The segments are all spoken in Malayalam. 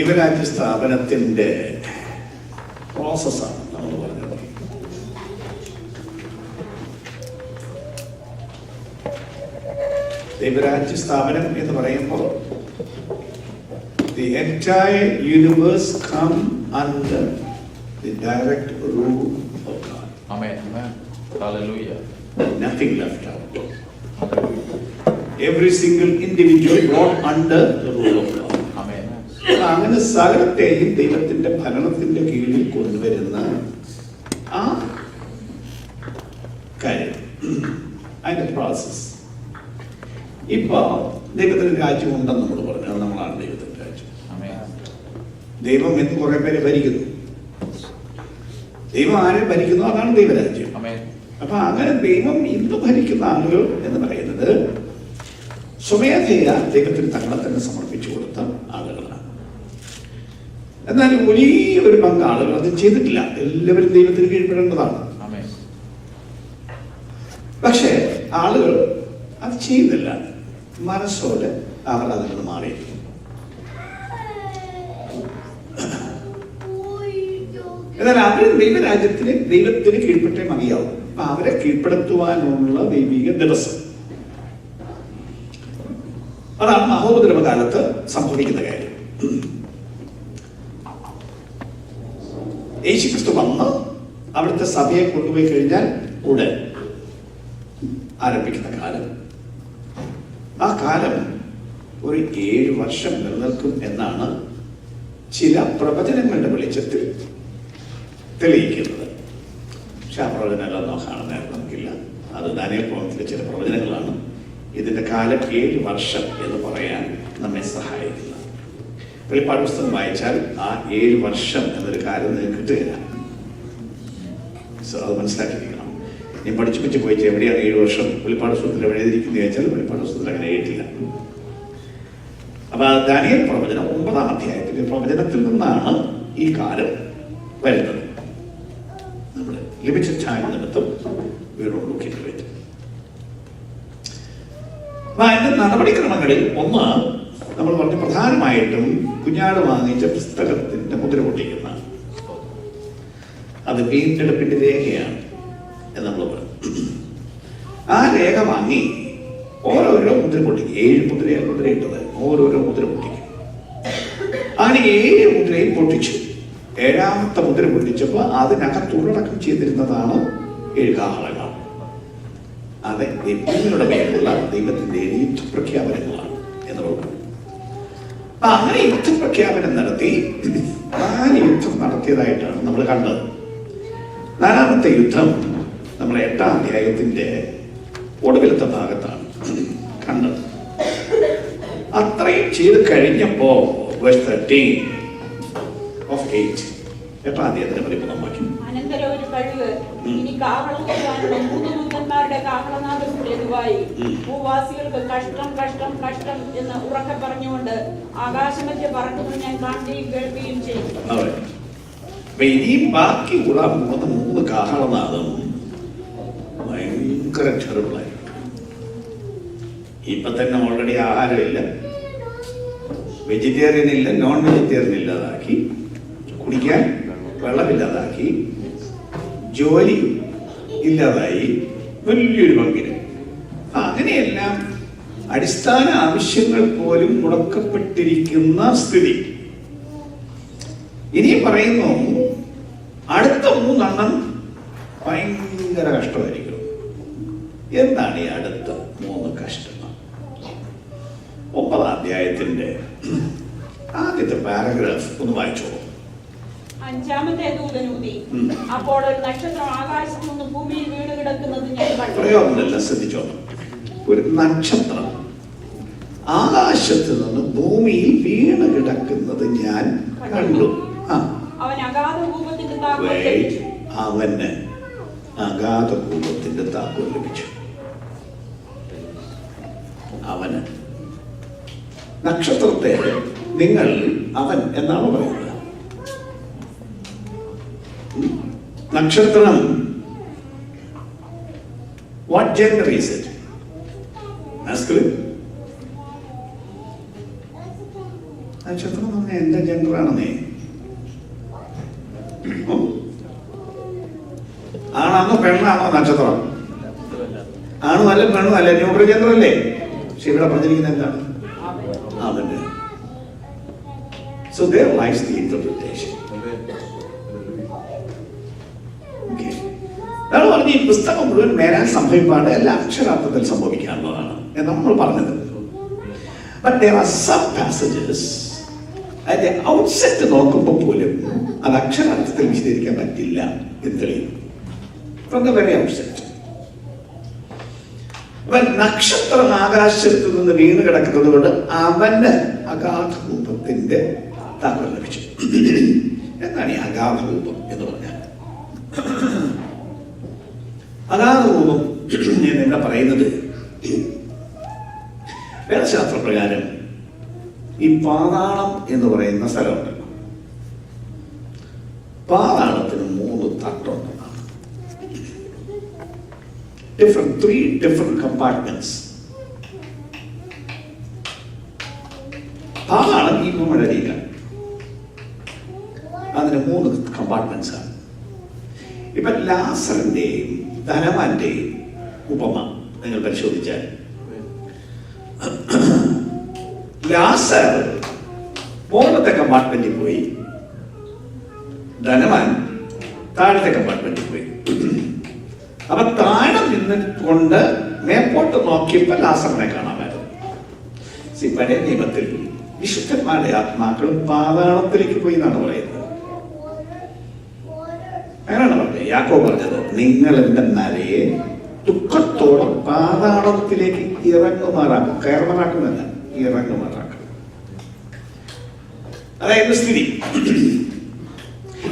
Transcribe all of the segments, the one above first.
ദൈവരാജ്യ സ്ഥാപനത്തിൻ്റെ പ്രോസസ്സാണ് നമ്മൾ പറഞ്ഞത്. ദൈവരാജ്യ സ്ഥാപനം എന്ന് പറയുമ്പോൾ the entire universe come under the direct rule of God. Amen. Amen. Hallelujah. Nothing left out. Every single individual brought under the rule of God. Amen. അങ്ങനെ സകലത്തെയും ദൈവത്തിന്റെ ഭരണത്തിന്റെ കീഴിൽ കൊണ്ടുവരുന്ന ആ കാര്യം, അതിന്റെ പ്രോസസ്. ഇപ്പൊ ദൈവത്തിന്റെ രാജ്യം ഉണ്ടെന്ന് നമ്മൾ പറഞ്ഞു, അത് നമ്മളാണ് ദൈവത്തിന്റെ രാജ്യം. ദൈവം എന്ന് കുറെ പേര് ഭരിക്കുന്നു. ദൈവം ആരെ ഭരിക്കുന്നു, അതാണ് ദൈവരാജ്യം. അപ്പൊ അങ്ങനെ ദൈവം ഇന്ന് ഭരിക്കുന്ന ആളുകൾ എന്ന് പറയുന്നത് സ്വമേധയ ദൈവത്തിന് തങ്ങളെ തന്നെ സമർപ്പിച്ചു കൊടുത്ത ആളുകളാണ്. എന്നാൽ വലിയ ഒരു പങ്ക് ആളുകൾ അത് ചെയ്തിട്ടില്ല. എല്ലാവരും ദൈവത്തിന് കീഴ്പ്പെടേണ്ടതാണ്. പക്ഷേ ആളുകൾ അത് ചെയ്യുന്നില്ല. മനസ്സോടെ അവർ അതിൽ നിന്ന് മാറിയിരിക്കും. എന്നാൽ അവരും ദൈവത്തിന് കീഴ്പ്പെട്ടേ മതിയാവും. അപ്പൊ അവരെ കീഴ്പ്പെടുത്തുവാനുള്ള ദൈവിക ദിവസം, അതാണ് മഹോപദ്രവ കാലത്ത് സംഭവിക്കുന്ന കാര്യം. യേശുക്രിസ്തു വന്ന് അവിടുത്തെ സഭയെ കൊണ്ടുപോയി കഴിഞ്ഞാൽ ഉടൻ ആരംഭിക്കുന്ന കാലം, ആ കാലം ഒരു 7 വർഷം നിലനിൽക്കും എന്നാണ് ചില പ്രവചനങ്ങളുടെ വെളിച്ചത്തിൽ തെളിയിക്കുന്നത്. പക്ഷെ ആ പ്രവചനങ്ങൾ നോക്കാണെന്ന് നമുക്കില്ല. അത് ദാനിയേൽ പ്രവചനത്തിലെ ചില പ്രവചനങ്ങളാണ് ഇതിന്റെ കാലം 7 വർഷം എന്ന് പറയാൻ നമ്മെ സഹായിക്കുന്നത്. വെളിപ്പാട് പുസ്തകം വായിച്ചാൽ ആ 7 വർഷം എന്നൊരു കാര്യം നിങ്ങൾക്ക് കിട്ടുകയില്ല. അത് മനസ്സിലാക്കിയിരിക്കണം. നീ പഠിച്ചു പോയി എവിടെയാണ് 7 വർഷം വെളിപ്പാട് പുസ്തകത്തിൽ എവിടെ എഴുതിയിരിക്കുന്നത് ചോദിച്ചാൽ വെളിപ്പാട് പുസ്തകത്തിൽ അങ്ങനെ എഴുതിയില്ല. അപ്പൊ ദാനിയേൽ പ്രവചനം 9-ാം അധ്യായത്തിന്റെ പ്രവചനത്തിൽ നിന്നാണ് ഈ കാലം വരുന്നത്. നമ്മൾ ലഭിച്ച ടൈം നിമിത്തം വീണ്ടും അതിന്റെ നടപടിക്രമങ്ങളിൽ ഒന്ന് നമ്മൾ പറഞ്ഞ പ്രധാനമായിട്ടും കുഞ്ഞാട് വാങ്ങിച്ച പുസ്തകത്തിന്റെ മുദ്ര പൊട്ടിക്കുന്ന അത് വീണ്ടെടുപ്പിന്റെ രേഖയാണ് എന്ന് നമ്മൾ പറഞ്ഞു. ആ രേഖ വാങ്ങി ഓരോരോ മുദ്ര പൊട്ടിക്കും. 7 മുദ്രയിട്ടത് ഓരോരോ മുദ്ര പൊട്ടിക്കും. അങ്ങനെ 7 മുദ്രയും പൊട്ടിച്ചു. 7ാമത്തെ മുദ്ര പൊട്ടിച്ചപ്പോൾ അതിനകത്ത് ഉള്ളടക്കം ചെയ്തിരുന്നതാണ് 7 കാഹളങ്ങൾ. അത് ഭൂമിയുടെ മേലുള്ള ദൈവത്തിന്റെ യുദ്ധപ്രഖ്യാപനങ്ങളാണ് എന്ന് പറഞ്ഞു. അപ്പൊ അങ്ങനെ യുദ്ധപ്രഖ്യാപനം നടത്തി 4 യുദ്ധം നടത്തിയതായിട്ടാണ് നമ്മൾ കണ്ടത്. 4ാമത്തെ യുദ്ധം നമ്മൾ 8-ാം അധ്യായത്തിന്റെ ഒടുവിലത്തെ ഭാഗത്താണ് കണ്ടത്. അത്രയും ചെയ്ത് കഴിഞ്ഞപ്പോ verse 13 of 8, 8-ാം അധ്യായത്തിന്റെ 13-ാം വാക്യം. അനന്തരം ഒരു കഴിവ്, ഇനി കാഹളം കൊണ്ടുവാനുള്ള 3 ദൂതന്മാരുടെ കാഹളനാദം ഹേതുവായി ഭൂവാസികൾക്ക് കഷ്ടം കഷ്ടം കഷ്ടം എന്ന് ഉറക്കെ പറഞ്ഞുകൊണ്ട് ആകാശമധ്യ പറക്കുന്നത് ഞാൻ കാണുകയും കേൾക്കുകയും ചെയ്യും. അപ്പൊ ഇനിയും ബാക്കിയുള്ള 3 കാഹളനാദം ഭയങ്കര ചെറുതായി. ഇപ്പൊ തന്നെ ഓൾറെഡി ആഹാരമില്ല, വെജിറ്റേറിയൻ ഇല്ല, നോൺ വെജിറ്റേറിയൻ ഇല്ലാതാക്കി, കുടിക്കാൻ വെള്ളമില്ലാതാക്കി, ജോലി ഇല്ലാതായി, വലിയൊരു പങ്കിന്. അങ്ങനെയെല്ലാം അടിസ്ഥാന ആവശ്യങ്ങൾ പോലും മുടക്കപ്പെട്ടിരിക്കുന്ന സ്ഥിതി. ഇനി പറയുന്നു അടുത്ത 3 ഭയങ്കര കഷ്ടമായിരിക്കും. എന്താണ് ഈ അടുത്ത 3 കഷ്ടം? 9-ാം അധ്യായത്തിന്റെ ആദ്യത്തെ പാരഗ്രാഫ് ഒന്ന് വായിച്ചോളൂ. 5ാമത്തെ ദൂതനൂതി, അപ്പോൾ ഒരു നക്ഷത്രം ആകാശത്ത് നിന്ന് ഭൂമിയിൽ വീണ് കിടക്കുന്നത് ഞാൻ കണ്ടു. പ്രയോഗമല്ല, ശ്രദ്ധിച്ചോ. ഒരു നക്ഷത്രം ആകാശത്ത് നിന്ന് ഭൂമിയിൽ വീണ് കിടക്കുന്നത് ഞാൻ കണ്ടു. അവന് അഗാധകൂപത്തിന്റെ താക്കോൽ ലഭിച്ചു. അവന് അഗാധകൂപത്തിന്റെ താക്കോൽ ലഭിച്ചു. അവന് നക്ഷത്രത്തെ നിങ്ങൾ അവൻ എന്നാണ് പറയുന്നത്. നക്ഷത്രം what gender is it? Masculine. നക്ഷത്രം എന്ന് പറഞ്ഞാൽ എന്താ ജെൻഡർ ആണെന്നേ. ആണാണോ പെണ്ണാണോ നക്ഷത്രം? ആണും അല്ല പെണ്ണും അല്ല, ന്യൂട്രൽ ജെൻഡർ അല്ലേ. പക്ഷെ ഇവിടെ പറഞ്ഞിരിക്കുന്നത് എന്താണ്? അവന്. So there lies the interpretation. Okay. അതാണ് പറഞ്ഞ ഈ പുസ്തകം മുഴുവൻ മേലാൻ സംഭവിപ്പാട് എല്ലാ അക്ഷരാർത്ഥത്തിൽ സംഭവിക്കാനുള്ളതാണ് എന്ന് നമ്മൾ പറഞ്ഞത്. But there are some passages at the outset നോക്കുമ്പോൾ പോലും അത് അക്ഷരാർത്ഥത്തിൽ വിശദീകരിക്കാൻ പറ്റില്ല എന്ന് തെളിയുന്നു. From the very outset. നക്ഷത്രം ആകാശത്ത് നിന്ന് വീണ് കിടക്കുന്നത് കൊണ്ട് അവന് അഗാധരൂപത്തിന്റെ താക്കോൽ ലഭിച്ചു. എന്താണ് ഈ അഗാധരൂപം എന്ന് പറഞ്ഞാൽ? അഗാധരൂപം എന്നിവിടെ പറയുന്നത് വേദശാസ്ത്രപ്രകാരം ഈ പാതാളം എന്ന് പറയുന്ന സ്ഥലമുണ്ടല്ലോ, പാതാളത്തിന് 3 തട്ടുണ്ട്. Three different compartments. പാതാളം ഈ ഭൂമിയുടെ അതിന് 3 കമ്പാർട്ട്മെന്റ്സ് ആണ്. ഇപ്പൊ ലാസറിന്റെയും ധനവാന്റെയും ഉപമ നിങ്ങൾ പരിശോധിച്ചാൽ, ലാസർ മുകളിലത്തെ കമ്പാർട്ട്മെന്റിൽ പോയി, ധനവാൻ താഴത്തെ കമ്പാർട്ട്മെന്റിൽ പോയി. അപ്പൊ താഴെ നിന്നുകൊണ്ട് മേപ്പോട്ട് നോക്കിയപ്പോൾ ലാസറിനെ കാണാമായിരുന്നു. പഴയ നിയമത്തിൽ വിശുദ്ധന്മാരുടെ ആത്മാക്കളും പാതാളത്തിലേക്ക് പോയി എന്നാണ് പറയുന്നത്. അങ്ങനെയാണ് പറഞ്ഞത്. യാക്കോബ് പറഞ്ഞത്, നിങ്ങൾ എന്റെ നരയെ ദുഃഖത്തോടെ പാതാളത്തിലേക്ക് ഇറങ്ങുമാറാക്കും. കയറുമാറാക്കുന്നല്ല, ഇറങ്ങുമാറാക്കും. അതായത് സ്ഥിതി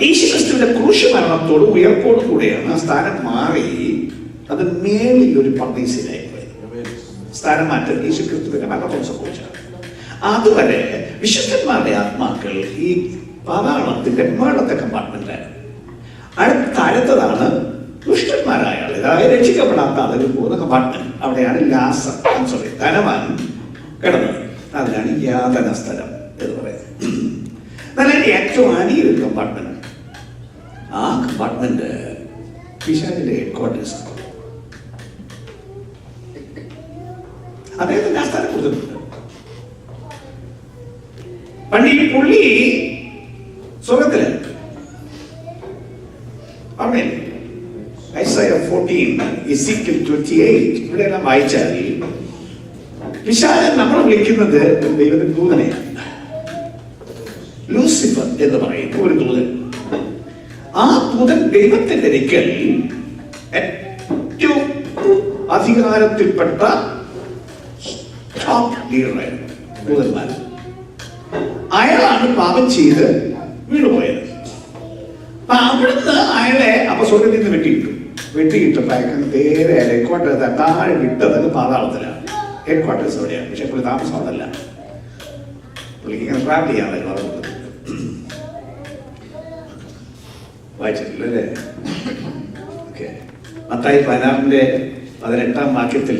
യേശുക്രിസ്തുവിന്റെ ക്രൂശ് മരണത്തോടും ഉയർപ്പോടും കൂടെയാണ് ആ സ്ഥാനം മാറി. അത് മേളിൽ ഒരു പർദീസയായി പോയി. സ്ഥാനം മാറ്റം യേശുക്രിസ്തുവിന്റെ മരണത്തോട് സംഭവിച്ചത്. അതുവരെ വിശുദ്ധന്മാരുടെ ആത്മാക്കൾ ഈ പാതാളത്തിന്റെ മേളത്തെ കമ്പാർട്ട്മെന്റാണ്. അടുത്തതാണ് ദുഷ്ടന്മാരായ ആൾ, അതായത് രക്ഷിക്കപ്പെടാത്ത ആളുകൾ പോകുന്ന കമ്പാർട്ട്മെന്റ്. അവിടെയാണ് ധനവാൻ കിടന്നത്. അതിനാണ് യാതന സ്ഥലം എന്ന് പറയുന്നത്. നല്ല ഏറ്റവും അടിയൊരു കമ്പാർട്ട്മെന്റ്. ആ കമ്പാർട്ട്മെന്റ് പിശാചിന്റെ ഹെഡ്ക്വാർട്ടേഴ്സ് ആണ്. അദ്ദേഹത്തിന്റെ ആ സ്ഥലം കൊടുത്തിട്ടുണ്ട്. പണ്ട് ഈ പുള്ളി സ്വർഗത്തില് Isaiah 14, Ezekiel 28 ഇവിടെയെല്ലാം വായിച്ചാൽ പിശാചൻ നമ്മൾ വിളിക്കുന്നത് ദൈവത്തിന്റെ ദൂതനെയാണ്. ലൂസിഫർ എന്ന് പറയുന്ന ഒരു ദൂതൻ. ആ ദൂതൻ ദൈവത്തിന്റെ ഒരിക്കൽ ഏറ്റവും അധികാരത്തിൽപ്പെട്ട ടോപ്പ് ലീഡറായിരുന്നു ദൂതന്മാർ. അയാളാണ് പാപം ചെയ്ത് വീണുപോയത്. അപ്പൊ അവിടുന്ന് അയാളെ സ്വർഗത്തിൽ നിന്ന് വെട്ടിയിട്ടു അയക്കാൻ നേരെ ഹെഡ്ക്വാർട്ടേഴ്സ് താഴെ വിട്ടത് പാതാളത്തിലാണ്. ഹെഡ്ക്വാർട്ടേഴ്സ് എവിടെയാണ്, പക്ഷെ പുള്ളി താമസം അതല്ല. പുള്ളിക്ക് ഇങ്ങനെ ട്രാവൽ ചെയ്യാമല്ലോ. വായിച്ചിട്ടില്ലേ? ഓക്കെ. മത്തായി 16:18 വാക്യത്തിൽ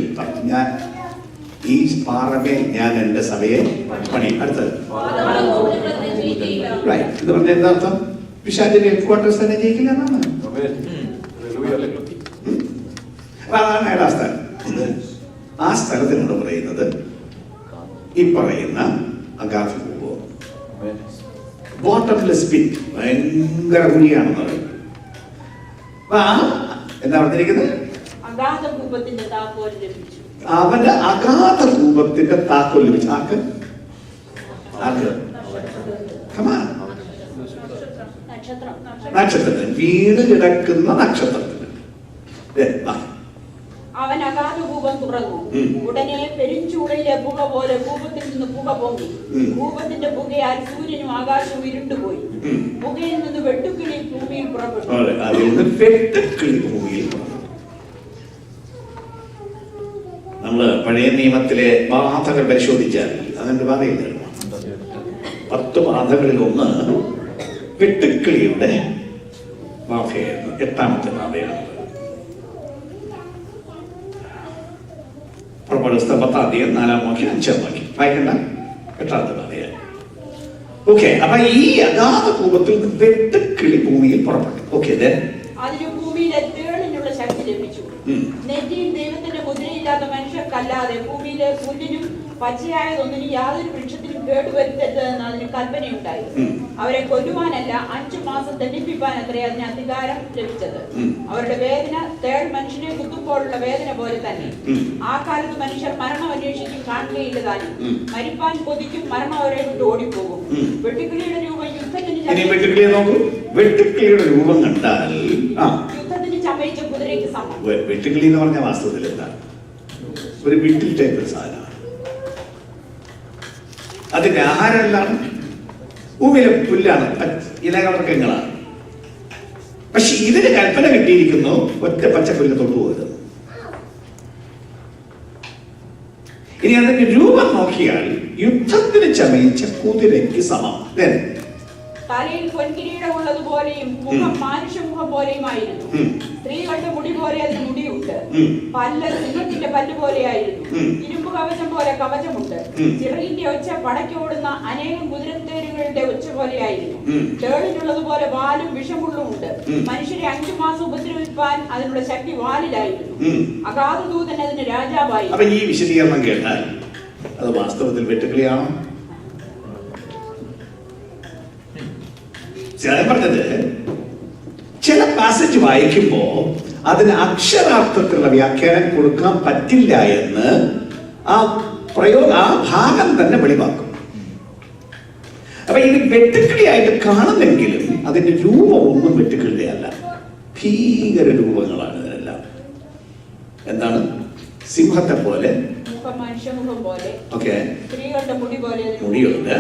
ഞാൻ ഈ പാറമേൽ ഞാൻ എന്റെ സഭയെ പണി. അടുത്തത് ഇത് പറഞ്ഞ എന്താ അർത്ഥം? പിശാചിന്റെ ഹെഡ്ക്വാർട്ടേഴ്സ് തന്നെ ജയിക്കില്ല എന്നാണ്. അതാണ് അയാളുടെ ആ സ്ഥലം. ആ സ്ഥലത്തിനോട് പറയുന്നത് ഈ പറയുന്ന അഗാധഭൂപം, ബോട്ടംലെസ് പിറ്റ്, ഭയങ്കര കുഴിയാണെന്ന് പറയുന്നത്. എന്താ പറഞ്ഞിരിക്കുന്നത്? അഗാധഭൂപത്തിന്റെ താക്കോൽ ലഭിച്ചു. അവന് അഗാധഭൂപത്തിന്റെ താക്കോൽ ലഭിച്ചു. ആർക്ക്? നക്ഷത്രത്തിന്, വീണ് കിടക്കുന്ന നക്ഷത്രത്തിന്. അവൻ അഗാധഭൂപം തുറന്നു. ഉടനെ പെരുഞ്ചൂളയിലെ പുക പോലെ ഭൂപത്തിൽ നിന്ന് പുക പൊങ്ങി. ഭൂപത്തിന്റെ പുകയാൽ സൂര്യനും ആകാശവും ഇരുണ്ടുപോയി. പുകയിൽ നിന്ന് വെട്ടുക്കിളി ഭൂമിയിൽ പുറപ്പെട്ടു. നമ്മള് പഴയ നിയമത്തിലെ ബാധകൾ പരിശോധിച്ചാൽ അതിന്റെ ബാധയില്ല. 10 ബാധകളിൽ ഒന്ന് വെട്ടുക്കിളിയുടെ ബാധയായിരുന്നു. 8ാമത്തെ ബാധയാണ്. പുറപ്പാട് 10-ാം അധ്യായം 4-ാം വാക്യം 5-ാം വാക്യം വായിക്കണ്ട. 8ാമത്തെ ബാധയാണ്. ഓക്കെ, അപ്പൊ ഈ അഗാധ കൂപത്തിൽ നിന്ന് വെട്ടുക്കിളി ഭൂമിയിൽ പുറപ്പെട്ടു. ഓക്കെ, അതിന് ഭൂമിയിലെ തേളിനുള്ള ശക്തി ലഭിച്ചു. നെറ്റിയിൽ ദൈവത്തിന്റെ മുദ്രയില്ലാത്ത മനുഷ്യർക്കല്ലാതെ ഭൂമിയിലെ പുല്ലിനും പച്ചയായതൊന്നിനും യാതൊരു വൃക്ഷത്തിനും കേടുവരുത്തരുതെന്ന് അതിന് കൽപ്പനയുണ്ടായി. അവരെ കൊല്ലുവാനല്ല, 5 മാസം ദണ്ഡിപ്പിക്കാൻ അത്രേ അതിന് അധികാരം ലഭിച്ചത്. അവരുടെ വേദന തേൾ മനുഷ്യനെ കുത്തുമ്പോഴുള്ള വേദന പോലെ തന്നെ. ആ കാലത്ത് മനുഷ്യർ മരണം അന്വേഷിക്കും, കാണുകയില്ല താനും. മരിപ്പാൻ കൊതിക്കും, മരണം അവരെ വിട്ട് ഓടിപ്പോകും. വെട്ടുക്കിളിയുടെ രൂപം വെട്ടുക്കിളിയുടെ രൂപം കണ്ടാൽ യുദ്ധത്തിന് ചമയിച്ച കുതിരയ്ക്ക് സമം. വെട്ടുക്കിളി എന്ന് പറഞ്ഞ വാസ്തവത്തിൽ എന്താണ്? ഒരു വിട്ടിൽ ടൈപ്പ് സാധനമാണ്. അതിന്റെ ആഹാരം എന്താണ്? ഭൂമിയിലെ പുല്ലാണ്, ഇലവർഗ്ഗങ്ങളാണ്. പക്ഷെ ഇതിന് കൽപ്പന കിട്ടിയിരിക്കുന്നു, ഒറ്റ പച്ചപ്പുല്ല് തൊട്ടുപോകരുത്. ഇനി അതിന്റെ രൂപം നോക്കിയാൽ യുദ്ധത്തിന് ചമയിച്ച കുതിരയ്ക്ക് സമം. തലയിൽ പൊൻകിരീടം ഉള്ളതുപോലെയും മുഖം മാനുഷ്യമുഖം പോലെയുമായിരുന്നു. സ്ത്രീകളുടെ മുടി പോലെ അതിന് മുടിയുണ്ട്. പല്ല് സിംഹത്തിന്റെ പല്ല് പോലെയായിരുന്നു. ഇരുമ്പ് കവചം പോലെ കവചമുണ്ട്. ചിറകിന്റെ ഒച്ച പടക്കോടുന്ന അനേകം കുതിരത്തേരുകളുടെ ഒച്ച പോലെയായിരുന്നു. തേളിനുള്ളതുപോലെ വാലും വിഷമുള്ളുമുണ്ട്. മനുഷ്യരെ 5 മാസം ഉപദ്രവിപ്പാൻ അതിനുള്ള ശക്തി വാലിലായിരുന്നു. അഗാധ ദൂതൻ അതിന് രാജാവായി. അപ്പൊ ഈ വിശദീകരണം കേട്ടാൽ അത് വാസ്തവത്തിൽ വെട്ടുക്കിളിയാണോ? ഞാൻ പറഞ്ഞത്, ചില പാസേജ് വായിക്കുമ്പോ അതിന് അക്ഷരാർത്ഥത്തിലുള്ള വ്യാഖ്യാനം കൊടുക്കാൻ പറ്റില്ല എന്ന് ആ ഭാഗം തന്നെ വെളിവാക്കും. അപ്പൊ ഇത് വെട്ടുക്കിളിയായിട്ട് കാണുന്നെങ്കിലും അതിന്റെ രൂപമൊന്നും വെട്ടുക്കിളിയല്ല, ഭീകര രൂപങ്ങളാണ് ഇതിനെല്ലാം. എന്താണ്? സിംഹത്തെ പോലെ, മുടിയുണ്ട്,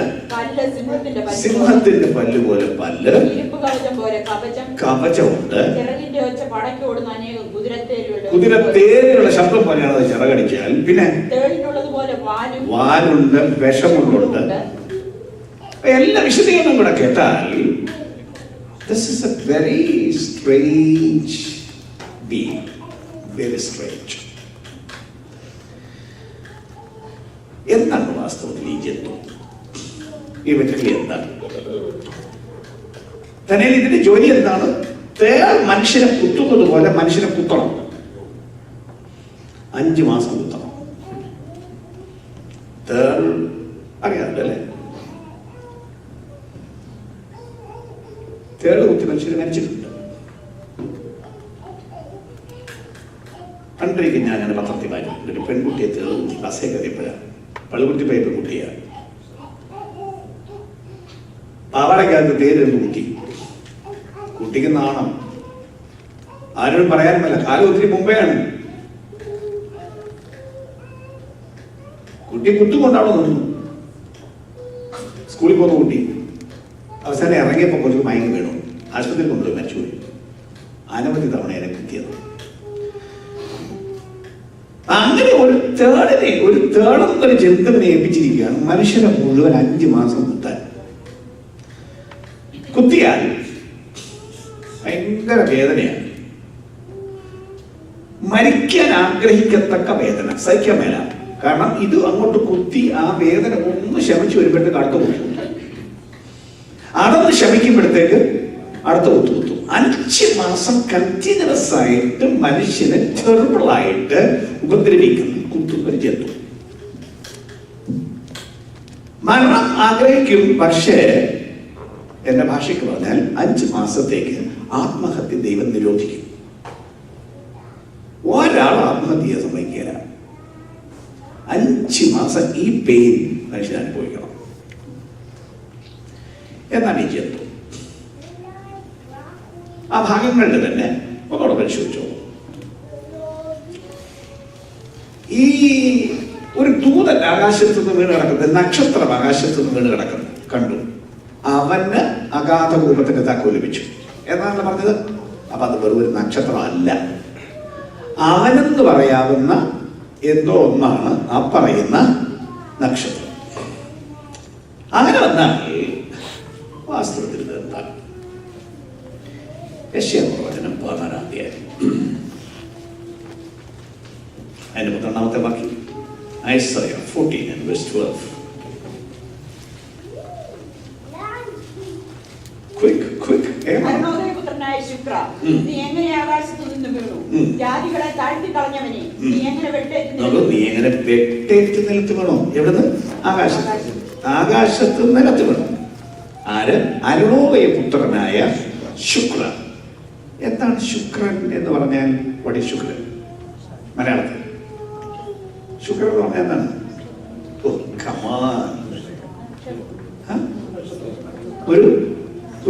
സിംഹത്തിന്റെ പല്ല് പോലെ പല്ല്, കവചമുണ്ട്, കുതിരത്തേരുകളുടെ ശബ്ദം പോലെയാണ് അത് ചിറകടിച്ചാൽ. പിന്നെ വാലുണ്ട്, വിഷമുള്ളുണ്ട്. എല്ലാ വിശദീകരണം കൂടെ കേട്ടാൽ this is a very strange being, very strange. എന്താണ് വാസ്തവത്തിൽ ഈ ജന്തു? ഈ വെട്ടുകിളി എന്താണ്? തന്നെ ഇതിന്റെ ജോലി എന്താണ്? തേൾ മനുഷ്യനെ കുത്തുന്നത് പോലെ മനുഷ്യനെ കുത്തണം. 5 മാസം കുത്തണം. തേൾ അറിയാമല്ലോ അല്ലേ? തേൾ കുത്തി മനുഷ്യരെ മരിച്ചിട്ടുണ്ട്. പണ്ടൊരിക്കൽ ഞാൻ അങ്ങനെ പത്രത്തിൽ വായിച്ചു, ഒരു പെൺകുട്ടിയെ തേൾ കുത്തി ബസ്സേ കയറിയപ്പോഴാണ്. പള്ളിക്കുട്ടി പോയ പെൺകുട്ടിയാണ്. പാവാടക്കകത്ത് തേരെന്ന് കുട്ടി. കുട്ടിക്ക് നാണം, ആരോടും പറയാനുമല്ല. കാലം ഒത്തിരി മുമ്പെയാണ്. കുട്ടി കുത്തുകൊണ്ടാണോ നിന്നു. സ്കൂളിൽ പോകുന്ന കുട്ടി അവസാനം ഇറങ്ങിയപ്പോ കുറച്ച് മയങ്ങി വീണു. ആശുപത്രിയിൽ കൊണ്ടുപോയി മരിച്ചുപോയി. അനവധി തവണ എന്നെ കുത്തിയത്. അങ്ങനെ ഒരു തേടുന്നൊരു ജന്തുവിനെ ഏൽപ്പിച്ചിരിക്കുകയാണ് മനുഷ്യനെ മുഴുവൻ 5 മാസം കുത്താൻ. കുത്തിയാൽ ഭയങ്കര വേദനയാണ്. മരിക്കാൻ ആഗ്രഹിക്കത്തക്ക വേദന, സഹിക്കാൻ മേല. കാരണം ഇത് അങ്ങോട്ട് കുത്തി ആ വേദന ഒന്ന് ശമിച്ചു വരുമ്പോഴത്തേക്ക് അടുത്ത കുത്തു. അതൊന്ന് ശമിക്കുമ്പോഴത്തേക്ക് അടുത്ത കുത്തു. 5 മാസം കണ്ടിന്യൂസ് ആയിട്ട് മനുഷ്യനെ ടെറിബിളായിട്ട് ഉപദ്രവിക്കുന്ന കുത്തുന്നൊരു ജന്തു. മരണം ആഗ്രഹിക്കും, പക്ഷേ എന്റെ ഭാഷയ്ക്ക് പറഞ്ഞാൽ 5 മാസത്തേക്ക് ആത്മഹത്യ ദൈവം നിരോധിക്കും. ഒരാൾ ആത്മഹത്യ സമ്മതിക്കില്ല. 5 മാസം ഈ പെയിൻ മനുഷ്യൻ അനുഭവിക്കണം. എന്നാണ് ഈ ജന്തു. ആ ഭാഗങ്ങളുടെ തന്നെ ഒന്നോടെ പരിശോധിച്ചോ. ഈ ഒരു ദൂതൻ ആകാശത്ത് നിന്ന് വീണ് കിടക്കുന്നത്, നക്ഷത്രം ആകാശത്ത് നിന്ന് വീണ് കിടക്കുന്നു കണ്ടു. അവന് അഗാധ കൂപത്തിന്റെ താക്കോൽ ലഭിച്ചു എന്നാണ് പറഞ്ഞത്. അപ്പൊ അത് വെറും ഒരു നക്ഷത്രമല്ല, അവനെന്ന് പറയാവുന്ന എന്തോ ഒന്നാണ് ആ പറയുന്ന നക്ഷത്രം. അങ്ങനെ വന്നാൽ വാസ്തവത്തിൽ എന്താണ്? യശയ്യാപ്രവചനം 11-ാം അധ്യായം അതിന്റെ 12-ാമത്തെ വാക്യം. Isaiah 14 and verse 12. അരുണോദയപുത്രനായ ശുക്ര, നീ എങ്ങനെ ആകാശത്തു നിന്ന് വീണു? ജാതികളെ താഴ്ത്തി കളഞ്ഞവനെ, നീ എങ്ങനെ വെട്ടേറ്റ് നിലത്ത് വീണോ? എവിടുന്ന്? ആകാശത്ത് നിലത്ത് വീണു. ആര്? അരുണോദയപുത്രനായ ശുക്ര. എന്താണ് ശുക്രൻ എന്ന് പറഞ്ഞാൽ? വടി ശുക്രൻ മലയാളത്തിൽ ശുക്രൻ എന്ന് പറഞ്ഞാൽ എന്താണ്?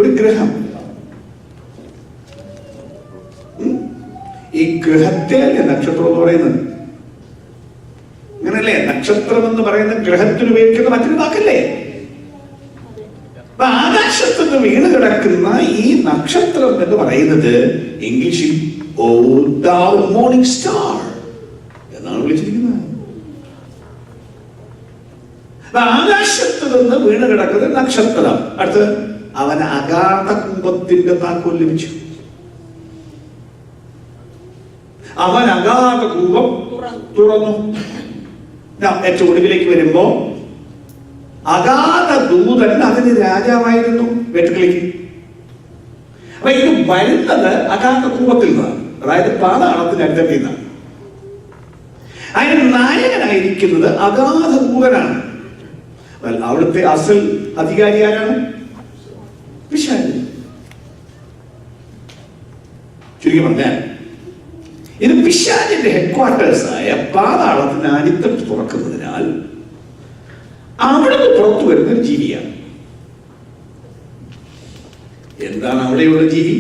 ഒരു ഗ്രഹം. ഈ ഗ്രഹത്തെ നക്ഷത്രം എന്ന് പറയുന്നത് അങ്ങനല്ലേ? നക്ഷത്രം എന്ന് പറയുന്ന ഗ്രഹത്തിന് ഉപയോഗിക്കുന്ന മറ്റൊരു വാക്കല്ലേ? ആകാശത്ത് നിന്ന് വീണ് കിടക്കുന്ന ഈ നക്ഷത്രം എന്ന് പറയുന്നത് ഇംഗ്ലീഷിൽ ഓ ദൗ മോർണിംഗ് സ്റ്റാർ എന്നാണ് വിളിച്ചിരിക്കുന്നത്. ആകാശത്ത് നിന്ന് വീണ് കിടക്കുന്ന നക്ഷത്രം. അടുത്ത് അവൻ അഗാധ കുംഭത്തിന്റെ താക്കോൽ ലഭിച്ചു. അവൻ അഗാധ കുംഭം തുറന്നു. ഏറ്റവും ഒടുവിലേക്ക് വരുമ്പോ അഗാധ ദൂതൻ അതിന് രാജാവായിരുന്നു വെട്ടുക്കിളിക്ക്. അപ്പൊ ഇത് വരുന്നത് അഗാധ കുംഭത്തിൽ നിന്നാണ്, അതായത് പാതാളത്തിന്റെ അടുത്തേക്ക് നിന്നാണ്. അതിന് നായകനായിരിക്കുന്നത് അഗാധ ദൂതനാണ്. അവിടുത്തെ അസൽ അധികാരി ആരാണ്? പിശാച്. ചുരുക്കി പറഞ്ഞാൽ ഇത് പിശാചിന്റെ ഹെഡ്ക്വാർട്ടേഴ്സായ പാതാളത്തിന് അടിത്തട്ട് തുറക്കുന്നതിനാൽ അവിടുന്ന് പുറത്തു വരുന്ന ഒരു ജീവിയാണ്. എന്താണ് അവിടെയുള്ള ജീവി?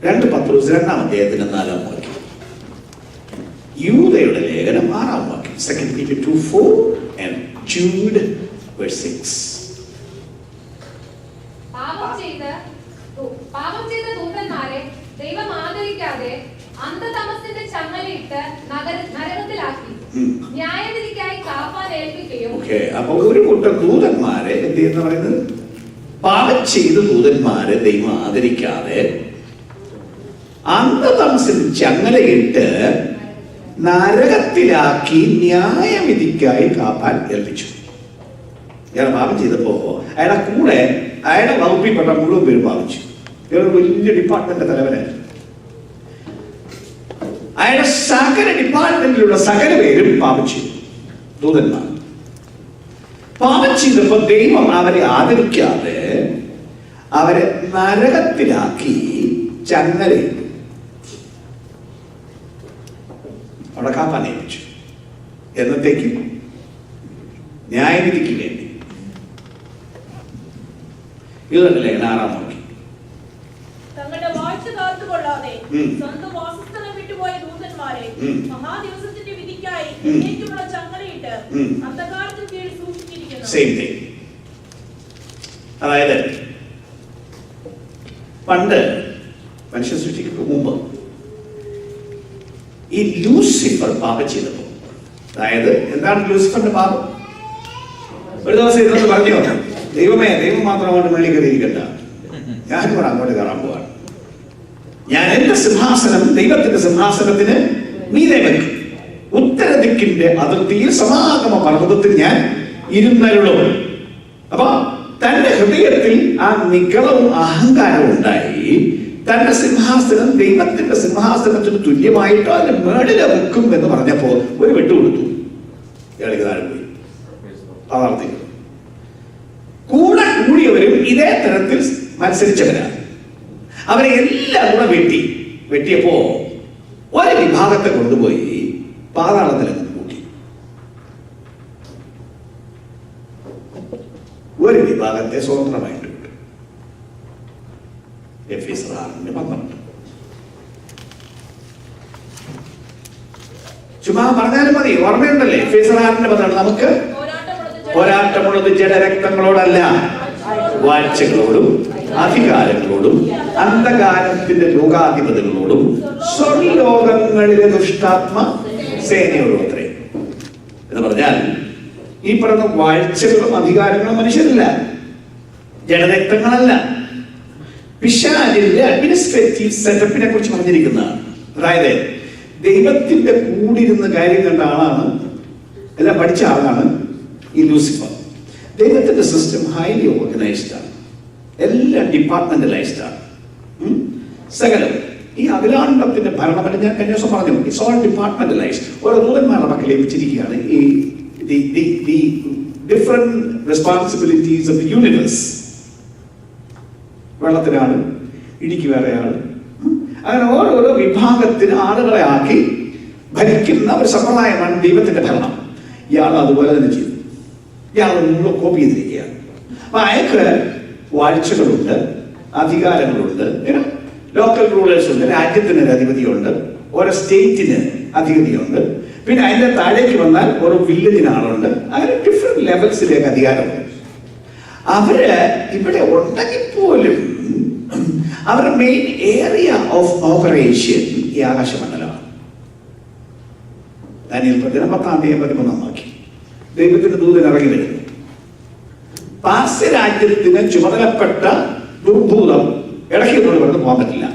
2 പത്രോസ് 2-ാം അധ്യായത്തിന്റെ 4-ാം വാക്യം, യൂദയുടെ ലേഖനം 6-ാം വാക്യം, 2 Peter 2:4 and Jude verse 6. പാപം ചെയ്ത ദൂതന്മാരെ ദൈവം ആദരിക്കാതെ അന്ധതമസിന്റെ ചങ്ങലയിട്ട് നരകത്തിലാക്കി ന്യായവിധിക്കായി കാപ്പാൻ ഏൽപ്പിക്കുകയും. അപ്പൊ ഒരു കൂട്ടം ദൂതന്മാരെ എന്ത് ചെയ്യുന്ന പറയുന്നത്? പാപം ചെയ്ത ദൂതന്മാരെ ദൈവം ആദരിക്കാതെ അന്ധതമസിൽ ചങ്ങലയിട്ട് നരകത്തിലാക്കി ന്യായവിധിക്കായി കാപ്പാൻ ഏൽപ്പിച്ചു. അയാൾ പാപം ചെയ്തപ്പോ അയാളുടെ കൂടെ അയാളുടെ വകുപ്പിൽപ്പെട്ട മുഴുവൻ പേര് പാപിച്ചു. ഇയാൾ വലിയ ഡിപ്പാർട്ട്മെന്റ് തലവനായിരുന്നു. അയാളുടെ സകല ഡിപ്പാർട്ട്മെന്റിലുള്ള സകല പേരും പാപിച്ചു. ദൂതന്മാർ പാപം ചെയ്തപ്പോ ദൈവം അവരെ ആദരിക്കാതെ അവരെ നരകത്തിലാക്കി ചങ്ങലയിട്ടു. അവിടെ കാപ്പാൻ ഏൽപ്പിച്ചു. എന്നത്തേക്ക്? ന്യായവിധിക്ക് വേണ്ടി. ഇതല്ലേ 6-ാം വാക്യം. തങ്ങളുടെ വാഴ്ച കാത്തുകൊള്ളാതെ സ്വന്തം വാസസ്ഥലം വിട്ടുപോയ ദൂതന്മാരെ മഹാദിവസത്തിന്റെ വിധിക്കായി എന്നേക്കുമുള്ള ചങ്ങലയിട്ട് അന്ധകാരത്തിന് കീഴിൽ സൂക്ഷിച്ചിരിക്കുന്നു. Same thing. അതായത് പണ്ട് മനുഷ്യ സൃഷ്ടിക്ക് മുമ്പ് ഈ ലൂസിഫർ പാപം ചെയ്തപ്പോ, അതായത് എന്താണ് ലൂസിഫറിന്റെ പാപം? ഒരു ദിവസം ഇതൊന്ന് പറഞ്ഞോ, ദൈവമേ, ദൈവം മാത്രമാണ് മേളിൽ കയറിയിരിക്കണ്ട, ഞാനിവിടെ അങ്ങോട്ട് കയറാൻ പോവാണ്. ഞാൻ എന്റെ സിംഹാസനം ദൈവത്തിന്റെ സിംഹാസനത്തിന് മീതെ വെക്കും. ഉത്തരദിക്കിന്റെ അതിർത്തിയിൽ സമാഗമ പർവ്വതത്തിൽ ഞാൻ ഇരുന്നരുളും. അപ്പൊ തന്റെ ഹൃദയത്തിൽ ആ നിഗളവും അഹങ്കാരവും ഉണ്ടായി. തന്റെ സിംഹാസനം ദൈവത്തിന്റെ സിംഹാസനത്തിന് തുല്യമായിട്ടോ അതിന്റെ മേളിലെ വെക്കും എന്ന് പറഞ്ഞപ്പോ ഒരു വിട്ടുകൊടുത്തു. ഇയാൾക്ക് താഴെ പോയി പ്രാർത്ഥിക്കും. കൂടെ കൂടിയവരും ഇതേ തരത്തിൽ മത്സരിച്ചവരാണ്. അവരെ എല്ലാം കൂടെ വെട്ടിയപ്പോ ഒരു വിഭാഗത്തെ കൊണ്ടുപോയി പാതാളത്തിലേക്ക് കൂട്ടി. ഒരു വിഭാഗത്തെ സ്വതന്ത്രമായിട്ട് വിട്ടു. എഫെസ്യർ 6:12. ചുമ്മാ പറഞ്ഞാലും മതി, ഓർമ്മയുണ്ടല്ലേ? എഫെസ്യർ 6:12. നമുക്ക് പോരാട്ടമുള്ളത് ജഡരക്തങ്ങളോടല്ല, വാഴ്ചകളോടും അധികാരങ്ങളോടും അന്ധകാരത്തിന്റെ ലോകാധിപതികളോടും സ്വർലോകങ്ങളിലെ ദുഷ്ടാത്മ സേനയോടും അത്രേ. എന്ന് പറഞ്ഞാൽ ഈ പറയുന്ന വാഴ്ചകളും അധികാരങ്ങളും മനുഷ്യരല്ല, ജഡരക്തങ്ങളല്ല. പിശാചിന്റെ അഡ്മിനിസ്ട്രേറ്റീവ് സെറ്റപ്പിനെ കുറിച്ച് പറഞ്ഞിരിക്കുന്നതാണ്. അതായത് ദൈവത്തിന്റെ കൂടിരുന്ന കാര്യം കണ്ട ആളാണ്, എല്ലാം പഠിച്ച ആളാണ് ഈ ലൂസിഫർ. ദൈവത്തിന്റെ സിസ്റ്റം ഹൈലി ഓർഗനൈസ്ഡ് ആണ്. എല്ലാം ഡിപ്പാർട്ട്മെന്റലൈസ്ഡാണ്. സകലം ഈ അഖിലാണ്ടത്തിന്റെ ഭരണമല്ല, ഞാൻ കഴിഞ്ഞ ദിവസം പറഞ്ഞു, ഇറ്റ്സ് ഓൾ ഡിപ്പാർട്ട്മെന്റലൈസ്ഡ്. ഓരോ ദൂതന്മാരുടെ പക്കൽ ലഭിച്ചിരിക്കുകയാണ് ഈ different responsibilities of the universe. വെള്ളത്തിനാണ്, ഇടിക്ക് വേറെ ആള്, അങ്ങനെ ഓരോരോ വിഭാഗത്തിന് ആളുകളെ ആക്കി ഭരിക്കുന്ന ഒരു സമ്പ്രദായമാണ് ദൈവത്തിന്റെ ഭരണം. ഇയാൾ അതുപോലെ തന്നെ ചെയ്തു. ഇയാൾ നമ്മൾ കോപ്പി ചെയ്തിരിക്കുകയാണ്. അപ്പൊ അയാൾക്ക് വാഴ്ചകളുണ്ട്, അധികാരങ്ങളുണ്ട്, ലോക്കൽ റൂളേഴ്സ് ഉണ്ട്, രാജ്യത്തിന് ഒരു അധിപതിയുണ്ട്, ഓരോ സ്റ്റേറ്റിന് അധിപതിയുണ്ട്, പിന്നെ അതിന്റെ താഴേക്ക് വന്നാൽ ഓരോ വില്ലേജിന് ആളുണ്ട്. അങ്ങനെ ഡിഫറെന്റ് ലെവൽസിലേക്ക് അധികാരമുണ്ട്. അവര് ഇവിടെ ഉണ്ടെങ്കിൽ പോലും അവരുടെ മെയിൻ ഏരിയ ഓഫ് ഓപ്പറേഷൻ ഈ ആകാശമണ്ഡലമാണ്. ദാനിയേൽ 10:13 ദൈവത്തിന്റെ ദൂതൻ ഇറങ്ങി വരുന്നു. പാർസ്യ രാജ്യത്തിന് ചുമതലപ്പെട്ട ദുർഭൂതം ഇടയ്ക്ക് പറഞ്ഞ് പോകാൻ പറ്റില്ല.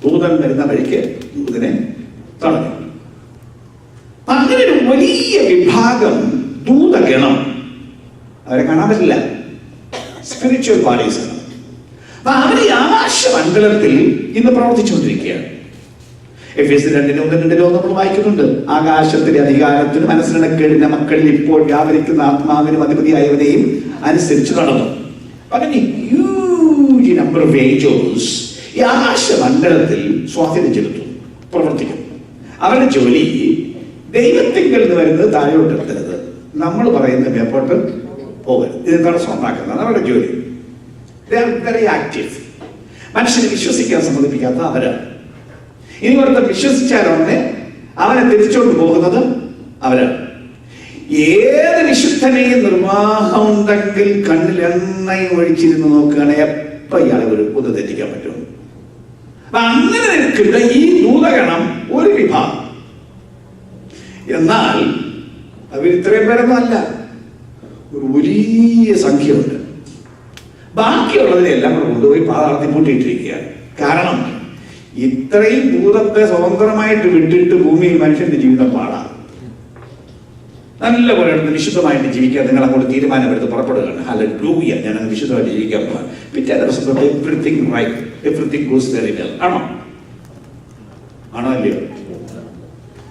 ദൂതൻ വരുന്ന വഴിക്ക് ദൂതനെ തടഞ്ഞു. അങ്ങനെ ഒരു വലിയ വിഭാഗം ദൂതഗണം അവരെ കാണാൻ പറ്റില്ല. സ്പിരിച്വൽ ബോഡീസ് ആണ്. അപ്പൊ അവർ ഈ ആകാശമണ്ഡലത്തിൽ ഇന്ന് പ്രവർത്തിച്ചുകൊണ്ടിരിക്കുകയാണ്. എഫേസ്യർ 2:1-2 നമ്മൾ വായിക്കുന്നുണ്ട്. ആകാശത്തിലെ അധികാരത്തിന് മനസ്സിലിണക്കേടിന്റെ മക്കളിൽ ഇപ്പോൾ വ്യാപരിക്കുന്ന ആത്മാവിനും അധിപതിയായവനെയും അനുസരിച്ച് നടന്നു. അങ്ങനെ ഹ്യൂജ് നമ്പർ ഓഫ് ഏഞ്ചൽസ് ഈ ആകാശമണ്ഡലത്തിൽ സ്വാധീനം ചെലുത്തും, പ്രവർത്തിക്കും. അവരുടെ ജോലി ദൈവത്തിങ്കിൽ നിന്ന് വരുന്നത് താഴോട്ട് എത്തരുത്, നമ്മൾ പറയുന്നത് മേപ്പോട്ട് പോകരുത്, ഇത് തടസ്സം ഉണ്ടാക്കുന്നത് അവരുടെ ജോലി. Very active. മനുഷ്യനെ വിശ്വസിക്കാൻ സമ്മതിപ്പിക്കാത്ത അവരാണ്. ഇനി ഒരുത്ത വിശ്വസിച്ചാലുടനെ അവനെ തിരിച്ചോണ്ട് പോകുന്നത് അവരാണ്. ഏത് വിശുദ്ധനെയും നിർവാഹം ഉണ്ടെങ്കിൽ കണ്ണിൽ എണ്ണയും ഒഴിച്ചിരുന്ന് നോക്കുകയാണെങ്കിൽ എപ്പോ ഇയാളെ ഒരു പുതു തെറ്റിക്കാൻ പറ്റും. അപ്പൊ അങ്ങനെ നിൽക്കുന്ന ഈ ദൂതഗണം ഒരു വിഭാഗം. എന്നാൽ അവർ ഇത്രയും പേരൊന്നും അല്ല, ഒരു വലിയ സംഖ്യയുണ്ട്. ബാക്കിയുള്ളതിനെല്ലാം കൂടെ കൊണ്ടുപോയി പാതാളത്തിൽ പൂട്ടിയിട്ടിരിക്കുകയാണ്. കാരണം ഇത്രയും ഭൂതത്തെ സ്വതന്ത്രമായിട്ട് വിട്ടിട്ട് ഭൂമിയിൽ മനുഷ്യന്റെ ജീവിതം പാടാണ്. നല്ല പോലെ വിശുദ്ധമായിട്ട് ജീവിക്കാൻ നിങ്ങൾ അങ്ങോട്ട് തീരുമാനമെടുത്ത് പുറപ്പെടുകയാണ്. ഹല്ലേലൂയ, ഞാൻ അങ്ങ് വിശുദ്ധമായിട്ട് ജീവിക്കാൻ പോകാൻ. പിറ്റേ ദിവസം everything right, everything goes very well. ആണോ അല്ലയോ?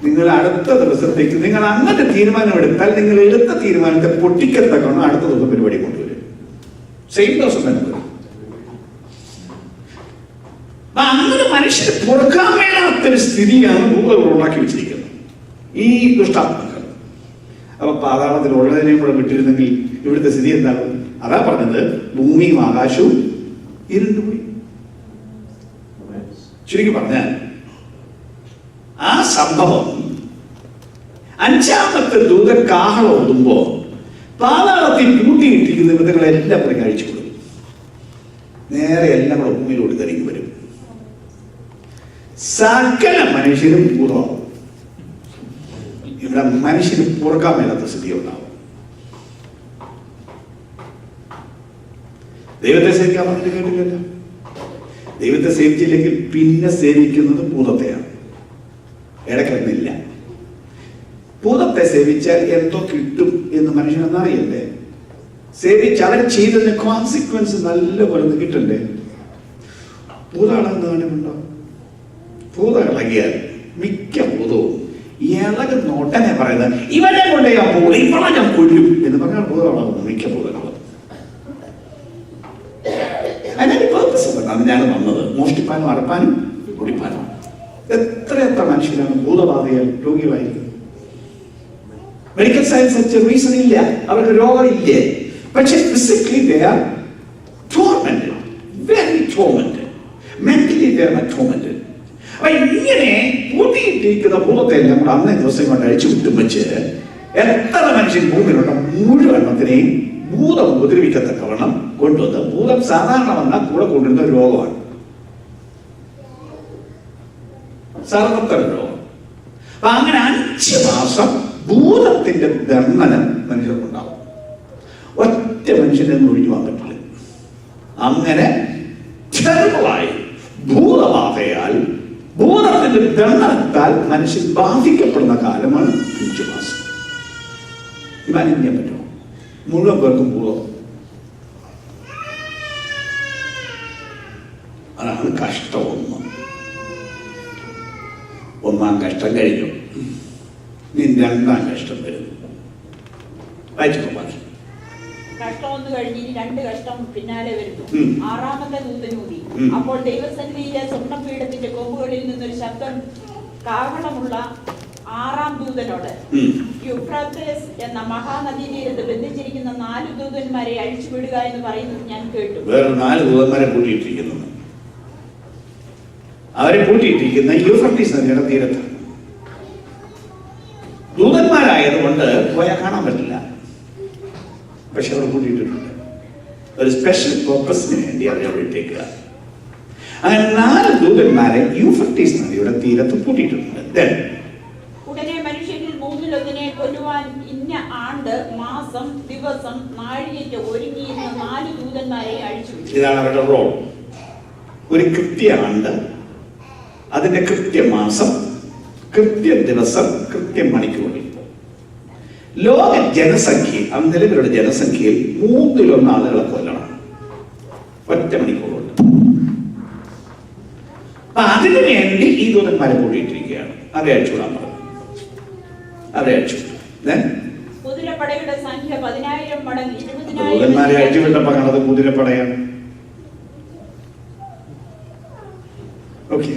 നിങ്ങൾ അടുത്ത ദിവസത്തേക്ക് നിങ്ങൾ അങ്ങനെ തീരുമാനമെടുത്താൽ നിങ്ങൾ എടുത്ത തീരുമാനത്തെ പൊട്ടിക്കത്തക്കണം അടുത്ത ദിവസം പരിപാടി കൊണ്ടുവരും. സെയിം ദിവസം തന്നെ വരും. അങ്ങനെ മനുഷ്യന് പൊറുക്കാൻ മേലാത്തൊരു സ്ഥിതിയാണ് ഭൂതകൾ ഉണ്ടാക്കി വെച്ചിരിക്കുന്നത് ഈ ദുഷ്ടാത്മകൾ. അപ്പൊ പാതാളത്തിൽ ഉള്ളതിനെയും കൂടെ വിട്ടിരുന്നെങ്കിൽ ഇവിടുത്തെ സ്ഥിതി എന്താണ്? അതാ പറഞ്ഞത്, ഭൂമിയും ആകാശവും ഇരുണ്ടുപോയി. ചുരുക്കി പറഞ്ഞാൽ ആ സംഭവം അഞ്ചാമത്തെ ദൂതൻ കാഹളം ഓതുമ്പോ പാതാളത്തിൽ കൂട്ടിയിട്ടിരിക്കുന്ന വിധങ്ങളെല്ലാം കൂടെ കഴിച്ചു കൊടുക്കും. നേരെ എല്ലാം കൂടെ ഭൂമിയിലോട്ട് കരങ്ങി വരും. സകല മനുഷ്യരും പൂർവ്വമാവും. ഇവിടെ മനുഷ്യന് പൊറുക്കാൻ മേലാത്ത സ്ഥിതി ഉണ്ടാവും. ദൈവത്തെ സേവിക്കാൻ പറഞ്ഞിട്ട് കേട്ടില്ലല്ലോ. ദൈവത്തെ സേവിച്ചില്ലെങ്കിൽ പിന്നെ സേവിക്കുന്നത് ഭൂതത്തെയാണ്. ഇടക്കിടന്നില്ല. ഭൂതത്തെ സേവിച്ചാൽ എന്തോ കിട്ടും എന്ന് മനുഷ്യനെന്നറിയണ്ടേ? സേവിച്ച് അവൻ ചെയ്തതിന് കോൺസിക്വൻസ് നല്ലപോലെ കിട്ടണ്ടേ? ഭൂതാളെന്ന് വേണമെന്നുണ്ടോ? ഭൂതം ഇളകിയാൽ മിക്ക ഭൂതവും ഇളകുന്ന ഒട്ടനെ പറയുന്നത് ഇവനെ കൊണ്ടേ ഞാൻ പോകും, ഇവളെ ഞാൻ കൊല്ലും എന്ന് പറഞ്ഞാൽ ഭൂതമാകുന്നു മിക്ക ഭൂതങ്ങളും. അതിന്റെ പേർപ്പസ് എന്താണ് ഞാൻ വന്നത്? മോഷ്ടിപ്പാനും അറപ്പാനും കുടിപ്പാനും. എത്ര മനുഷ്യരാണ് ഭൂതബാധയാൽ രോഗികളായിരിക്കുന്നത്? മെഡിക്കൽ സയൻസ് റീസൺ ഇല്ല, അവർക്ക് രോഗമില്ലേ, പക്ഷെ physically they are tormented, very tormented, mentally they are tormented. അപ്പൊ ഇങ്ങനെ കൂട്ടിയിട്ടിരിക്കുന്ന ഭൂതത്തെ എല്ലാം കൂടെ അന്നേ ദിവസം കൊണ്ട് അഴിച്ചു വിട്ടും വെച്ച് എത്ര മനുഷ്യൻ ഭൂമിയിലുള്ള മുഴുവെണ്ണത്തിനെയും ഭൂതം ഉപദ്രവിക്കത്തക്കവണ്ണം കൊണ്ടുവന്ന്, ഭൂതം സാധാരണ വന്നാൽ കൂടെ കൊണ്ടുവരുന്ന ഒരു രോഗമാണ്, സർവത്തര രോഗം. അപ്പൊ അങ്ങനെ 5 മാസം ഭൂതത്തിന്റെ ദണ്ഡനം മനുഷ്യർക്കുണ്ടാവും. ഒറ്റ മനുഷ്യനെന്ന് ഒഴിഞ്ഞു പോകാൻ പറ്റില്ല. അങ്ങനെ ചെറുതായി ഭൂതബാധയാൽ, ഭൂതത്തിന്റെ ദണ്ഡനത്താൽ മനുഷ്യൻ ബാധിക്കപ്പെടുന്ന കാലമാണ് 5 മാസം. ഇമാനിക്കാൻ പറ്റുമോ? മുഴുവൻ പേർക്കും ഭൂതം. അതാണ് കഷ്ടം ഒന്ന്. ഒന്നാം കഷ്ടം കഴിഞ്ഞു, നീ രണ്ടാം കഷ്ടം വരുന്നു. വായിച്ചോ ബാക്കി. കഷ്ടം ഒന്ന് കഴിഞ്ഞ് ഇനി 2 കഷ്ടം പിന്നാലെ വരുന്നു. ഉം. 6-ാമത്തെ ദൂതനൂതി. ഉം. അപ്പോൾ ദൈവസന്നിധിയിലെ സ്വർണ്ണപീഠത്തിന്റെ കൊമ്പുകളിൽ നിന്നൊരു ശബ്ദം കാഹളമുള്ള 6-ാം ദൂതനോട്, യൂഫ്രട്ടീസ് എന്ന മഹാനദീ തീരത്ത് ബന്ധിച്ചിരിക്കുന്ന 4 ദൂതന്മാരെ അഴിച്ചുവിടുക എന്ന് പറയുന്നത് ഞാൻ കേട്ടു. വേറെ 4 ദൂതന്മാരെ കൂട്ടിയിട്ടിരിക്കുന്നു. അവരെ കൂട്ടിയിട്ടിരിക്കുന്ന യൂഫ്രട്ടീസ് നദിയുടെ തീരത്താണ്. ദൂതന്മാരായതുകൊണ്ട് പോയാൽ കാണാൻ പറ്റില്ല, പക്ഷെ അവർ കൂട്ടിയിട്ടിട്ടുണ്ട്. ഒരു സ്പെഷ്യൽ പർപ്പസിന് വേണ്ടി അവരെ അവിടെ ഇട്ടേക്കുക. അങ്ങനെ 4 ദൂതന്മാരെ യൂഫ്രട്ടീസ് നദിയുടെ തീരത്ത് കൂട്ടിയിട്ടുണ്ട്. ഉടനെ മനുഷ്യരിൽ 1/3 കൊല്ലുവാൻ ഇന്ന ആണ്ട്, മാസം, ദിവസം, നാഴികയ്ക്ക് ഒരുങ്ങിയിരുന്ന 4 ദൂതന്മാരെ അഴിച്ചുവിട്ടു. ഇതാണ് അവരുടെ റോൾ. ഒരു കൃത്യ ആണ്ട്, അതിന്റെ കൃത്യമാസം, കൃത്യ ദിവസം, കൃത്യം മണിക്കൂറിൽ. ലോക ജനസംഖ്യ, നിലവിലുള്ള ജനസംഖ്യയിൽ 1/3 ആളുകളെ കൊല്ലണം ഒറ്റ മണിക്കൂറുണ്ട്. അപ്പൊ അതിനു വേണ്ടി ഈ ദൂതന്മാരെ കൂടിയിട്ടിരിക്കുകയാണ്. അവരെ അയച്ചുവിടാൻ പറഞ്ഞു. അവരെ അയച്ചുവിട്ടു. കുതിരപ്പടയുടെ സംഖ്യ 10,000 മടങ്ങ് ദൂതന്മാരെ അയച്ചുവിട്ടപ്പോ കാണത് കുതിരപ്പടയാണ്. ഓക്കെ,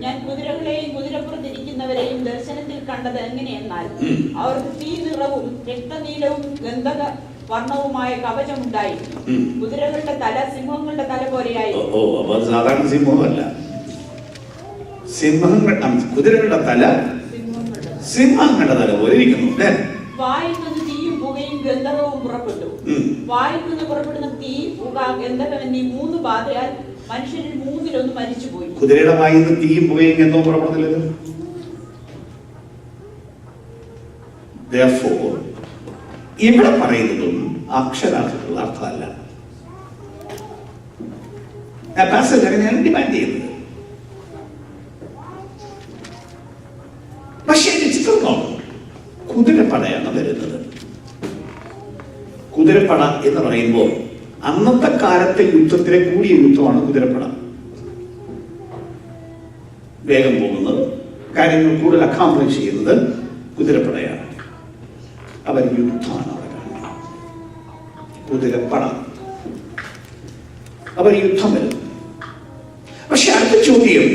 ഞാൻ കുതിരകളെയും കുതിരപ്പുറത്തിരിക്കുന്നവരെയും ദർശനത്തിൽ കണ്ടത് എങ്ങനെയെന്നാൽ, അവർക്ക് തീ നിറവും രക്തനീലവും ഗന്ധക വർണ്ണവുമായ കവചമുണ്ടായിരുന്നു. കുതിരകളുടെ തല സിംഹങ്ങളുടെ തല പോലെയായിരുന്നു. അപ്പൊ സാധാരണ സിംഹമല്ല, കുതിരകളുടെ തല സിംഹങ്ങളുടെ തല പോലെ ഇരിക്കുന്നു. വായിൽ നിന്ന് തീയും പുകയും ഗന്ധകവും പുറപ്പെട്ടു. വായിൽ നിന്ന് പുറപ്പെടുന്ന തീ, പുക, ഗന്ധകം എന്നീ 3 ബാധയാൽ മനുഷ്യരിൽ 1/3 മരിച്ചുപോയി. കുതിരയുടെ വായിൽ നിന്ന് തീയും പുകയും എന്തോ പുറപ്പെടുന്നില്ലല്ലോ. Therefore, ഇവിടെ പറയുന്നതും അക്ഷരാർത്ഥത്തിലുള്ള അർത്ഥമല്ല. അങ്ങനെയാണ് ഡിമാൻഡ് ചെയ്യുന്നത്. പക്ഷേ ചിത്രം നോക്കും, കുതിരപ്പടയാണ് വരുന്നത്. കുതിരപ്പട എന്ന് പറയുമ്പോൾ അന്നത്തെ കാലത്തെ യുദ്ധത്തിലെ കൂടിയ യുദ്ധമാണ് കുതിരപ്പട. വേഗം പോകുന്നത്, കാര്യങ്ങൾ കൂടുതൽ അക്കംപ്ലിഷ് ചെയ്യുന്നത് കുതിരപ്പടയാണ്. അവർ യുദ്ധമാണ് അവിടെ കാണുന്നത്. കുതിരപ്പട, അവർ യുദ്ധം വരും. പക്ഷെ അടുത്ത ചോദ്യം,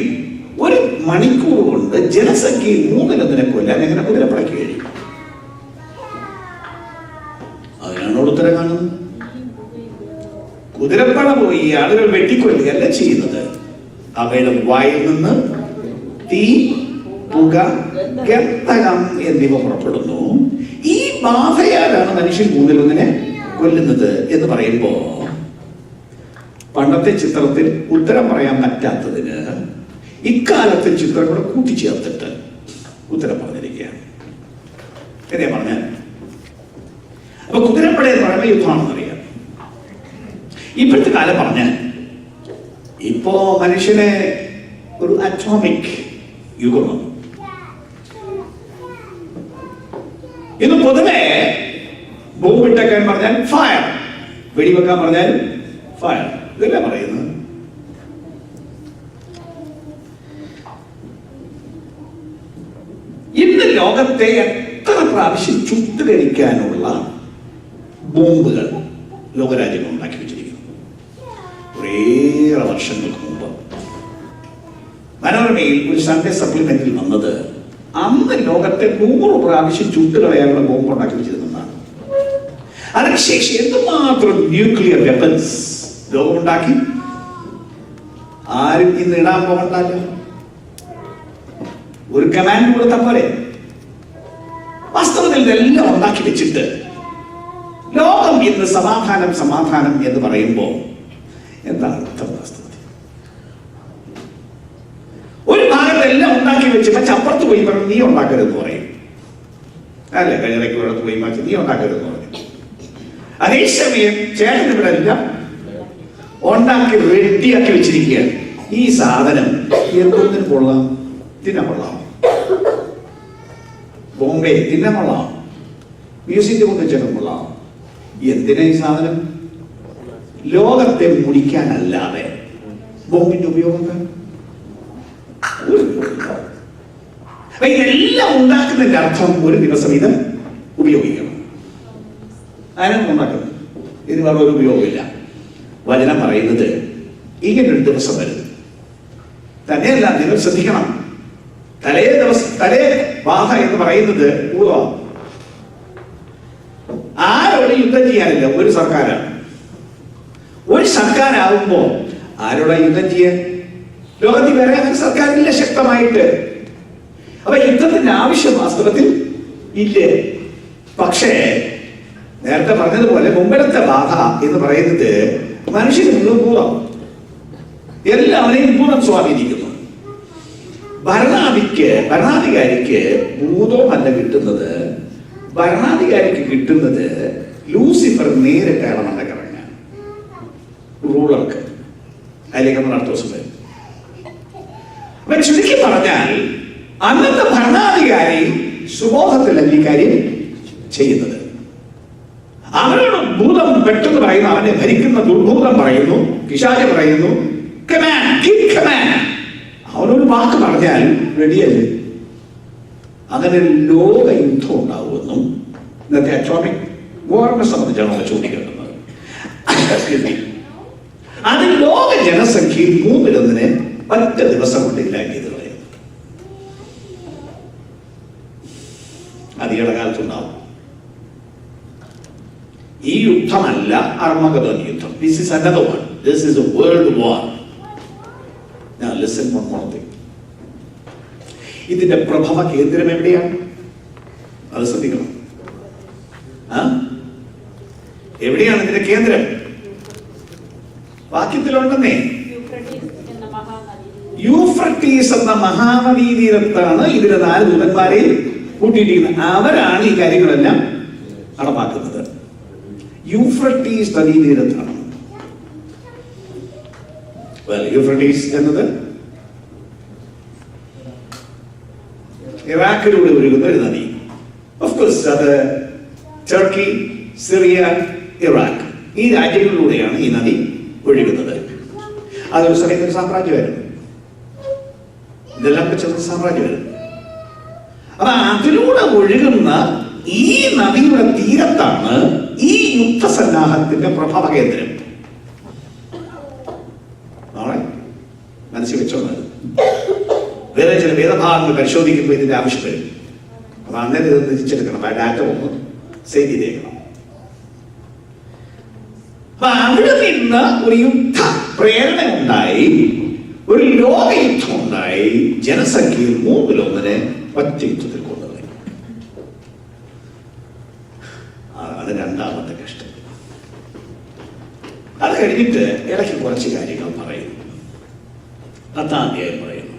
1 മണിക്കൂർ കൊണ്ട് ജനസംഖ്യയിൽ 1/3 കൊല്ലാൻ എങ്ങനെ കുതിരപ്പടയ്ക്ക് കഴിയും? അതിനാണ് ഉത്തരം കാണുന്നത്. കുതിരപ്പട പോയി ആളുകൾ വെട്ടിക്കൊല്ലുകയല്ല ചെയ്യുന്നത്. അവയുടെ വായിൽ നിന്ന് തീ, പുക, ഗന്ധകം എന്നിവ പുറപ്പെടുന്നു. ഈ ബാധയാലാണ് മനുഷ്യൻ 1/3 കൊല്ലുന്നത് എന്ന് പറയുമ്പോ പണ്ടത്തെ ചിത്രത്തിൽ ഉത്തരം പറയാൻ പറ്റാത്തതിന് ഇക്കാലത്തെ ചിത്രം കൂടെ കൂട്ടിച്ചേർത്തിട്ട് ഉത്തരം പറഞ്ഞിരിക്കുകയാണ്. എന്നെ പറഞ്ഞാൽ അപ്പൊ കുതിരപ്പട എന്ന് പറയുമ്പോൾ യുദ്ധമാണെന്നറിയാം. ഇപ്പോഴത്തെ കാലം പറഞ്ഞാൽ ഇപ്പോ മനുഷ്യനെ ഒരു അറ്റോമിക് യുഗമാണ്. ഇന്ന് പൊതുവെ ബോംബിട്ടേക്കാൻ പറഞ്ഞാൽ ഫയർ, വെടിവെക്കാൻ പറഞ്ഞാൽ ഫയർ, ഇതല്ലേ പറയുന്നത്. ഇന്ന് ലോകത്തെ എത്ര പ്രാവശ്യം ചുട്ടുകരിക്കാനുള്ള ബോംബുകൾ ലോകരാജ്യങ്ങൾ ഉണ്ടാക്കി വെച്ചിരിക്കുന്നു. കുറേയേറെ വർഷങ്ങൾക്ക് മുമ്പ് മനോരമയിൽ ഒരു സൺഡേ സപ്ലിമെന്റിൽ വന്നത് അന്ന് ലോകത്തെ 100 പ്രാവശ്യം ചുട്ടുകളയാനുള്ള ബോംബ് ഉണ്ടാക്കി വെച്ചിരുന്നതാണ്. അതിനുശേഷം എന്തുമാത്രം ന്യൂക്ലിയർ വെപ്പൺസ് ലോകമുണ്ടാക്കി. ആരും ഇന്ന് ഇടാൻ പോകണ്ടല്ലോ, ഒരു കമാൻഡ് കൊടുത്ത പോലെ. വാസ്തവത്തിൽ ഇതെല്ലാം ഉണ്ടാക്കി വെച്ചിട്ട് ലോകം ഇന്ന് സമാധാനം സമാധാനം എന്ന് പറയുമ്പോൾ എന്താണ് അർത്ഥം? വാസ്തവത്തിൽ ഒരു ഭാഗത്തെല്ലാം ഉണ്ടാക്കി വെച്ച് മറ്റപ്പുറത്ത് പോയി പറഞ്ഞു നീ ഉണ്ടാക്കരുതെന്ന് പറയും. അല്ലേ, കഴിഞ്ഞിടയ്ക്ക് ഒരിടത്ത് പോയി മാറ്റി നീ ഉണ്ടാക്കരുതെന്ന് പറഞ്ഞു. അതേസമയം ചേട്ടൻ ഇവിടെ എല്ലാം ഉണ്ടാക്കി റെഡിയാക്കി വെച്ചിരിക്കുകയാണ്. ഈ സാധനം എന്തൊന്നിന് കൊള്ളാം? തിന്നാൻ കൊള്ളാം. ബോംബെ തിന്നാൻ കൊള്ളാം. മ്യൂസിയത്തിൽ കൊണ്ട് ചേട്ടൻ കൊള്ളാം. എന്തിനാ ഈ സാധനം? ലോകത്തെ മുടിക്കാനല്ലാതെ ബോംബിന്റെ ഉപയോഗം എന്താണ്? ഒരു ഉപയോഗമില്ല. അപ്പൊ ഇതെല്ലാം ഉണ്ടാക്കുന്നതിന്റെ അർത്ഥം ഒരു ദിവസം ഇത് ഉപയോഗിക്കണം. ആരാണ് ഉണ്ടാക്കുന്നത്? ഇതിന് വേറെ ഒരു ഉപയോഗമില്ല. വചനം പറയുന്നത് ഇങ്ങനൊരു ദിവസം വരും. തന്നെയല്ല, നിങ്ങൾ ശ്രദ്ധിക്കണം, തലേ ബാധ എന്ന് പറയുന്നത് പൂർവ്വം ആരോട് യുദ്ധം ചെയ്യാനില്ല, ഒരു സർക്കാരാണ്. ഒരു സർക്കാരാകുമ്പോ ആരോടാ യുദ്ധം ചെയ്യാൻ? ലോകത്തിൽ വേറെ അങ്ങനെ സർക്കാരില്ല ശക്തമായിട്ട്. അപ്പൊ യുദ്ധത്തിന്റെ ആവശ്യം വാസ്തവത്തിൽ ഇല്ലേ. പക്ഷേ നേരത്തെ പറഞ്ഞതുപോലെ മുമ്പിലത്തെ ബാധ എന്ന് പറയുന്നത് മനുഷ്യന് പൂർവ്വം എല്ലാവരെയും പൂർണ്ണം സ്വാധീനിക്കുന്നു. ഭരണാധികാരിക്ക് ഭൂതമല്ല കിട്ടുന്നത്. ഭരണാധികാരിക്ക് കിട്ടുന്നത് ലൂസിഫർ നേരിട്ട് അയാളെ കറങ്ങാൻ, റൂളർക്ക്. അതിലേക്ക് നമ്മൾ അടുത്ത ദിവസം വരും. അപ്പൊ ചുരുക്കി പറഞ്ഞാൽ അന്നത്തെ ഭരണാധികാരി സുബോധത്തിലല്ല ഈ കാര്യം ചെയ്യുന്നത്. അവനോട് ഭൂതം പെട്ടെന്ന് പറയുന്നു, അവനെ ഭരിക്കുന്ന ദുർഭൂതം പറയുന്നു, പിശാച് പറയുന്നു, അവനൊരു വാക്ക് പറഞ്ഞാൽ റെഡിയല്ലേ. അങ്ങനെ ലോകയുദ്ധം ഉണ്ടാവുമെന്നും ഇന്നത്തെ അറ്റോമിക് വാറിനെ സംബന്ധിച്ചാണ് നമ്മൾ ചൂണ്ടിക്കാട്ടുന്നത്. അത് ലോക ജനസംഖ്യയിൽ 3/1 ഒറ്റ ദിവസം കൊണ്ട് ഇല്ലാക്കിയത് കളയും. അധികയുടെ കാലത്തുണ്ടാവും. ഈ യുദ്ധമല്ല അർമഗദോൻ യുദ്ധം. This is another one. This is a world war. Now listen one more thing. ഇതിന്റെ പ്രഭവ കേന്ദ്രം എവിടെയാണ്? അത് ശ്രദ്ധിക്കണം. എവിടെയാണ് ഇതിന്റെ കേന്ദ്രം? വാക്യത്തിലുണ്ടെന്നേ. യൂഫ്രട്ടീസ് എന്ന മഹാനദീ തീരത്താണ് ഇതിന്റെ 4 ദൂതന്മാരെയും കൂട്ടിയിട്ടിരിക്കുന്നത്. അവരാണ് ഈ കാര്യങ്ങളെല്ലാം നടപ്പാക്കുന്നത്. യൂഫ്രട്ടീസ് നദീതീരത്താണ്. യൂഫ്രട്ടീസ് എന്നത് ഇറാഖിലൂടെ ഒഴുകുന്ന ഒരു നദി. ഓഫ് കോഴ്സ് അത് ടർക്കി, സിറിയ, ഇറാഖ് ഈ രാജ്യങ്ങളിലൂടെയാണ് ഈ നദി ഒഴുകുന്നത്. അതൊരു സമയത്ത് സാമ്രാജ്യമായിരുന്നു. ഇതെല്ലാം വെച്ചത് സാമ്രാജ്യമായിരുന്നു. അപ്പൊ അതിലൂടെ ഒഴുകുന്ന ഈ നദിയുടെ തീരത്താണ് ഈ യുദ്ധസന്നാഹത്തിന്റെ പ്രഭവ കേന്ദ്രം. നാളെ മനസ്സിൽ വെച്ചോന്നത്. വേറെ ചില വേദഭാഗങ്ങൾ പരിശോധിക്കുമ്പോൾ ഇതിന്റെ ആവശ്യം വരും. അപ്പൊ അന്നേരം ഇത് തിരിച്ചെടുക്കണം. ആ ഡാറ്റ ഒന്ന് സേവ് ചെയ്തേക്കണം. അപ്പൊ അവിടെ നിന്ന് ഒരു യുദ്ധ പ്രേരണ ഉണ്ടായി, ഒരു ലോകയുദ്ധം ഉണ്ടായി. ജനസംഖ്യയിൽ 3/1 ഒറ്റ യുദ്ധത്തിൽ കൊണ്ടുപോയി. അത് രണ്ടാമത്തെ കഷ്ടം. അത് കഴിഞ്ഞിട്ട് ഇടയ്ക്ക് കുറച്ച് കാര്യങ്ങൾ പറയുന്നു. 10-ാം അധ്യായം പറയുന്നു.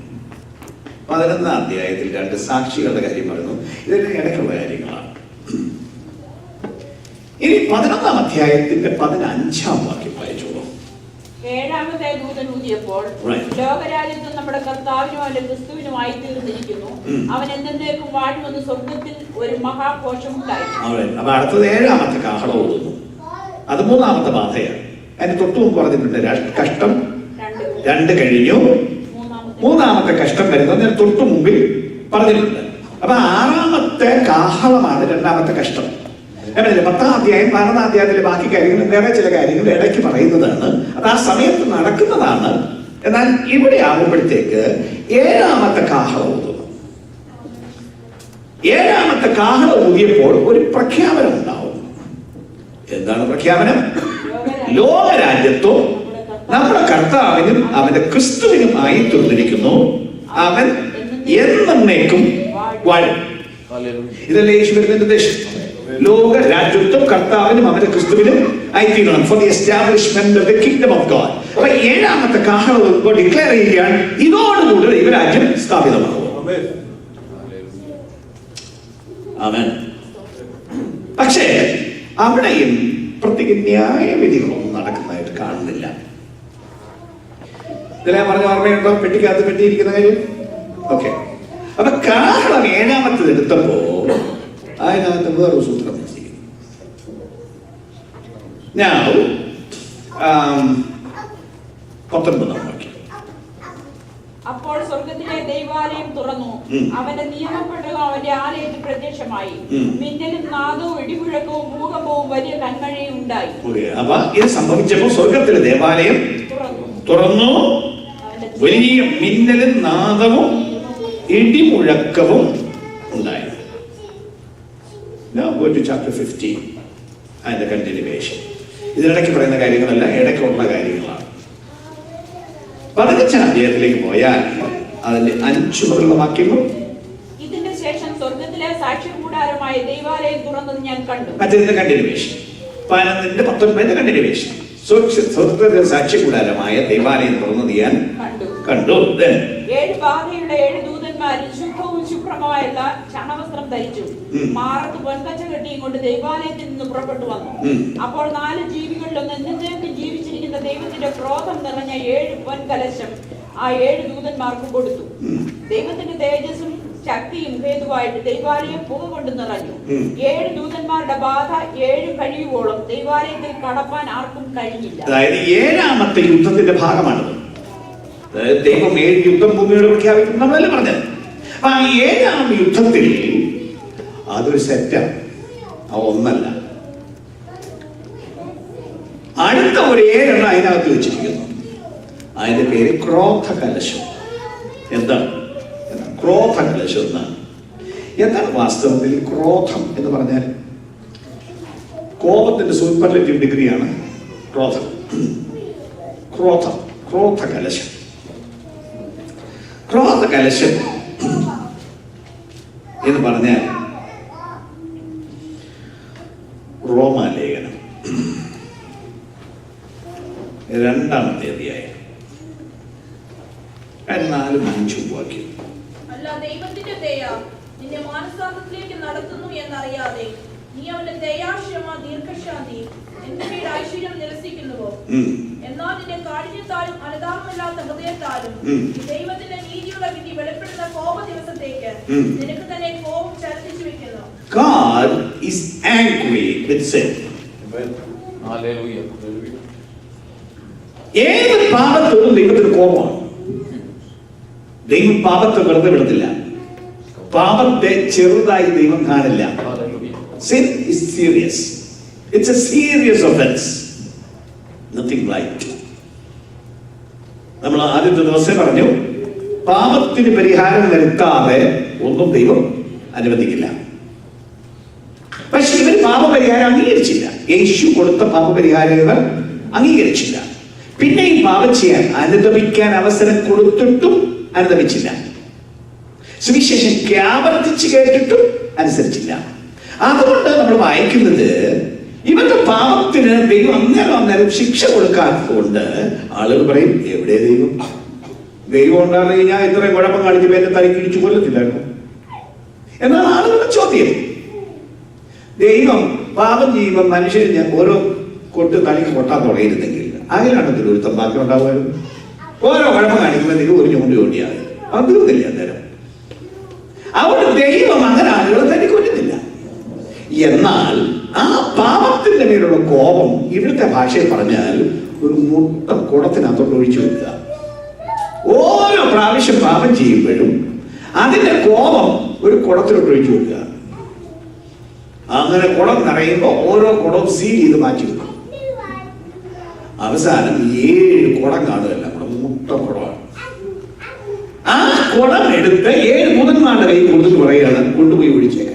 11-ാം അധ്യായത്തിൽ 2 സാക്ഷികളുടെ കാര്യം പറയുന്നു. ഇതെല്ലാം ഇടയ്ക്കുള്ള കാര്യങ്ങളാണ്. ഇനി 11-ാം അധ്യായത്തിന്റെ 15-ാം വാക്യം വായിച്ചോളൂ. 7-ാമത്തെ ദൂതൻ ഊതിയപ്പോൾ ലോകരാജ്യത്ത് നമ്മുടെ കർത്താവിനും അവന്റെ ക്രിസ്തുവിനുമായി തീർന്നിരിക്കുന്നു, അവൻ എന്നേക്കും വാഴുമെന്ന് സ്വർഗത്തിൽ ഒരു മഹാഘോഷം ഉണ്ടായി. അപ്പൊ അടുത്തത് 7-ാമത്തെ കാഹളം ഊതുന്നു. അത് 3-ാമത്തെ ബാധയാണ്. അതിന് തൊട്ടു മുമ്പ് പറഞ്ഞിട്ടുണ്ട് കഷ്ടം 2 കഴിഞ്ഞു, 3-ാമത്തെ കഷ്ടം വരുന്നത് തൊട്ടു മുമ്പിൽ പറഞ്ഞിട്ടുണ്ട്. അപ്പൊ 6-ാമത്തെ കാഹളമാണ് 2-ാമത്തെ കഷ്ടം. 10-ാം അധ്യായം 12-ാം അധ്യായത്തിലെ ബാക്കി കാര്യങ്ങൾ വേറെ ചില കാര്യങ്ങൾ ഇടയ്ക്ക് പറയുന്നതാണ്. അത് ആ സമയത്ത് നടക്കുന്നതാണ്. എന്നാൽ ഇവിടെ ആകുമ്പോഴത്തേക്ക് 7-ാമത്തെ കാഹളം ഊതുന്നു. 7-ാമത്തെ കാഹളം ഊതിയപ്പോൾ ഒരു പ്രഖ്യാപനം ഉണ്ടാവും. എന്താണ് പ്രഖ്യാപനം? ലോകരാജ്യത്വം നമ്മുടെ കർത്താവിനും അവന്റെ ക്രിസ്തുവിനും ആയി തീർന്നിരിക്കുന്നു, അവൻ എന്നേക്കും വാഴും. ഇതല്ലേ യേശുവിന്റെ നിർദ്ദേശം? ലോക രാജ്യത്വം കർത്താവിനും അവന്റെ ക്രിസ്തുവിനും ആയിത്തീരണം. For the establishment of the kingdom of God. അപ്പൊ 7-ാമത്തെ കാഹളം ഡിക്ലെയർ ചെയ്യുകയാണ്, ഇതോടുകൂടി ദൈവരാജ്യം സ്ഥാപിതമാകും. ആമേൻ. പക്ഷേ അവിടെയും പ്രത്യേക ന്യായവിധികളൊന്നും നടക്കുന്നതായിട്ട് കാണുന്നില്ല. ഇതെല്ലാം പറഞ്ഞ ഓർമ്മയുണ്ടോ? പെട്ടിക്കകത്ത് പെട്ടിയിരിക്കുന്ന കാര്യം. ഓക്കെ. അപ്പൊ കാഹളം 7-ാമത്തേത് എടുത്തപ്പോ അതിനകത്ത് വേറൊരു സൂത്രം വെച്ചിരിക്കുന്നു. Now 19-ാം വാക്യം. അപ്പോൾ സ്വർഗത്തിലെ ദൈവാലയം തുറന്നു. അവന്റെ നിയമപ്പെട്ടകം അവന്റെ ആലയത്തിൽ പ്രത്യക്ഷമായി. മിന്നലും നാദവും ഇടിമുഴക്കവും ഭൂകമ്പവും വലിയ കന്മഴയും ഉണ്ടായി. അപ്പൊ ഇത് സംഭവിച്ചപ്പോൾ സ്വർഗത്തിലെ ദേവാലയം തുറന്നു. വലിയ മിന്നലും നാദവും ഇടിമുഴക്കവും ഉണ്ടായി. Now go to chapter 15 and the continuation. ഇതിനിടയ്ക്ക് പറയുന്ന കാര്യങ്ങളല്ല, ഇടയ്ക്കുള്ള കാര്യങ്ങളാണ്. 15 അധ്യായത്തിലേക്ക് പോയാൽ അതിന്റെ 5 മുതലുള്ള വാക്യങ്ങൾ. ഇതിന്റെ ശേഷം സ്വർഗത്തിലെ സാക്ഷ്യകൂടാരമായ ദൈവാലയം തുറന്നത് ഞാൻ കണ്ടു. മറ്റേതിന്റെ കണ്ടിന്യൂവേഷൻ. 11 19 കണ്ടിന്യൂവേഷൻ. സ്വർഗത്തിലെ സാക്ഷ്യകൂടാരമായ ദൈവാലയം തുറന്നത് ഞാൻ കണ്ടു. 7 ബാധയുള്ള 7 ദൂതന്മാരിൽ ശുദ്ധവും ശുഭ്രമായുള്ള ചണവസ്ത്രം ധരിച്ചു. മാറത്ത് പൊൻകച്ച കെട്ടിയും കൊണ്ട് ദൈവാലയത്തിൽ നിന്ന് പുറപ്പെട്ടു വന്നു. അപ്പോൾ 4 ജീവികളിലൊന്ന് എന്നേക്കും ജീവിച്ചിരിക്കുന്ന ദൈവത്തിന്റെ ക്രോധം നിറഞ്ഞ 7 പൊൻകലശം ആ 7 ദൂതന്മാർക്ക് കൊടുത്തു. ദൈവത്തിന്റെ തേജസ്സും ശക്തിയും ഹേതുവായിട്ട് ദൈവാലയം പുക കൊണ്ട് നിറഞ്ഞു. 7 ദൂതന്മാരുടെ ബാധ 7 കഴിയുവോളം ദൈവാലയത്തിൽ കടപ്പാൻ ആർക്കും കഴിഞ്ഞില്ല. അതായത് 7ാമത്തെ യുദ്ധത്തിന്റെ ഭാഗമാണത്. ദൈവം 7 യുദ്ധം ഭൂമിയോട് പ്രഖ്യാപിക്കും നമ്മളല്ലേ പറഞ്ഞത്. അപ്പൊ ആ 7ാം യുദ്ധത്തിൽ അതൊരു സെറ്റാണ്, ഒന്നല്ല. അടുത്ത ഒരു 7 അതിനകത്ത് വെച്ചിരിക്കുന്നു. അതിന്റെ പേര് ക്രോധ കലശം. എന്താണ് ക്രോധ കലശം എന്നാണ്? എന്താണ് വാസ്തവത്തിൽ ക്രോധം എന്ന് പറഞ്ഞാൽ? കോപത്തിന്റെ സൂപ്പർലേറ്റീവ് ഡിഗ്രിയാണ് ക്രോധം. ക്രോധം, ക്രോധ കലശം. ക്രോധ കലശം എന്ന് പറഞ്ഞാൽ റോമാലേഖനം 2-ാമത്തെ അധ്യായം 4-5 വാക്യം. അല്ല ദൈവത്തിന്റെ ദയ നിന്നെ മാനസാന്തരത്തിലേക്ക് നടത്തുന്നു എന്നറിയാതെ നീ അവന്റെ ദയാക്ഷമ ദീർഘശാന്തി എന്നിവയുടെ ഐശ്വര്യം നിരസിക്കുന്നുവോ? എന്നാൽ നിന്റെ കാഠിന്യത്താലും അനുതാപമില്ലാത്ത ഹൃദയത്താലും ദൈവത്തിന്റെ നീതിയുള്ള വിധി വെളിപ്പെടുന്ന കോപ ദിവസത്തേക്ക് നിനക്ക് തന്നെ കോപം ചലത്തിച്ചു വെക്കുന്നു. God is angry with sin. Hallelujah. ഏത് പാപത്തോടും ദൈവത്തിന് കോപമാണ്. ദൈവം പാപത്തെ വെറുതെ വിടത്തില്ല. പാപത്തെ ചെറുതായി ദൈവം കാണില്ല. Sin is serious. It's a serious offense. Nothing light. നമ്മൾ ആദ്യത്തെ ദിവസം പറഞ്ഞു, പാപത്തിന് പരിഹാരം വരുത്താതെ ഒന്നും ദൈവം അനുവദിക്കില്ല. പക്ഷെ ഇവർ പാപപരിഹാരം അംഗീകരിച്ചില്ല. യേശു കൊടുത്ത പാപപരിഹാരം ഇവർ അംഗീകരിച്ചില്ല. പിന്നെയും പാപം ചെയ്യാൻ അനുദപിക്കാൻ അവസരം കൊടുത്തിട്ടും അനുദപിച്ചില്ല. സുവിശേഷം ആവർത്തിച്ച് കേട്ടിട്ടും അനുസരിച്ചില്ല. അതുകൊണ്ട് നമ്മൾ വായിക്കുന്നത് ഇവരുടെ പാപത്തിന് ദൈവം അന്നേരം ശിക്ഷ കൊടുക്കാത്തതുകൊണ്ട് ആളുകൾ പറയും, എവിടെ ദൈവം? ദൈവം ഉണ്ടാകുന്ന കഴിഞ്ഞാൽ ഇത്രയും കുഴപ്പം കാണിച്ചപ്പോൾ എന്നെ തലയ്ക്ക് ഇടിച്ചു കൊല്ലത്തില്ലായിരുന്നു എന്നാണ് ആളുകളുടെ ചോദ്യം. ദൈവം പാപം ചെയ്യുമ്പോൾ മനുഷ്യന് ഓരോ കൊട്ട് തലയ്ക്ക് കൊട്ടാൻ തുടങ്ങിയിരുന്നെങ്കിൽ അതിലാണെങ്കിൽ ഒരു തമ്പാക്കം ഉണ്ടാവുമായിരുന്നു. ഓരോ കുഴപ്പം കാണിക്കുമ്പോൾ നിങ്ങൾ ഒരു ചൂണ്ടി കൊണ്ടിയായി അത് തീർന്നില്ല അന്നേരം. അവിടെ ദൈവം അങ്ങനെ ആളുകളെ തന്നെ കൊല്ലുന്നില്ല. എന്നാൽ ആ പാപത്തിന്റെ മേലുള്ള കോപം ഇവിടുത്തെ ഭാഷയിൽ പറഞ്ഞാൽ ഒരു മുട്ട കുടത്തിനകത്തോട്ട് ഒഴിച്ചു വെക്കുക. ഓരോ പ്രാവശ്യം പാപം ചെയ്യുമ്പോഴും അതിന്റെ കോപം ഒരു കുടത്തിലോട്ട് ഒഴിച്ചു വെക്കുക. അങ്ങനെ കുടം നിറയുമ്പോൾ ഓരോ കുടവും സീൽ ചെയ്ത് മാറ്റി വെക്കും. അവസാനം 7 കുടം കാണുമല്ല, മുട്ട കുടമാണ്. ആ കുടം എടുത്ത് 7 ദൂതന്മാരുടെ കൈ കൊടുത്തിട്ട് പറയുകയാണ്, കൊണ്ടുപോയി ഒഴിച്ചേക്കാൻ.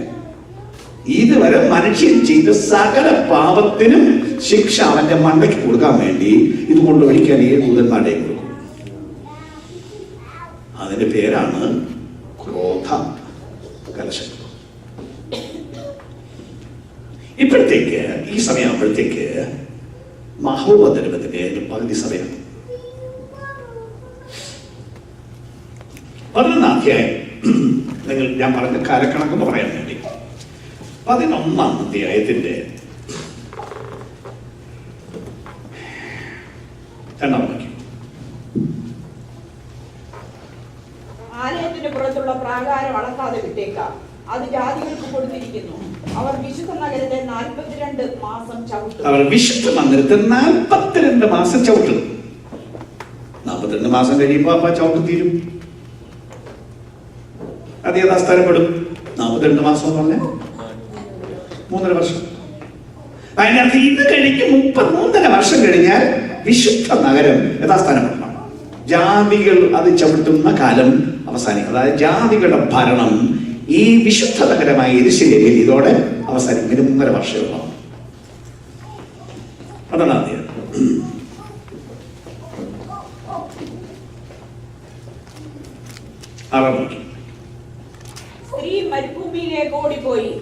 ഇതുവരെ മനുഷ്യൻ ചെയ്ത സകല പാപത്തിനും ശിക്ഷ അവന്റെ മണ്ടയ്ക്ക് കൊടുക്കാൻ വേണ്ടി ഇത് കൊണ്ടൊഴിക്കാൻ 7 ദൂതന്മാരുടെ കൊടുക്കും. അതിന്റെ പേരാണ് ക്രോധ കലശം. ഇപ്പോഴത്തേക്ക് ഈ സമയമാകുമ്പോഴത്തേക്ക് മഹോപദ്രവത്തിന്റെ പകുതി സമയം. 11-ാം അധ്യായം നിങ്ങൾ ഞാൻ പറഞ്ഞ കാലക്കണക്കെന്ന് പറയാൻ വേണ്ടി 11-ാം അധ്യായത്തിന്റെ 2-ാം വാക്യം. ആലയത്തിന്റെ പുറത്തുള്ള പ്രാകാരം അളക്കാതെ വിട്ടേക്കാം, അത് ജാതികൾക്ക് കൊടുത്തിരിക്കുന്നു. അവർ വിശുദ്ധ നഗരത്തെ 42 മാസം ചവിട്ടും. അവർ വിശുദ്ധ മന്ദിരത്തെ 42 മാസം ചവിട്ടും. 42 42 മാസം കഴിയുമ്പോൾ അപ്പ ചവിട്ട് തീരും, അത് യഥാസ്ഥാനപ്പെടും. 42 മാസം എന്ന് പറഞ്ഞാൽ 3.5 വർഷം. അതിനകത്ത് ഇത് കഴിഞ്ഞ് 3.5 വർഷം കഴിഞ്ഞാൽ വിശുദ്ധ നഗരം യഥാസ്ഥാനപ്പെടണം. ജാതികൾ അത് ചവിട്ടുന്ന കാലം അവസാനിക്കും. അതായത് ജാതികളുടെ ഭരണം ഈ വിശുദ്ധ നഗരമായ യെരൂശലേമിൽ ഇതോടെ അവസാനിക്കും. 3.5 വർഷമുള്ള അതാണ് ആദ്യം. സ്ത്രീ മരുഭൂമിയിലേക്ക് ഓടിപ്പോയി.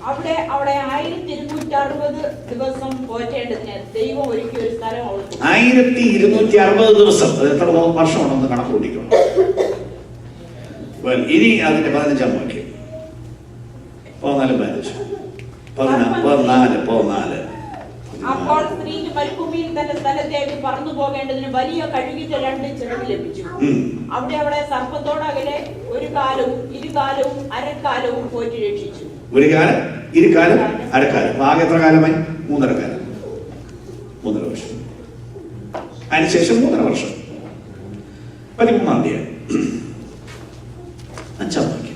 അവിടെ 1260 ദിവസം പോറ്റേണ്ടതിന് ദൈവം ഒരുക്കിയ ഒരു സ്ഥലം അവൾക്ക്. 1260 ദിവസം. അത് എത്ര വർഷമാണെന്ന് കണക്ക് കൂട്ടിക്കണം. ഇനി അതിന്റെ 15-ാം വാക്യം. 14. അപ്പോൾ സ്ത്രീക്ക് മരുഭൂമിയിൽ തന്റെ സ്ഥലത്തേക്ക് പറന്നു പോകേണ്ടതിന് വലിയ കഴുകിച്ച 2 ചിറക് ലഭിച്ചു. അവിടെ അവളെ സർപ്പത്തോടകലെ 1 കാലവും 2 കാലവും അരക്കാലവും പോറ്റി രക്ഷിച്ചു. 1 കാലം 2 കാലം അരക്കാലം. ആകെ എത്ര കാലമായി? 3.5 കാലം. 3.5 വർഷം. അതിനുശേഷം 3.5 വർഷം. 13-ാം അധ്യായം 5-ാം വാക്യം.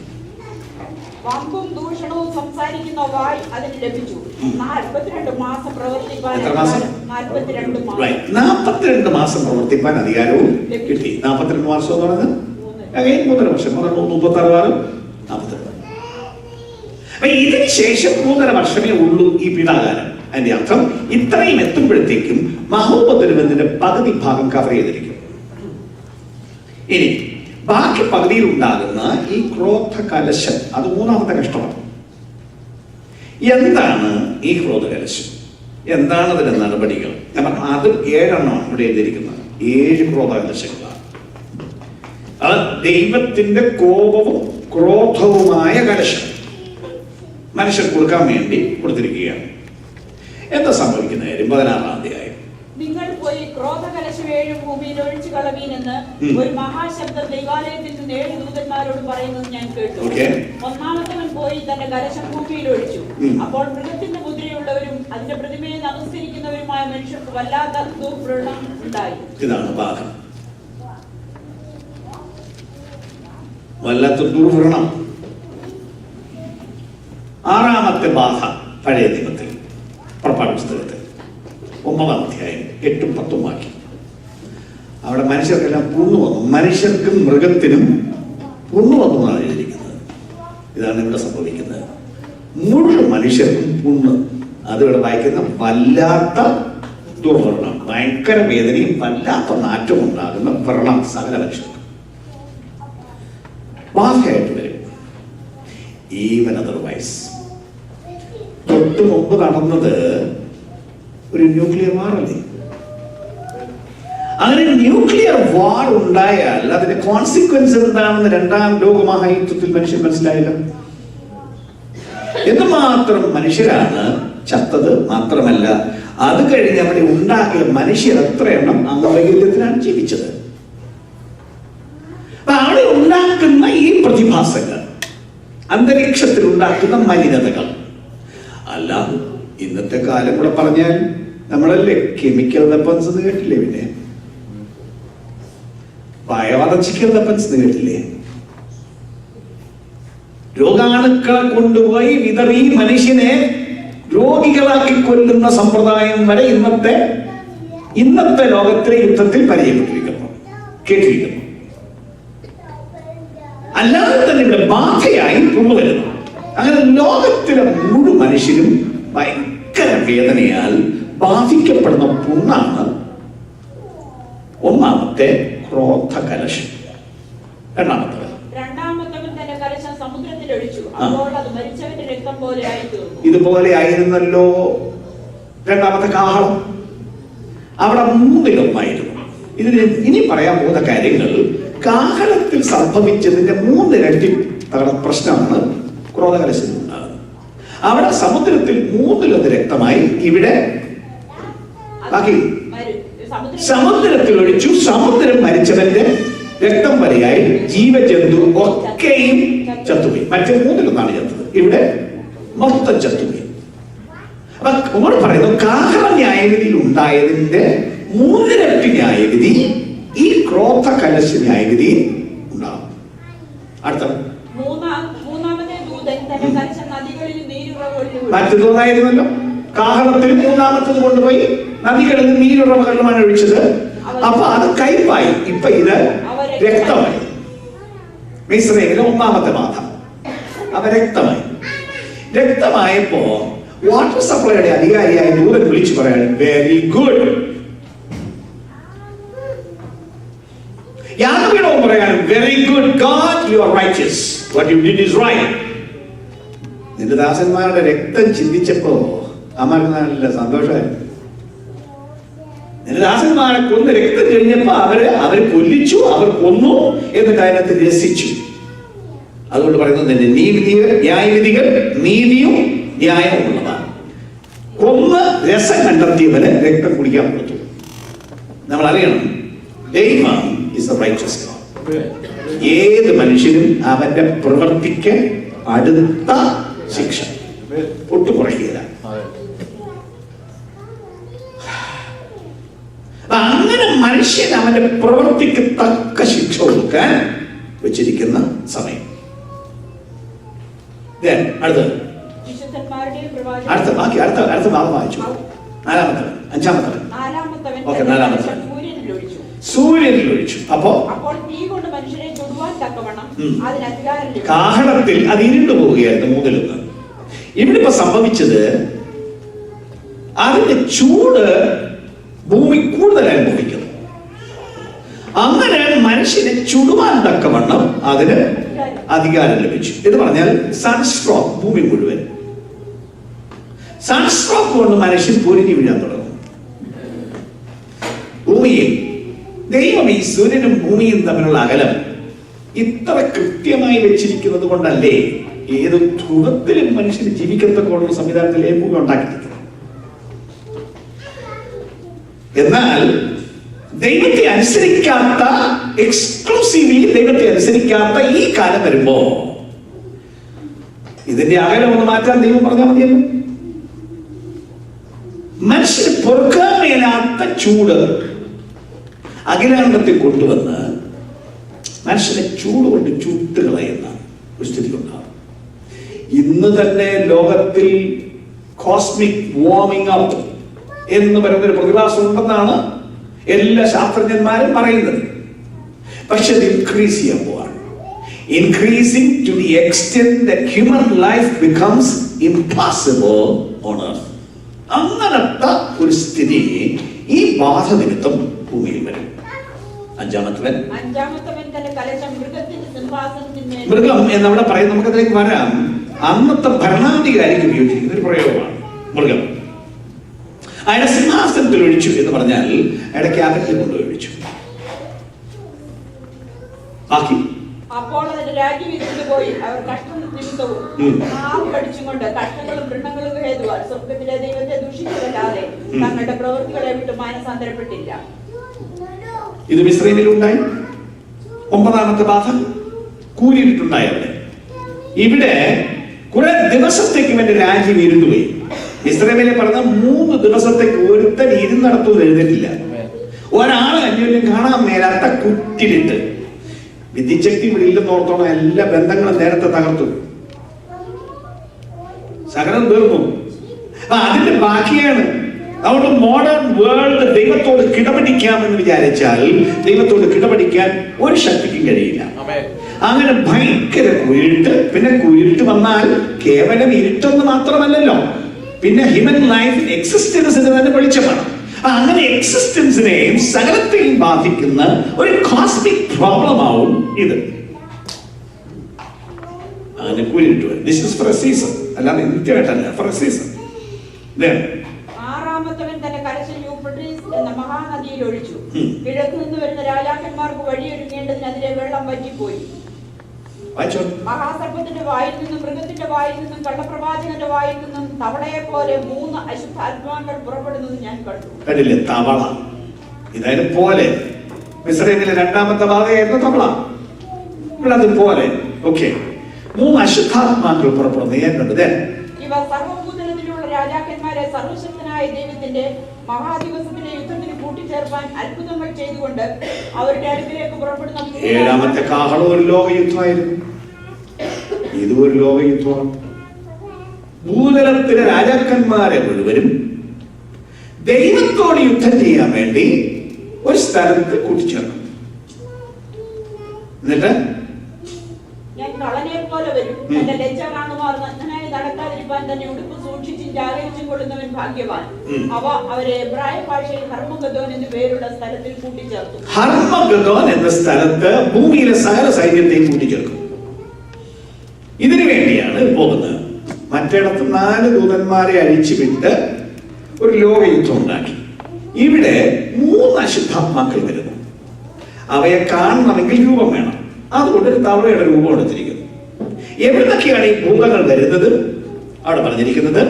വമ്പും ദൂഷണവും സംസാരിക്കുന്ന വായ് അതിന് ലഭിച്ചു. 42 മാസം പ്രവർത്തിപ്പാൻ. എത്ര മാസം? 42 മാസം. 42 മാസം പ്രവർത്തിപ്പാൻ അധികാരവും കിട്ടി. 42 മാസം എന്ന് പറയുന്നത് 3.5 വർഷം. 36 42. ഇതിന് ശേഷം 3.5 വർഷമേ ഉള്ളൂ ഈ പീഡാകാലം. അതിന്റെ അർത്ഥം ഇത്രയും എത്തുമ്പോഴത്തേക്കും മഹോപദ്രവത്തിന്റെ പകുതി ഭാഗം കവർ ചെയ്തിരിക്കും. ഇനി ബാക്കി പകുതിയിൽ ഉണ്ടാകുന്ന ഈ ക്രോധ കലശം, അത് 3ാമത്തെ കഷ്ടമാണ്. എന്താണ് ഈ ക്രോധ കലശം? എന്താണ് അതിന്റെ നടപടികൾ? അത് 7 എണ്ണമാണ് ഇവിടെ എഴുതിയിരിക്കുന്നത്. 7 ക്രോധ കലശങ്ങളാണ്. അത് ദൈവത്തിന്റെ കോപവും ക്രോധവുമായ കലശം മനുഷ്യർ കൊടുക്കാൻ വേണ്ടി കൊടുത്തിരിക്കുകയാണ്. എന്താ സംഭവിക്കുന്ന കാര്യം? 16-ാം അധ്യായം. നിങ്ങൾ പോയി ക്രോധകലശം 7 ഭൂമിയിൽ ഒഴിച്ചു കളവീനെന്ന് ഒരു മഹാശബ്ദം ദൈവാലയത്തിൽ നിന്ന് 7 ദൂതന്മാരോട് പറയുന്നത് ഞാൻ കേട്ടു. ഒന്നാമത്തവൻ പോയി തന്റെ കലശം ഭൂമിയിൽ ഒഴിച്ചു. അപ്പോൾ മൃഗത്തിന്റെ മുദ്രയുള്ളവരും അതിന്റെ പ്രതിമയെ നമസ്കരിക്കുന്നവരുമായ മനുഷ്യർക്ക് വല്ലാത്ത ദുർവ്രണം ഉണ്ടായി. ഇതാണ് ബാധ. വല്ലാത്ത ദുർവ്രണം. 6ാമത്തെ ബാധ പഴയ നിയമത്തിൽ, പുറപ്പാട് പുസ്തകത്തിൽ 9-ാം അധ്യായം 8-ഉം 10-ഉം വാക്യം. അവിടെ മനുഷ്യർക്കെല്ലാം പുണ്ണു വന്നു. മനുഷ്യർക്കും മൃഗത്തിനും പുണ്ണു വന്നു എന്നാണ് എഴുതിയിരിക്കുന്നത്. ഇതാണ് ഇവിടെ സംഭവിക്കുന്നത്. മുഴുവൻ മനുഷ്യർക്കും പുണ്ണ്. അതിവിടെ വായിക്കുന്ന വല്ലാത്ത ദുർവ്രണം, ഭയങ്കര വേദനയും വല്ലാത്ത നാറ്റവും ഉണ്ടാകുന്ന വ്രണം സകല മനുഷ്യർക്ക് ബാധയായിട്ട് വരും. ഈവൻ അതർവൈസ് തൊട്ട് മുമ്പ് നടന്നത് ഒരു ന്യൂക്ലിയർ വാർ അല്ലേ? അങ്ങനെ ന്യൂക്ലിയർ വാർ ഉണ്ടായാൽ അതിന്റെ കോൺസിക്വൻസ് എന്താണെന്ന് 2ാം ലോകമഹായുദ്ധത്തിൽ മനുഷ്യൻ മനസ്സിലായില്ല. എന്തുമാത്രം മനുഷ്യരാണ് ചത്തത് മാത്രമല്ല, അത് കഴിഞ്ഞ് അവിടെ ഉണ്ടാക്കിയ മനുഷ്യർ എത്ര എണ്ണം അംഗവൈകല്യത്തിലാണ് ജീവിച്ചത്. അപ്പൊ അവിടെ ഉണ്ടാക്കുന്ന ഈ പ്രതിഭാസങ്ങൾ, അന്തരീക്ഷത്തിൽ ഉണ്ടാക്കുന്ന മലിനതകൾ അല്ല. ഇന്നത്തെ കാലം കൂടെ പറഞ്ഞാൽ നമ്മളല്ലേ കെമിക്കൽ വെപ്പൺസ് എന്ന് കേട്ടില്ലേ? പിന്നെ ബയോളജിക്കൽ വെപ്പൺസ് എന്ന് കേട്ടില്ലേ? രോഗാണുക്കളെ കൊണ്ടുപോയി വിതറി മനുഷ്യനെ രോഗികളാക്കി കൊല്ലുന്ന സമ്പ്രദായം വരെ ഇന്നത്തെ ലോകത്തിലെ യുദ്ധത്തിൽ പരിചയപ്പെട്ടിരിക്കുന്നു, കേട്ടിരിക്കുന്നു. അല്ലാതെ തന്നെ ഇവിടെ ബാധയായി കൊണ്ടുവരുന്നു. അങ്ങനെ ലോകത്തിലെ മുഴുവൻ മനുഷ്യരും ഭയങ്കര വേദനയാൽ ബാധിക്കപ്പെടുന്ന പുണ്ണാണ് 1ാമത്തെ ക്രോധ കലശം. 2ാമത്തവൻ തന്റെ കലശം സമുദ്രത്തിൽ ഒഴിച്ചു. അപ്പോൾ അത് മരിച്ചവന്റെ രക്തം പോലെ ആയിത്തീർന്നു. ഇതുപോലെ ആയിരുന്നല്ലോ 2ാമത്തെ കാഹളം. അവിടെ 3-1 ഇതിന് ഇനി പറയാൻ പോകുന്ന കാര്യങ്ങൾ കാഹളത്തിൽ സംഭവിച്ചതിന്റെ 3 ഇരട്ടി പ്രശ്നമാണ് ക്രോധകലശത്തിൽ ഉണ്ടാകുന്നത്. അവിടെ സമുദ്രത്തിൽ 3-1 രക്തമായി, ഇവിടെ ബാക്കി സമുദ്രത്തിൽ ഒഴിച്ചു. സമുദ്രം മരിച്ചവന്റെ രക്തം വരെയായി ജീവജന്തു ഒക്കെയും ചത്തുപോയി. മറ്റേ 3-1 ചത്തത്, ഇവിടെ മൊത്തം ചത്തുപോയി. അപ്പൊ നമ്മൾ പറയുന്നു കാഹള ന്യായവിധിയിൽ ഉണ്ടായതിന്റെ 3 ഇരട്ടി ന്യായവിധി ഈ ക്രോധ കലശ ന്യായവിധി ഉണ്ടാവും. അടുത്ത മൂന്നാമത്തെ ദൂതൻ തന്റെ കലശം നദികളിൽ നീരുറവുകളിൽ മറ്റൊന്നായിരുന്നല്ലോ. കാഹളത്തിൽ മൂന്നാമത്തത് കൊണ്ടുപോയി നദികളിൽ നീരുറവകളിലുമാണ് ഒഴിച്ചത്. അപ്പൊ അത് കയ്പായി. ഇപ്പൊ ഇത് രക്തമായി. മിസ്രൈമിലെ ഒന്നാമത്തെ ബാധ അവ രക്തമായി. രക്തമായപ്പോ വാട്ടർ സപ്ലൈയുടെ അധികാരിയായ ദൂതൻ വിളിച്ചു പറയാണ്, വെരി ഗുഡ്. യാഗപീഠവും പറയാണ്, very good God, you are righteous, what you did is right. നിന്റെ ദാസന്മാരുടെ രക്തം ചിന്തിച്ചപ്പോ അമ്മക്ക് നല്ല സന്തോഷമായിരുന്നു. നിന്റെ ദാസന്മാരെ കൊന്ന് രക്തം കഴിഞ്ഞപ്പോ അവര് കൊല്ലിച്ചു, അവർ കൊന്നു, എന്നിട്ട് അതിനകത്ത് രസിച്ചു. അതുകൊണ്ട് പറയുന്നത് തന്നെ ന്യായവിധികൾ നീതിയും ന്യായവും ഉള്ളതാണ്. കൊന്ന് രസം കണ്ടെത്തിയവന് രക്തം കുടിക്കാൻ കൊടുത്തു. നമ്മൾ അറിയണം, ദൈവം ഈസ് എ റൈച്ചസ് ഗോഡ്. ഏത് മനുഷ്യനും അവന്റെ പ്രവൃത്തിക്ക് അടുത്ത ശിക്ഷ ഒട്ടും കുറയ്ക്കില്ല. അങ്ങനെ മനുഷ്യൻ അവന്റെ പ്രവൃത്തിക്ക് തക്ക ശിക്ഷ കൊടുക്കാൻ വെച്ചിരിക്കുന്ന സമയം. അടുത്ത ഭാഗം വായിച്ചു. നാലാമത്തവൻ സൂര്യനിൽ ഒഴിച്ചു. അപ്പോൾ കാഹളത്തിൽ അത് ഇരുണ്ടു പോവുകയായിരുന്നു മൂന്നിലൊന്ന്. ഇവിടെ ഇപ്പൊ സംഭവിച്ചത് അതിന്റെ ചൂട് ഭൂമി കൂടുതൽ അനുഭവിക്കുന്നു. അങ്ങനെ മനുഷ്യനെ ചുടുവാൻ തക്കവണ്ണം അതിന് അധികാരം ലഭിച്ചു. എന്ന് പറഞ്ഞാൽ സൺസ്ട്രോക്ക് ഭൂമി മുഴുവൻ. സൺസ്ട്രോക്ക് കൊണ്ട് മനുഷ്യൻ പൊരിഞ്ഞു വീഴാൻ തുടങ്ങും. ഭൂമിയിൽ ദൈവം ഈ സൂര്യനും ഭൂമിയും തമ്മിലുള്ള അകലം ഇത്ര കൃത്യമായി വെച്ചിരിക്കുന്നത് കൊണ്ടല്ലേ ഏത് ധ്രുവത്തിലും മനുഷ്യന് ജീവിക്കത്തക്കുള്ള സംവിധാനത്തിലേ ഭൂമി ഉണ്ടാക്കിയിരിക്കുന്നത്. എന്നാൽ ദൈവത്തെ അനുസരിക്കാത്ത, എക്സ്ക്ലൂസീവ്ലി ദൈവത്തെ അനുസരിക്കാത്ത ഈ കാലം വരുമ്പോ ഇതിന്റെ അകലം ഒന്ന് മാറ്റാൻ ദൈവം പറഞ്ഞാൽ മതിയല്ലോ. മനുഷ്യന് പൊറുക്കാൻ മേലാത്ത ചൂട് അഖിലാണ്ടത്തിൽ കൊണ്ടുവന്ന് മനുഷ്യനെ ചൂട് കൊണ്ട് ചുട്ടുകളയുന്ന ഒരു സ്ഥിതി ഉണ്ടാകും. ഇന്ന് തന്നെ ലോകത്തിൽ കോസ്മിക് വാർമിംഗ് അപ്പ് എന്ന് പറയുന്നൊരു പ്രതിഭാസം ഉണ്ടെന്നാണ് എല്ലാ ശാസ്ത്രജ്ഞന്മാരും പറയുന്നത്. പക്ഷെ അത് ഇൻക്രീസ് ചെയ്യാൻ പോവാണ്. Increasing to the extent that human life becomes impossible on earth. അങ്ങനത്തെ ഒരു സ്ഥിതി ഈ ബാധ നിമിത്തം ഭൂമിയിൽ വരും. അഞ്ചാമത്തവൻ തന്റെ കലശം മൃഗത്തിന്റെ സിംഹാസനത്തിന്മേൽ. മൃഗം എന്നവിടെ പറയും, നമുക്കതിലേക്ക് വരാം. അന്നത്തെ ഭരണാധികാരിക്ക് ഉപയോഗിച്ചിരിക്കുന്ന ഒരു പ്രയോഗമാണ് മൃഗം. അയാളുടെ സിംഹാസനത്തിൽ ഒഴിച്ചു എന്ന് പറഞ്ഞാൽ അയാളുടെ ക്യാബിനറ്റിൽ കൊണ്ടുപോയി ഒഴിച്ചു. ബാക്കി അപ്പോൾ അതിന്റെ രാജ്യം ഇരുണ്ടുപോയി. അവർ കഷ്ടം നിമിത്തവും നാവ് കടിച്ചുകൊണ്ട് കഷ്ടങ്ങളും വൃണ്ണങ്ങളും ഹേതുവാൽ സ്വർഗത്തിലെ ദൈവത്തെ ദുഷിച്ചതല്ലാതെ തങ്ങളുടെ പ്രവൃത്തികളെ വിട്ട് മാനസാന്തരപ്പെട്ടില്ല. ഇത് മിസ്രൈമിലുണ്ടായി. ഒമ്പതാമത്തെ ബാധ കൂരിട്ടുണ്ടായി അവിടെ. ഇവിടെ കുറെ ദിവസത്തേക്ക് ഇവന്റെ രാജ്യം ഇരുന്നുപോയി. ഇസ്രായേലിലെ പറഞ്ഞ 3 ദിവസത്തേക്ക് ഒരുത്തൻ ഇരുന്നിടത്തു എഴുതിട്ടില്ല. ഒരാളെ അന്യോന്യം കാണാൻ മേലാത്ത കുറ്റിലിട്ട്. വിദ്യശക്തി ഇവിടെ ഇല്ലെന്ന് ഓർത്തോണം. എല്ലാ ബന്ധങ്ങളും നേരത്തെ തകർത്തു, സകലം തീർന്നു. അതിന്റെ ബാക്കിയാണ്. അതുകൊണ്ട് മോഡേൺ വേൾഡ് ദൈവത്തോട് കിടപിടിക്കാമെന്ന് വിചാരിച്ചാൽ ദൈവത്തോട് കിടപിടിക്കാൻ ഒരു ശക്തിക്കും കഴിയില്ല. അങ്ങനെ ഭയങ്കര കുരുട്ട്. പിന്നെ കുരുട്ട് വന്നാൽ കേവലം ഇരുട്ടെന്ന് മാത്രമല്ലല്ലോ, പിന്നെ ഹ്യൂമൻ ലൈഫ് എക്സിസ്റ്റൻസിന് തന്നെ വെളിച്ചമാണ്. അങ്ങനെ എക്സിസ്റ്റൻസിനെയും സകലത്തെയും ബാധിക്കുന്ന ഒരു കോസ്മിക് പ്രോബ്ലം ആവും ഇത്. അങ്ങനെ കുരുട്ട് വരും. This is for a season, അല്ലാതെ നിത്യമായിട്ടല്ല, ഫോർ എ സീസൺ. ആറാമത്തവൻ തന്റെ കലശം യൂഫ്രട്ടീസ് എന്ന മഹാനദിയിൽ ഒഴിച്ചു. കിഴക്ക് നിന്ന് വരുന്ന രാജാക്കന്മാർക്ക് വഴിയൊരുങ്ങേണ്ടതിന് അതിലെ വെള്ളം വറ്റിപ്പോയി. മഹാസർപ്പത്തിന്റെ വായിൽ നിന്നും മൃഗത്തിന്റെ വായിൽ നിന്നും കള്ളപ്രവാചകന്റെ വായിൽ നിന്നും തവളയെ പോലെ 3 അശുദ്ധാത്മാക്കൾ പുറപ്പെടുന്നത് ഞാൻ കണ്ടു. കണ്ടില്ലേ, തവള. ഇതായത് പോലെ മിസ്രൈമിലെ രണ്ടാമത്തെ ബാധയായിരുന്നു തവള. ഇവിടെ അതുപോലെ ഓക്കെ 3 അശുദ്ധാത്മാക്കൾ പുറപ്പെടുന്നത് ഞാൻ കണ്ടത്. ഇവ സർവഭൂതലത്തിലുള്ള രാജാക്കന്മാരെ സർവശക്തനായ ദൈവത്തിന്റെ മഹാദിവസത്തിന്റെ യുദ്ധത്തിന് കൂട്ടിച്ചേർപ്പാൻ അത്ഭുതങ്ങൾ ചെയ്തുകൊണ്ട് അവരുടെ അടുക്കിലേക്ക് പുറപ്പെടുന്ന ഏഴാമത്തെ കാഹളം ഒരു ലോകയുദ്ധമായിരുന്നു. ഇത് ഒരു ലോകയുദ്ധമാണ്. ഭൂതലത്തിലെ രാജാക്കന്മാരെ മുഴുവനും ദൈവത്തോട് യുദ്ധം ചെയ്യാൻ വേണ്ടി ഒരു സ്ഥലത്ത് കൂട്ടിച്ചേർക്കും. എന്നിട്ട് ഞാൻ കളനെ പോലെ വരും. എന്റെ ലജ്ജ കാണുമാർ നഗ്നനായി നടക്കാതിരിക്കാൻ തന്നെ ഉടുപ്പ് സൂക്ഷിച്ചും ജാഗരിച്ചും കൊള്ളുന്നവൻ ഭാഗ്യവാൻ. അവരെ എബ്രായ ഭാഷയിൽ ഹർമഗദോൻ എന്ന് പേരുള്ള സ്ഥലത്തിൽ കൂട്ടിച്ചേർത്തു. ഹർമഗദോൻ എന്ന സ്ഥലത്ത് ഭൂമിയിലെ സകല സൈന്യത്തെയും കൂട്ടിച്ചേർക്കും. ഇതിനു വേണ്ടിയാണ് പോകുന്നത്. മറ്റിടത്ത് 4 ദൂതന്മാരെ അഴിച്ചുവിട്ട് ഒരു ലോകയുദ്ധം ഉണ്ടാക്കി. ഇവിടെ 3 അശുദ്ധാത്മാക്കൾ വരുന്നു. അവയെ കാണണമെങ്കിൽ രൂപം വേണം. അതുകൊണ്ട് ഒരു തവളയുടെ രൂപം എടുത്തിരിക്കുന്നു. എവിടുന്നൊക്കെയാണ് ഈ ഭൂതങ്ങൾ വരുന്നത്? അവിടെ പറഞ്ഞിരിക്കുന്നത്,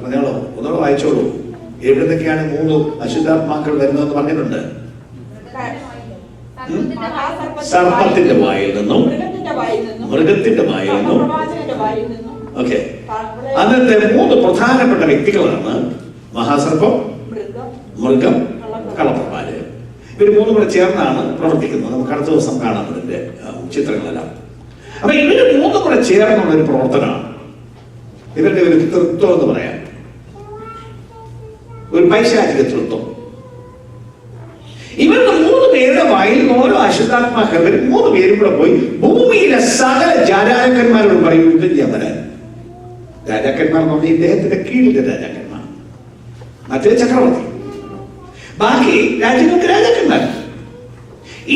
പറഞ്ഞോളൂ, ഒന്നുകൂടെ വായിച്ചോളൂ. എവിടുന്നൊക്കെയാണ് 3 അശുദ്ധാത്മാക്കൾ വരുന്നതെന്ന് പറഞ്ഞിട്ടുണ്ട്. സർപ്പത്തിന്റെ വായിൽ നിന്നും, മൃഗത്തിന്റെ വായിൽ നിന്നും. ഓക്കെ, അന്നത്തെ 3 പ്രധാനപ്പെട്ട വ്യക്തികളാണ് മഹാസർപ്പം, മൃഗം, കള്ളപ്രവാചകൻ. ഇവർ 3 കൂടെ ചേർന്നാണ് പ്രവർത്തിക്കുന്നത്. നമുക്ക് അടുത്ത ദിവസം കാണാം ഇതിന്റെ ചിത്രങ്ങളെല്ലാം. അപ്പൊ ഇവര് 3 കൂടെ ചേർന്നുള്ള ഒരു പ്രവർത്തനമാണ്. ഇവരുടെ ഒരു തൃത്വം എന്ന് പറയാം, ഒരു പൈശാചിക തൃത്വം. ഇവരുടെ 3 പേരുടെ വായിൽ ഓരോ അശുദ്ധാത്മാക്കൾ വരും. 3 പേരും കൂടെ പോയി ഭൂമിയിലെ സകല രാജാക്കന്മാരോട് പറയും യുദ്ധം ചെയ്യാൻ വരാൻ. രാജാക്കന്മാർ എന്ന് പറഞ്ഞാൽ ഇദ്ദേഹത്തിന്റെ കീഴിലെ രാജാക്കന്മാർ, മറ്റേ ചക്രവർത്തി, ബാക്കി രാജ്യങ്ങൾക്ക് രാജാക്കന്മാർ.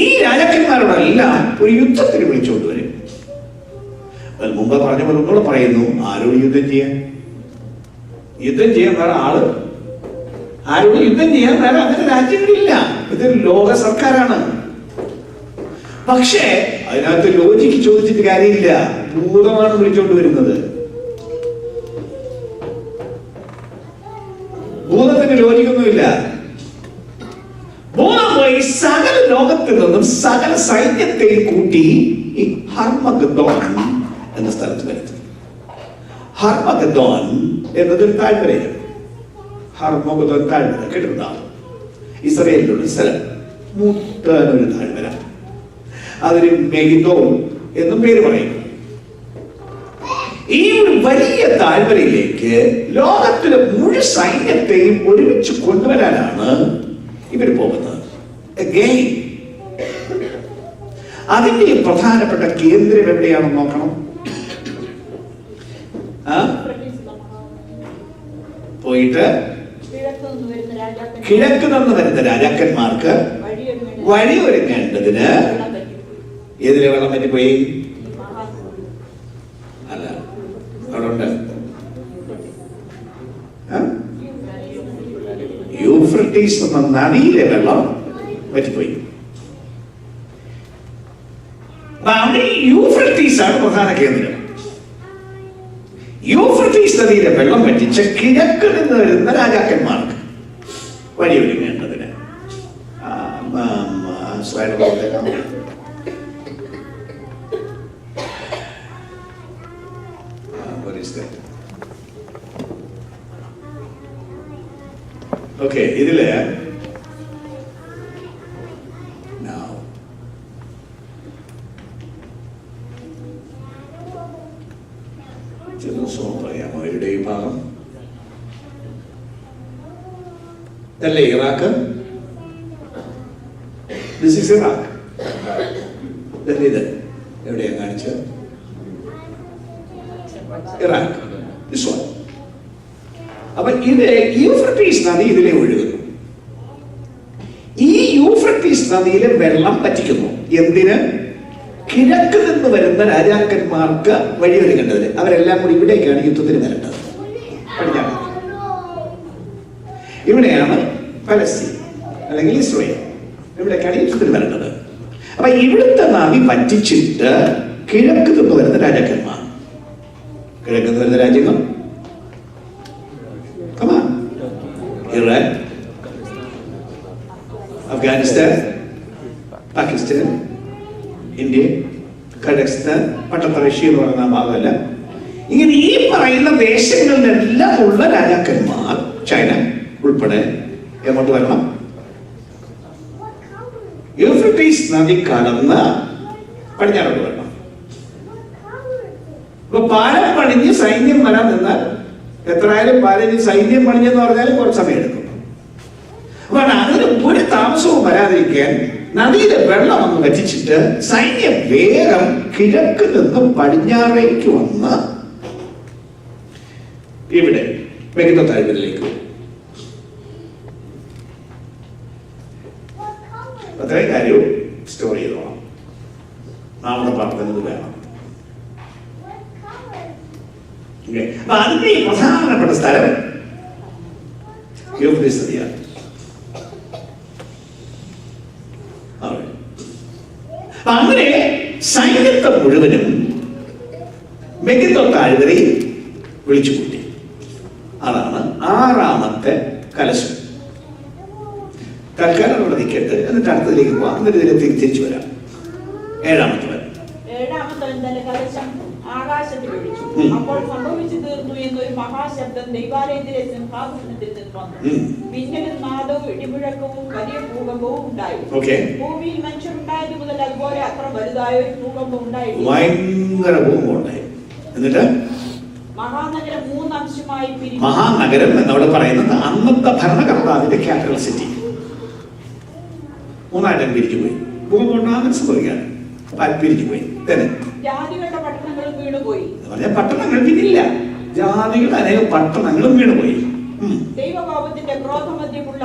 ഈ രാജാക്കന്മാരോടെല്ലാം ഒരു യുദ്ധത്തിന് വിളിച്ചുകൊണ്ട് വരും. മുമ്പ് പറഞ്ഞ പോലെ ഒന്നുകൂടെ പറയുന്നു, ആരോട് യുദ്ധം ചെയ്യാൻ? യുദ്ധം ചെയ്യാൻ വേറെ ആള്, ആരോട് യുദ്ധം ചെയ്യാൻ വേറെ അങ്ങനെ രാജ്യങ്ങളില്ല. ഇതൊരു ലോക സർക്കാരാണ്. പക്ഷേ അതിനകത്ത് ലോജിക്ക് ചോദിച്ചിട്ട് കാര്യമില്ല. ഭൂതമാണ് വിളിച്ചോണ്ട് വരുന്നത്. ഭൂതത്തിന് ലോജിക്കൊന്നുമില്ല. ഭൂതം പോയി സകല ലോകത്തിൽ നിന്നും സകല സൈന്യത്തെയും കൂട്ടി ഈ ഹർമഗദോൻ എന്ന സ്ഥലത്ത് വരുത്തി. ഹർമഗദോൻ എന്നതൊരു താഴ്വരയാണ്. ഹർമഗദോൻ താഴ്വര കേട്ടിട്ടുണ്ടാവും. ഇസ്രായേലിലുള്ള സ്ഥലം, മൂത്തൊരു താഴ്വര. അതിന് മെഗിദോൻ എന്നും പേര് പറയുന്നു. ഈ ഒരു വലിയ താഴ്വരയിലേക്ക് ലോകത്തിലെ മുഴുവൻ സൈന്യത്തെയും ഒരുമിച്ച് കൊണ്ടുവരാനാണ് ഇവർ പോകുന്നത്. Again, അതിന്റെ പ്രധാനപ്പെട്ട കേന്ദ്രം എവിടെയാണെന്ന് നോക്കണം. പോയിട്ട് കിഴക്ക് നിന്ന് വരുന്ന രാജാക്കന്മാർക്ക് വഴി ഒരുങ്ങേണ്ടതിന് എതിരെ വെള്ളം പറ്റിപ്പോയി. അല്ല, അവിടെ ഉണ്ട്. യൂഫ്രട്ടീസ് എന്ന നദിയിലെ വെള്ളം പറ്റിപ്പോയി. യൂഫ്രട്ടീസ് ആണ് പ്രധാന കേന്ദ്രം. യൂഫ്രട്ടീസ് നദിയിലെ വെള്ളം പറ്റിച്ച കിഴക്ക് നിന്ന് വരുന്ന രാജാക്കന്മാർക്ക് വഴി ഒരുങ്ങേണ്ടതിന് ഓക്കെ, ഇതില് പറയാമോ? ഇവിടെ ഈ ഭാഗം അല്ലേ ഇറാഖ്? This is Iraq. ഇത് എവിടെയാ കാണിച്ചത്? ഇറാഖ്. This one. അപ്പൊ ഇത് യൂഫ്രട്ടീസ് നദി ഇതിലെ ഒഴുകുന്നു. ഈ യൂഫ്രട്ടീസ് നദിയിലെ വെള്ളം പറ്റിക്കുന്നു. എന്തിന്? കിഴക്ക് നിന്ന് വരുന്ന രാജാക്കന്മാർക്ക് വഴിയൊരുങ്ങേണ്ടതിന്. അവരെല്ലാം കൂടി ഇവിടേക്കാണ് യുദ്ധത്തിന് വരേണ്ടത്. ഇവിടെയാണ് പലസ്തീൻ അല്ലെങ്കിൽ ഇസ്രായേൽ. ഇവിടേക്കാണ് യുദ്ധത്തിന് വരേണ്ടത്. അപ്പൊ ഇവിടുത്തെ നദി പറ്റിച്ചിട്ട് കിഴക്ക് നിന്ന് വരുന്ന രാജാക്കന്മാർ, കിഴക്ക് നിന്ന് വരുന്ന രാജ്യങ്ങൾ Iran, Afghanistan, Pakistan, India, Kazakhstan, പട്ടത്ത റഷ്യ എന്ന് പറയുന്ന ഭാഗമല്ല, ഇങ്ങനെ ഈ പറയുന്ന ദേശങ്ങളിലെല്ലാം ഉള്ള രാജാക്കന്മാർ, ചൈന ഉൾപ്പെടെ എങ്ങോട്ട് വരണം? യൂഫ്രട്ടീസ് നദി കടന്ന് പടിഞ്ഞാറോട്ട് വരണം. അപ്പൊ പാലം പണിഞ്ഞ് സൈന്യം വരാൻ നിന്നാൽ എത്രയായാലും പാലം സൈന്യം പണിഞ്ഞെന്ന് പറഞ്ഞാലും കുറച്ച് സമയം എടുക്കും. അപ്പൊ അതിന് ഒരു താമസവും വരാതിരിക്കാൻ നദിയിലെ വെള്ളം ഒന്ന് വറ്റിച്ചിട്ട് സൈന്യം വേഗം കിഴക്ക് നിന്ന് പടിഞ്ഞാറേക്ക് വന്ന് ഇവിടെ വെക്കുന്ന താഴ്വരയിലേക്ക് പോകും. അത്രയും കാര്യവും സ്റ്റോർ ചെയ്തോളാം. നമ്മുടെ പ്രാർത്ഥനത് വേണം. അപ്പൊ അതിന്റെ ഈ പ്രധാനപ്പെട്ട സ്ഥലം യൂഫ്രട്ടീസ് നദിയാണ്. അങ്ങനെ സൈന്യത്തെ മുഴുവനും മെഗിദ്ദോ താഴ്വരയിൽ വിളിച്ചുകൂട്ടി. അതാണ് 6ാമത്തെ കലശം. തൽക്കാലം അവിടെ നിൽക്കട്ടെ, എന്നിട്ട് അടുത്തതിലേക്ക് പോവാം. എന്നിട്ട് ഇതിലേക്ക് തിരിച്ചു വരാം. 7ാമത്തെ കലശം ആകാശത്തിൽ ഒഴിച്ചു. അപ്പോൾ സംഭവിച്ചു തീർന്നു എന്നൊരു മഹാശബ്ദം ദൈവാലയത്തിലെ സിംഹാസനത്തിൽ നിന്ന് വന്നു. മിന്നലും നാദവും ഇടിമുഴക്കവും വലിയ ഭൂകമ്പവും ഉണ്ടായി. ഭൂമിയിൽ മനുഷ്യരുണ്ടായത് മുതൽ അതുപോലെ അത്ര വലുതായ ഒരു ഭൂകമ്പം ഉണ്ടായിട്ടില്ല. ഭയങ്കര ഭൂകമ്പം ഉണ്ടായി. എന്നിട്ട് മഹാനഗരം 3 അംശമായി പിരിഞ്ഞു. മഹാനഗരം എന്നവിടെ പറയുന്നത് അന്നത്തെ ഭരണകർത്താവിന്റെ ക്യാപിറ്റൽ സിറ്റി 3 പിരിച്ചു പോയി. ഭൂകമ്പം ഉണ്ടാകാൻ സംഭവിക്കാണ്. പിരിച്ചു പോയി. ജാതികളുടെ പട്ടണങ്ങളും വീണുപോയി. പട്ടണങ്ങൾ പിന്നില്ല, ജാതികളുടെ അനേകം പട്ടണങ്ങളും വീണുപോയി. ദൈവകോപത്തിന്റെ ക്രോധമധ്യമുള്ള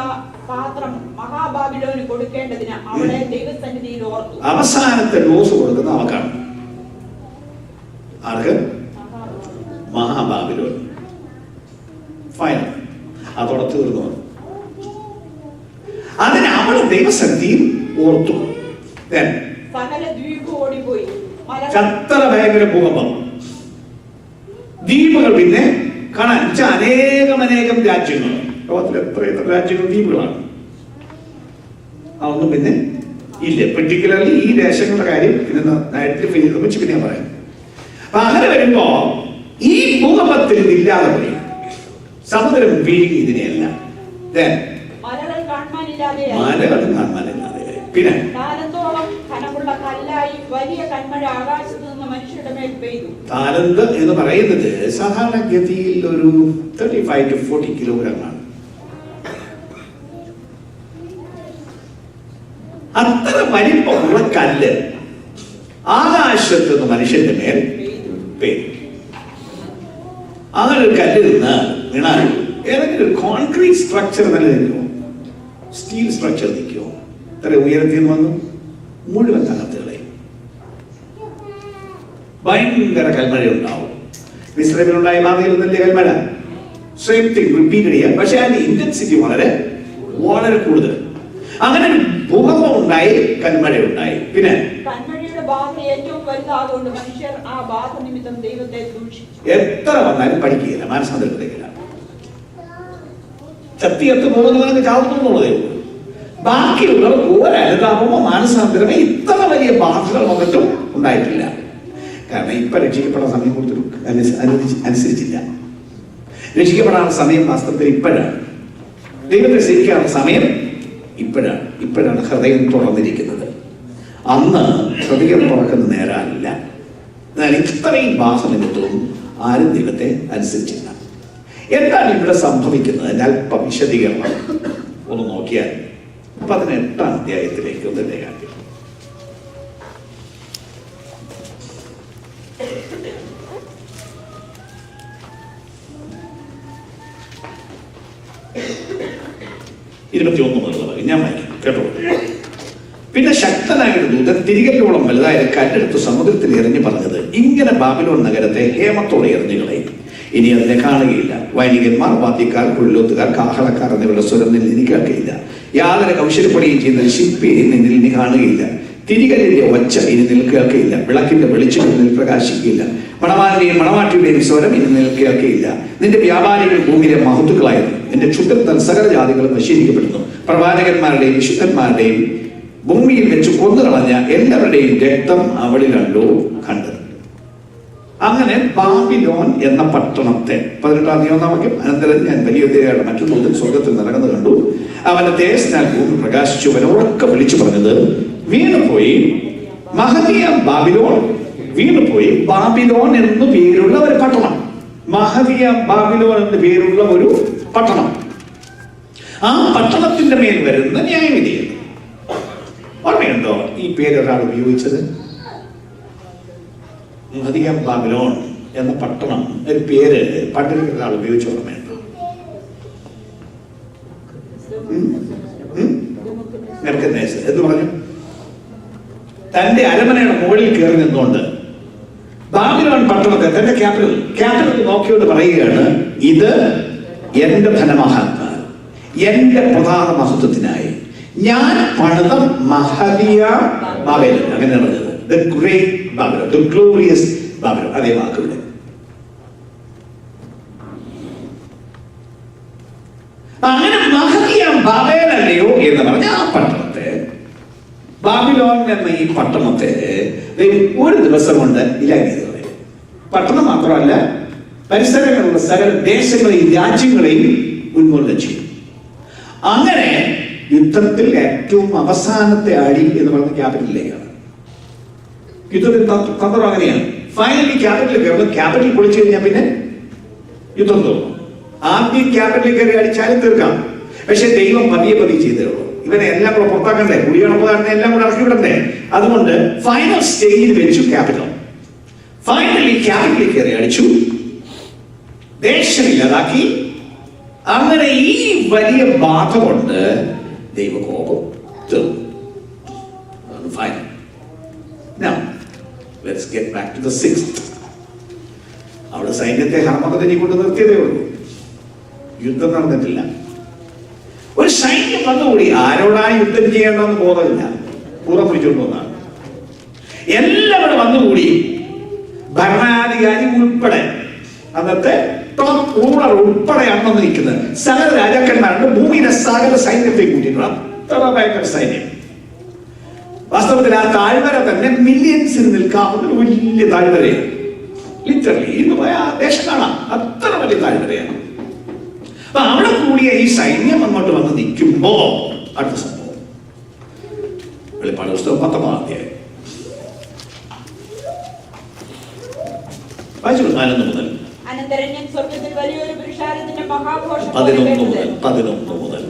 പാത്രം മഹാബാബിലോന് കൊടുക്കേണ്ടതിന് അവളെ ദൈവസന്നിധിയിൽ ഓർത്തു. അവസാനത്തെ ഡോസ് കൊടുക്കുന്ന അവക്കാണ്. ആർക്ക്? മഹാബാബിലോൻ. ഫൈനൽ. അതോടെ തീർന്നു. അതിന് അവൾ ദൈവസന്നിധിയിൽ ഓർത്തു. സകല ദ്വീപ് ഓടിപ്പോയി. അത്ര ഭയങ്കര ഭൂകമ്പം. ദ്വീപുകൾ പിന്നെ കാണാൻ അനേകം രാജ്യങ്ങൾ, ലോകത്തിൽ എത്ര രാജ്യങ്ങൾ ദ്വീപുകളാണ്. അതൊന്നും പിന്നെ ഇല്ല. പെർട്ടിക്കുലർലി ഈ ദേശങ്ങളുടെ കാര്യം പിന്നെ ഐഡന്റിഫൈ ചെയ്ത് വെച്ച് പിന്നെ പറയാം. അപ്പൊ അങ്ങനെ വരുമ്പോ ഈ ഭൂകമ്പത്തിൽ ഇല്ലാതെ പോയി. സമുദ്രം വീഴുകി ഇതിനെയല്ല, മലകൾ കാണാനില്ലാതെ. പിന്നെ താലന്ത് എന്ന് പറയുന്നത് സാധാരണഗതിയിൽ ഒരു 35 to 40 കിലോഗ്രാമാണ്. അത്ര വലിപ്പമുള്ള കല്ല് ആകാശത്ത് നിന്ന് മനുഷ്യന്റെ മേൽ പെയ്തു. അങ്ങനെ ഒരു കല്ല് നിന്ന് വീണാൽ ഏതെങ്കിലും ഒരു കോൺക്രീറ്റ് സ്ട്രക്ചർ നിലനിൽക്കുമോ? സ്റ്റീൽ സ്ട്രക്ചർ നിൽക്കുമോ? ഇത്ര ഉയരത്തിൽ നിന്ന് വന്നു മുഴുവൻ തകർത്തുകളയും. ഭയങ്കര കൽമഴ ഉണ്ടാവും. ഇസ്രായേലിലുണ്ടായ മാതയിൽ വലിയ കൽമഴ സെയിം തിങ് റിപ്പീറ്റ് ചെയ്യാം. പക്ഷെ അതിന്റെ ഇന്റൻസിറ്റി വളരെ വളരെ കൂടുതൽ. അങ്ങനെ ഒരു ഭൂകമ്പം ഉണ്ടായി, കൽമഴ ഉണ്ടായി. പിന്നെ കൽമഴയുടെ ബാധ ഏറ്റവും വലുതാകൊണ്ട് മനുഷ്യർ ആ ബാധ നിമിത്തം ദൈവത്തെ ദൂഷിച്ചു. എത്ര വന്നാലും പഠിക്കുകയില്ല, മാനസാന്തരത്തിലേക്കില്ല. ചത്തിയത്ത് പോകുന്നവർക്ക് ചാവുന്നുള്ളതേ ഉള്ളൂ. ബാക്കിയുള്ളവർക്ക് ഒരു അനുതാപമോ മാനസാന്തരമോ ഇത്ര വലിയ ബാധകൾ നമുക്കും ഉണ്ടായിട്ടില്ല. കാരണം ഇപ്പൊ രക്ഷിക്കപ്പെടാൻ സമയം കൊടുത്തൊരു അനുസരിച്ചില്ല. രക്ഷിക്കപ്പെടാനുള്ള സമയം വാസ്തവത്തിൽ ഇപ്പോഴാണ്. ദൈവത്തെ സേവിക്കാനുള്ള സമയം ഇപ്പോഴാണ് ഹൃദയം തുറന്നിരിക്കുന്നത്. അന്ന് ഹൃദയം തുറക്കുന്ന നേരമല്ല. എന്നാൽ ഇത്രയും ബാധ നിമിത്തവും ആരും ദൈവത്തെ അനുസരിച്ചില്ല. എന്താണ് ഇവിടെ സംഭവിക്കുന്നത്? അല്പം വിശദീകരണം ഒന്ന് നോക്കിയാൽ 18-ാം അധ്യായത്തിലേക്ക് ഒന്ന് കാര്യം. ഞാൻ വായിക്കാം, കേട്ടോ. പിന്നെ ശക്തനായ ഒരു ദൂതൻ തിരികല്ലോളം വലുതായ കല്ലെടുത്ത് സമുദ്രത്തിൽ എറിഞ്ഞു പറഞ്ഞത്, ഇങ്ങനെ ബാബിലോൺ നഗരത്തെ ഹേമത്തോടെ എറിഞ്ഞുകളയും. ഇനി അതിനെ കാണുകയില്ല. വൈദികന്മാർ, വാദ്യക്കാർ, കുഴലോത്തുകാർ, കാഹളക്കാർ എന്നിവരുടെ സ്വരം നിന്നിൽ കേൾക്കുകയില്ല. യാതൊരു കൗശലപ്പണിയും ചെയ്യുന്ന ശില്പിയെ നിന്നിൽ ഇനി കാണുകയില്ല. തിരികല്ലിന്റെ ഒച്ച ഇനി നിൽ കേൾക്കുകയില്ല. വിളക്കിന്റെ വെളിച്ചം നിന്നിൽ പ്രകാശിക്കുകയില്ല. മണവാന്റെയും മണവാട്ടിയുടെയും സ്വരം ഇനി നിൽ കേൾക്കുകയില്ല. നിന്റെ വ്യാപാരികൾ ഭൂമിയിലെ മഹത്തുക്കളായിരുന്നു. നിന്റെ ക്ഷുദ്രത്താൽ സകല ജാതികളും നശീകരിക്കപ്പെടുന്നു. പ്രവാചകന്മാരുടെയും വിശുദ്ധന്മാരുടെയും ഭൂമിയിൽ വെച്ച് കൊന്നുകളഞ്ഞ എല്ലാവരുടെയും രക്തം അവളിലല്ലോ കണ്ടത്. അങ്ങനെ ബാബിലോൺ എന്ന പട്ടണത്തെ 18-ാം നിയമവാക്യം, അനന്തരം ഞാൻ വലിയ ദൈവയുടെ മറ്റൊരു ദൂതൻ സ്വർഗത്തിൽ നടക്കുന്നത് കണ്ടു. അവന്റെ തേജസ്സിനാൽ ഭൂമി പ്രകാശിച്ചു. അവൻ ഉറക്കെ വിളിച്ചു പറഞ്ഞത്, വീണുപോയി മഹതിയ ബാബിലോൺ, വീണുപോയി ബാബിലോൺ എന്ന് പേരുള്ള ഒരു പട്ടണം. മഹതിയ ബാബിലോൺ എന്ന് പേരുള്ള ഒരു പട്ടണം. ആ പട്ടണത്തിന്റെ മേൽ വരുന്ന ന്യായവിധി. ഓർമ്മയുണ്ടോ ഈ പേര് ഒരാൾ ഉപയോഗിച്ചത്? മഹതിയ ബാബിലോൺ എന്ന പട്ടണം ഒരു പേര് പണ്ടിൽ ഒരാൾ ഉപയോഗിച്ച ഓർമ്മയുണ്ടോ? എന്ന് പറഞ്ഞു. തന്റെ അരമനയുടെ മുകളിൽ കയറി നിന്നുകൊണ്ട് ബാബിലോൺ പട്ടണത്തെ തന്റെ ക്യാപിറ്റൽ നോക്കിയോട് പറയുകയാണ്, ഇത് എന്റെ ധനമഹാത്മാ, എന്റെ പ്രധാന മഹത്വത്തിനായി ഞാൻ പണിത മഹതിയ ബാബേൽ. അങ്ങനെയാണ് the great Babylon, the glorious Babylon. അതേ വാക്കുകൾ. അങ്ങനെ മഹതിയ ബാബേൽ അല്ലയോ എന്ന് പറഞ്ഞ ആ പട്ടണത്തെ, ബാബിലോൺ എന്ന ഈ പട്ടണത്തെ ഒരു ദിവസം കൊണ്ട് ഇല്ലാതെ പട്ടണം മാത്രമല്ല പരിസരങ്ങളുള്ള സകല ദേശങ്ങളെയും രാജ്യങ്ങളെയും ഉന്മൂലനം ചെയ്യും. അങ്ങനെ യുദ്ധത്തിൽ ഏറ്റവും അവസാനത്തെ അടി എന്ന് പറയുന്ന ക്യാപിറ്റലിലേക്കാണ്. യുദ്ധത്തിൽ തന്ത്രം അങ്ങനെയാണ്. ഫൈനലി ക്യാപിറ്റലിൽ കയറുന്നു. ക്യാപിറ്റൽ പൊളിച്ചു കഴിഞ്ഞാൽ പിന്നെ യുദ്ധം തോന്നും. ആദ്യം ക്യാപിറ്റലിൽ കയറി അടിച്ചാലും തീർക്കാം. പക്ഷെ ദൈവം പതിയെ ചെയ്തേ ഉള്ളൂ. ഇവനെ എല്ലാം കൂടെ പുറത്താക്കണ്ടേ, കുടിയണപ്പുകാരനെ എല്ലാം കൂടെ ഇറക്കി വിടണ്ടേ. അതുകൊണ്ട് ഫൈനൽ സ്റ്റേജിൽ വെച്ചു ക്യാപിറ്റൽ. ഫൈനലി ക്യാപിറ്റലിൽ കയറി അടിച്ചു, ദേശമില്ലാതാക്കി. അങ്ങനെ ഈ വലിയ ബാധ കൊണ്ട് ദൈവകോപം തീർന്നു. Final. Now, let's get back to the 6th. അവിടെ സൈന്യത്തെ ഹർമ്മകത്തിനെ കൊണ്ട് നിർത്തിയതേ ഉള്ളൂ. യുദ്ധം നടന്നിട്ടില്ല. ഒരു സൈന്യം വന്നുകൂടി. ആരോടാ യുദ്ധം ചെയ്യേണ്ടെന്ന് ബോധമില്ല. പൂർവ്വം പിടിച്ചുകൊണ്ട് വന്നാണ്. എല്ലാവരും വന്നുകൂടി. ഭരണാധികാരി ഉൾപ്പെടെ, അന്നത്തെ ടോപ്പ് റൂളർ ഉൾപ്പെടെയാണ് വന്ന് നിൽക്കുന്നത്. സകല രാജാക്കന്മാരുടെ ഭൂമിയിലെ സകല സൈന്യത്തെ കൂട്ടിയിട്ടാണ്. ഭയങ്കര സൈന്യം. വാസ്തവത്തിൽ ആ താഴ്വര തന്നെ മില്യൻസിന് നിൽക്കാവുന്ന ഒരു വലിയ താഴ്വരയാണ്. ലിറ്ററലി ഇന്ന് പോയ ആ ദേശം കാണാം, അത്ര വലിയ താഴ്വരയാണ്. അപ്പൊ അവിടെ കൂടിയ ഈ സൈന്യം അങ്ങോട്ട് വന്ന് നിൽക്കുമ്പോ അടുത്ത സംഭവം വെളിപ്പാട് പുസ്തകം 19-ാം അധ്യായം 11 മുതൽ. അനന്തരം ഞാൻ സ്വർഗ്ഗത്തിൽ വലിയൊരു പുരുഷാരത്തിന്റെ മഹാഘോഷം 11 മുതൽ.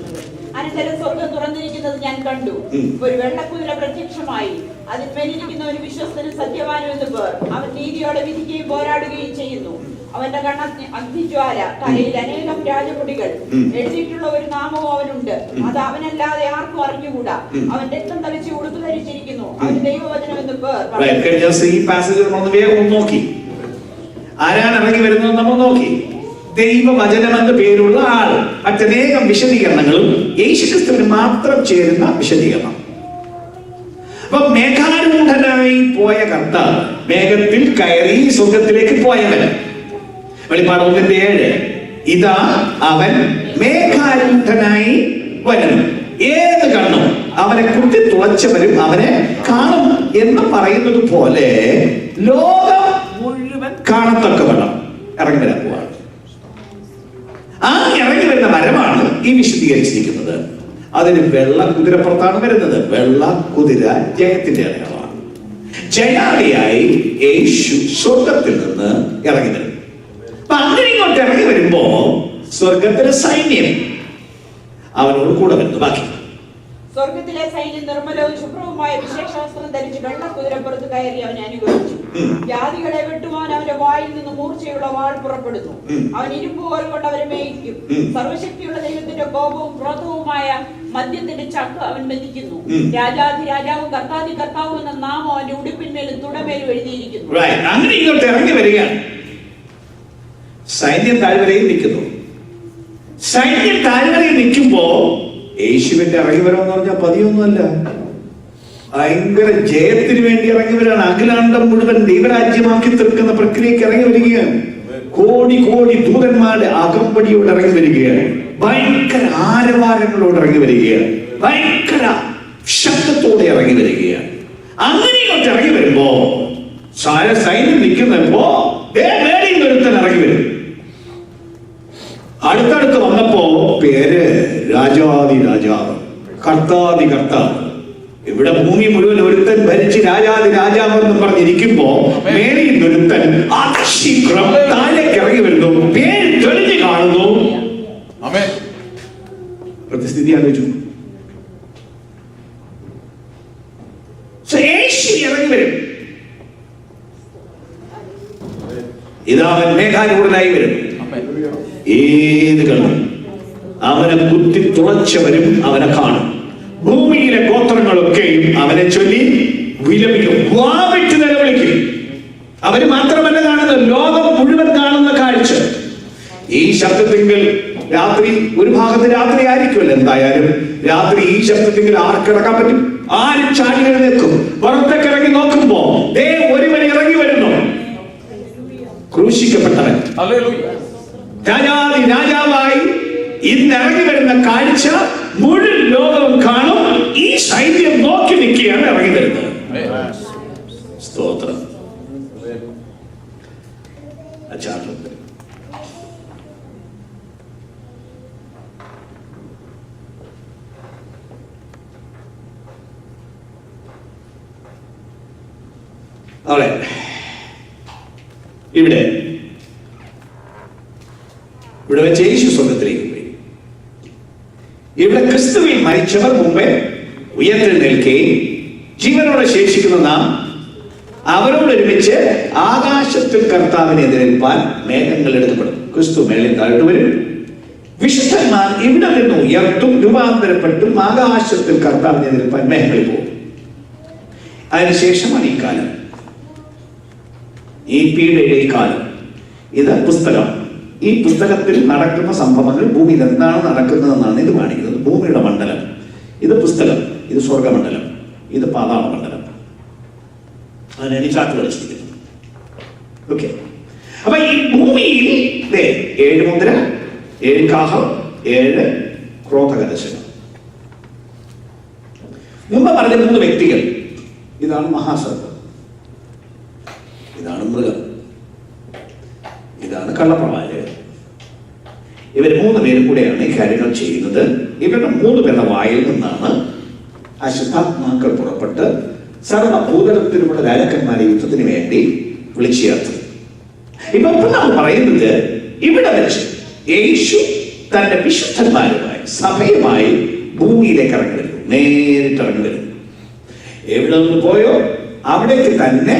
അനന്തരം സ്വർഗം തുറന്നിരിക്കുന്നത് ഞാൻ കണ്ടു. ഒരു വെള്ളക്കുതിര പ്രത്യക്ഷമായി. അതിൽ മേലിരിക്കുന്നവന് വിശ്വസ്തനും സത്യവാനും എന്ന് പേർ. അവൻ നീതിയോടെ വിധിക്കുകയും പോരാടുകയും ചെയ്യുന്നു. അവന്റെ കണ്ണ അഗ്നിജ്വാല, തലയിൽ അനേകം രാജകുടികൾ. എഴുതിയിട്ടുള്ള ഒരു നാമവും അവനുണ്ട്. അത് അവനല്ലാതെ ആർക്കും അറിഞ്ഞുകൂടാ. അവൻ രക്തം തളിച്ച് ഉടുപ്പ് ധരിച്ചിരിക്കുന്നു. അവന് ദൈവവചനം എന്ന് പേർ. ആരാണ് ഇറങ്ങി വരുന്നത് നമ്മൾ നോക്കി. ദൈവവചനം എന്ന പേരുള്ള ആൾ. മറ്റനേകം വിശദീകരണങ്ങളും യേശുക്രിസ്തുവിന് മാത്രം ചേരുന്ന വിശദീകരണം. അപ്പൊ മേഘാരൂഢനായി പോയ കർത്താവ്, മേഘത്തിൽ കയറി സ്വർഗത്തിലേക്ക് പോയവന്. വെളിപ്പാട് 1:7. ഇതാ അവൻ മേഘാരൂഢനായി വരുന്നു. ഏത് കണ്ണും അവനെ കുത്തി തുളച്ചവരും അവനെ കാണും എന്ന് പറയുന്നത് പോലെ ലോകം മുഴുവൻ കാണത്തക്കവണ്ണം ഇറങ്ങി വരാൻ പോവാണ്. ആ ഇറങ്ങി വരുന്ന മരമാണ് ഈ വിശദീകരിച്ചിരിക്കുന്നത്. അതിന് വെള്ള കുതിരപ്പുറത്താണ് വരുന്നത്. വെള്ള കുതിര ജയത്തിന്റെ അടയാളമാണ്. ജയാളിയായി യേശു സ്വർഗത്തിൽ നിന്ന് ഇറങ്ങി വരുന്നു. അപ്പൊ അങ്ങനെ ഇങ്ങോട്ട് ഇറങ്ങി വരുമ്പോ സ്വർഗത്തിലെ സൈന്യം അവനോട് കൂടെ വരുന്നു. ബാക്കി സ്വർഗത്തിലെ സൈന്യം നിർമ്മലവും ശുഭ്രവുമായ വിശേഷവസ്ത്രം ധരിച്ച് വെള്ളക്കുതിരപ്പുറത്ത് കയറി അവനെ അനുഗമിച്ചു. ജാതികളെ വെട്ടുവാൻ അവന്റെ വായിൽ നിന്ന് മൂർച്ചയുള്ള വാൾ പുറപ്പെടുന്നു. അവൻ ഇരുമ്പുകോൽ കൊണ്ട് അവരെ മേയിക്കും. സർവശക്തിയുള്ള ദൈവത്തിന്റെ കോപവും ക്രോധവുമായ മദ്യത്തിന്റെ ചക്ക് അവൻ മെതിക്കുന്നു. രാജാധിരാജാവും കർത്താതി കർത്താവും എന്ന നാമം അവന്റെ ഉടുപ്പിന്മേലും തുടമേലും എഴുതിയിരിക്കുന്നു. അങ്ങനെ ഇങ്ങോട്ട് ഇറങ്ങി വരികയാണ്. സൈന്യം താഴ്വരയിൽ നിൽക്കുന്നു. സൈന്യം താഴ്വരയിൽ നിൽക്കുമ്പോ യേശുവിന്റെ ഇറങ്ങി വരവെന്ന് പറഞ്ഞാൽ പതിയൊന്നുമല്ല. ഭയങ്കര ജയത്തിന് വേണ്ടി ഇറങ്ങി വരികയാണ്. അഖിലാണ്ടം മുഴുവൻ ദൈവരാജ്യമാക്കി തീർക്കുന്ന പ്രക്രിയക്ക് ഇറങ്ങി വരികയാണ്. കോടി കോടി ദൂതന്മാരുടെ അകമ്പടിയോട് ഇറങ്ങി വരികയാണ്. ഭയങ്കര ആരവാരങ്ങളോട് ഇറങ്ങി വരികയാണ്. ഭയങ്കര ശബ്ദത്തോടെ ഇറങ്ങി വരികയാണ്. അങ്ങനെ ഇങ്ങോട്ട് ഇറങ്ങി വരുമ്പോ സൈന്യം നിൽക്കുന്നപ്പോ മേളിൽ ഒരുത്തൻ ഇറങ്ങി വരും. അടുത്തടുത്ത് വന്നപ്പോ പേര് രാജാതി രാജാവ്, കർത്താതി കർത്താവ്. ഇവിടെ ഭൂമി മുഴുവൻ ഒരുത്തൻ ഭരിച്ച് രാജാതി രാജാവ് എന്ന് പറഞ്ഞിരിക്കുമ്പോ മേളിൽ ഒരുത്തൻ അതിശീഘ്രം താഴേക്ക് ഇറങ്ങി വരുന്നു. പേര് തെളിഞ്ഞു കാണുന്നു. പ്രതിസ്ഥിതി ആലോചിച്ചു. യേശു ഇറങ്ങി വരും. ഇതാ അവൻ മേഘാരൂഢനായി വരും. ഏത് കണ്ണും അവനെ കുത്തി തുളച്ചവരും അവനെ കാണും. ഭൂമിയിലെ ഗോത്രങ്ങളൊക്കെയും അവനെ ചൊല്ലി വിലപിക്കും, വാവിട്ട് നിലവിളിക്കും. അവര് മാത്രമല്ല കാണുന്നത്, ലോകം മുഴുവൻ കാണുന്ന കാഴ്ച. ഈ ശബ്ദത്തിങ്കിൽ രാത്രി, ഒരു ഭാഗത്ത് രാത്രി ആയിരിക്കുമല്ലോ, എന്തായാലും രാത്രി ഈ ശബ്ദത്തിങ്കിൽ ആർക്കിടക്കാൻ പറ്റും? ആരും ചാടി എഴുന്നേൽക്കും. പുറത്തേക്ക് ഇറങ്ങി നോക്കുമ്പോ ഒരുവൻ ഇറങ്ങി വരുന്നു, ക്രൂശിക്കപ്പെട്ടവൻ, രാജാതി രാജാവായി ഇന്ന് ഇറങ്ങി വരുന്ന കാഴ്ച മുഴുവൻ ലോകവും കാണും. ഈ സൈന്യം നോക്കി നിൽക്കുകയാണ് ഇറങ്ങി വരുന്നത്. സ്തോത്രം. ഇവിടെ വെച്ച് യേശു സ്വർഗ്ഗത്തിലേക്ക് പോയി. ഇവിടെ ക്രിസ്തുവിൽ മരിച്ചവർ മുമ്പേ ഉയർത്തെഴുന്നേൽക്കുകയും ജീവനോടെ ശേഷിക്കുന്ന നാം അവരോടൊരുമിച്ച് ആകാശത്തിൽ കർത്താവിനെ എതിരേൽപ്പാൻ മേഘങ്ങൾ എടുക്കപ്പെടും. ക്രിസ്തു മേളിൽ താഴ്ത്തു വരും. വിശുദ്ധന്മാർ ഇവിടെ നിന്ന് ഉയർത്തും രൂപാന്തരപ്പെട്ടും ആകാശത്തിൽ കർത്താവിനെ എതിരേൽപ്പാൻ മേഘങ്ങളിൽ പോകും. അതിനുശേഷമാണ് ഈ കാലം, ഈ പീഡയുടെ കാലം. ഇത് പുസ്തകം. ഈ പുസ്തകത്തിൽ നടക്കുന്ന സംഭവങ്ങൾ ഭൂമിയിൽ എന്താണ് നടക്കുന്നതെന്നാണ് ഇത് കാണിക്കുന്നത്. ഭൂമിയുടെ മണ്ഡലം ഇത് പുസ്തകം, ഇത് സ്വർഗമണ്ഡലം, ഇത് പാതാള മണ്ഡലം. അതിനാണ് ഈ ചാർട്ട് കളിച്ചിരിക്കുന്നത്. ഓക്കെ. അപ്പൊ ഈ ഭൂമിയിൽ 7 മുദ്ര, 7 കാഹം, 7 ക്രോധകലശങ്ങൾ. മുമ്പ് പറഞ്ഞ 3 വ്യക്തികൾ. ഇതാണ് മഹാസർപ്പം, ഇതാണ് മൃഗം, ഇതാണ് കള്ളപ്രവാചകൻ. ഇവർ 3 പേരും കൂടെയാണ് ഈ കാര്യങ്ങൾ ചെയ്യുന്നത്. ഇവരുടെ 3 പേരുടെ വായിൽ നിന്നാണ് അശുദ്ധാത്മാക്കൾ പുറപ്പെട്ട് സർവഭൂതലത്തിലുള്ള രാജാക്കന്മാരെ യുദ്ധത്തിന് വേണ്ടി വിളിച്ചു ചേർത്തത്. ഇപ്പൊ നമ്മൾ പറയുന്നത് ഇവിടെ വെച്ച് യേശു തന്റെ വിശുദ്ധന്മാരുമായി സഭയുമായി ഭൂമിയിലേക്ക് ഇറങ്ങി വരുന്നു. നേരിട്ട് ഇറങ്ങി വരുന്നു. എവിടെ നിന്ന് പോയോ അവിടേക്ക് തന്നെ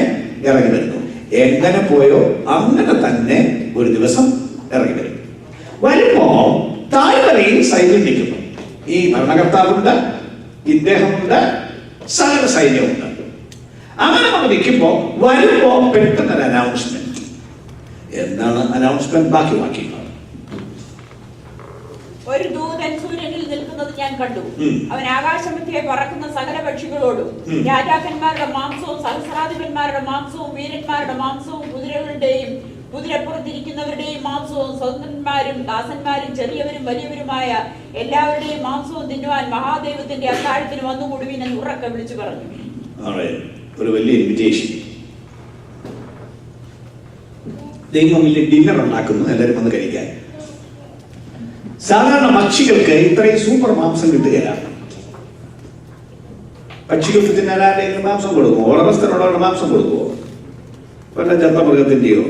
ഇറങ്ങി വരുന്നു. എങ്ങനെ പോയോ അങ്ങനെ തന്നെ ഒരു ദിവസം ഇറങ്ങി വരും. വരുമ്പോ താഴ്വരയിൽ സൈന്യം നിൽക്കുന്നു. ഈ ഭരണകർത്താവുണ്ട്, ഇദ്ദേഹമുണ്ട്, സകല സൈന്യമുണ്ട്. അങ്ങനെ നമ്മൾ നിൽക്കുമ്പോ വരുമ്പോ പെട്ടെന്നൊരു അനൗൺസ്മെന്റ്. എന്താണ് അനൗൺസ്മെന്റ്? ബാക്കി വാക്യങ്ങൾ. ഒരു ദൂതൻ സൂര്യനിൽ നിൽക്കുന്നത് ഞാൻ കണ്ടു. അവൻ ആകാശമധ്യേ പറക്കുന്ന സകല പക്ഷികളോടും രാജാക്കന്മാരുടെ മാംസവും സഹസ്രാധിപന്മാരുടെ മാംസവും വീരന്മാരുടെ മാംസവും കുതിരകളുടെയും കുതിരപ്പുറത്തിരിക്കുന്നവരുടെയും മാംസവും സ്വതന്ത്രന്മാരും ദാസന്മാരും ചെറിയവരും വലിയവരുമായ എല്ലാവരുടെയും മാംസവും തിന്നുവാൻ മഹാദൈവത്തിന്റെ അത്താഴത്തിന് വന്നുകൂടുവിൻ എന്ന് ഉറക്കെ വിളിച്ചു പറഞ്ഞു. ഒരു വലിയ ഇൻവിറ്റേഷൻ. ദൈവം വലിയ ഡിന്നർ ഉണ്ടാക്കുന്നു, എല്ലാവരും വന്ന് കഴിക്കാൻ. സാധാരണ പക്ഷികൾക്ക് ഇത്രയും സൂപ്പർ മാംസം കിട്ടുകയില്ല. പക്ഷികൾക്ക് തിന്നാൻ ആരെങ്കിലും മാംസം കൊടുക്കുമോ? ഉടമസ്ഥനുള്ളവരുടെ മാംസം കൊടുക്കുമോ? വല്ല ചത്ത മൃഗത്തിന്റെയോ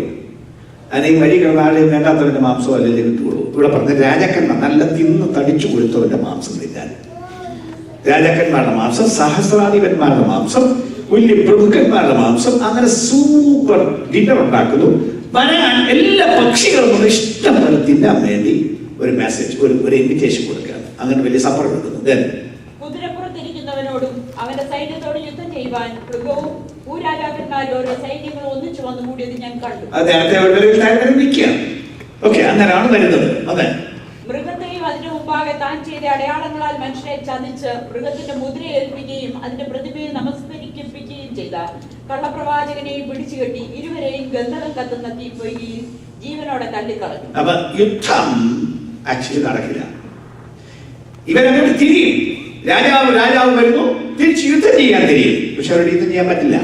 അല്ലെങ്കിൽ വഴി കിടന്ന ആരെയും വേണ്ടാത്തവന്റെ മാംസം അല്ലെങ്കിൽ കിട്ടുകയുള്ളൂ. ഇവിടെ പറഞ്ഞ രാജാക്കന്മാർ നല്ല തിന്ന് തടിച്ചു കൊടുത്തവന്റെ മാംസം തിന്നാൻ. രാജാക്കന്മാരുടെ മാംസം, സഹസ്രാധിപന്മാരുടെ മാംസം, വലിയ പ്രഭുക്കന്മാരുടെ മാംസം, അങ്ങനെ സൂപ്പർ ഡിന്നർ ഉണ്ടാക്കുന്നു. വരാൻ എല്ലാ പക്ഷികളും ഇഷ്ടം പോലെ തിന്നാൻ വേണ്ടി ഒരു മെസ്സേജ്, ഒരു ഇൻവിറ്റേഷൻ കൊടുക്കുകയാണ്. അങ്ങനെ വലിയ സപ്പർ കൊടുക്കുന്നു. കുതിരപ്പുറത്തിരിക്കുന്നവനോടും അവന്റെ സൈന്യത്തോട് യുദ്ധം ചെയ്യുവാൻ മൃഗവും ഭൂരാജാക്കന്മാരും ഓരോ സൈന്യങ്ങൾ ഒന്നിച്ചു വന്നു കൂടിയത് ഞാൻ കണ്ടു. അങ്ങനെയാണ് വരുന്നത്. അതെ, മൃഗത്തെയും അതിന്റെ മുമ്പാകെ താൻ ചെയ്ത അടയാളങ്ങളാൽ മനുഷ്യരെ ചതിച്ച് മൃഗത്തിന്റെ മുദ്ര ഏൽപ്പിക്കുകയും അതിന്റെ പ്രതിമയെ നമസ്കരിപ്പിക്കുകയും ചെയ്ത കള്ളപ്രവാചകനെയും പിടിച്ചുകെട്ടി ഇരുവരെയും ഗന്ധകം കത്തുന്ന തീപ്പൊയ്കയിൽ ജീവനോടെ തള്ളിക്കളഞ്ഞു. അപ്പൊ യുദ്ധം ആക്ച്വലി നടക്കില്ല. ഇവരങ്ങോട്ട് തിരിയും. രാജാവ് വരുന്നു, തിരിച്ച് യുദ്ധം ചെയ്യാൻ തിരിയും. പക്ഷെ അവരുടെ യുദ്ധം ചെയ്യാൻ പറ്റില്ല.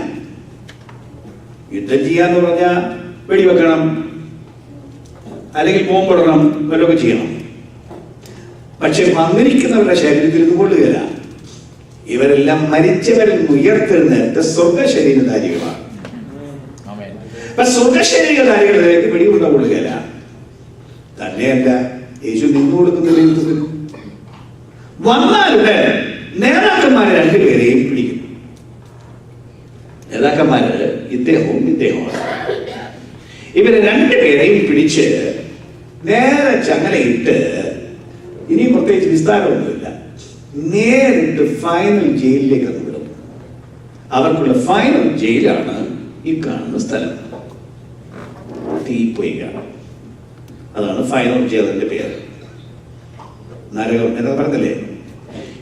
യുദ്ധം ചെയ്യാന്ന് പറഞ്ഞാൽ വെടിവെക്കണം, അല്ലെങ്കിൽ ബോംബിടണം, വല്ലതൊക്കെ ചെയ്യണം. പക്ഷെ വന്നിരിക്കുന്നവരുടെ ശരീരത്തിൽ ഇത് കൊള്ളുകയില്ല. ഇവരെല്ലാം മരിച്ചവരിൽ ഉയർത്തെഴുന്നേറ്റ് സ്വർഗശരീരധാരികളാണ്. അപ്പൊ സ്വർഗശരീരധാരികളിലേക്ക് വെടികൊണ്ട കൊള്ളുകയില്ല. തന്നെയല്ല, യേശു നിന്നു കൊടുക്കുന്ന ദൈവത്തിൽ വന്നാലുടെ നേതാക്കന്മാരെ രണ്ടുപേരെയും പിടിക്കും. നേതാക്കന്മാര് ഇദ്ദേഹവുമാണ്. ഇവരെ രണ്ടുപേരെയും പിടിച്ച് നേരെ ചങ്ങലയിട്ട്, ഇനി പ്രത്യേകിച്ച് വിസ്താരമൊന്നുമില്ല, നേരിട്ട് ഫൈനൽ ജയിലിലേക്ക് അങ്ങ് വിടും. അവർക്കുള്ള ഫൈനൽ ജയിലാണ് ഈ കാണുന്ന സ്ഥലം, തീപ്പൊയ്ക. അതാണ് ഫൈനൽ ജയിലിന്റെ പേര്, നരകം എന്ന് പറഞ്ഞല്ലേ.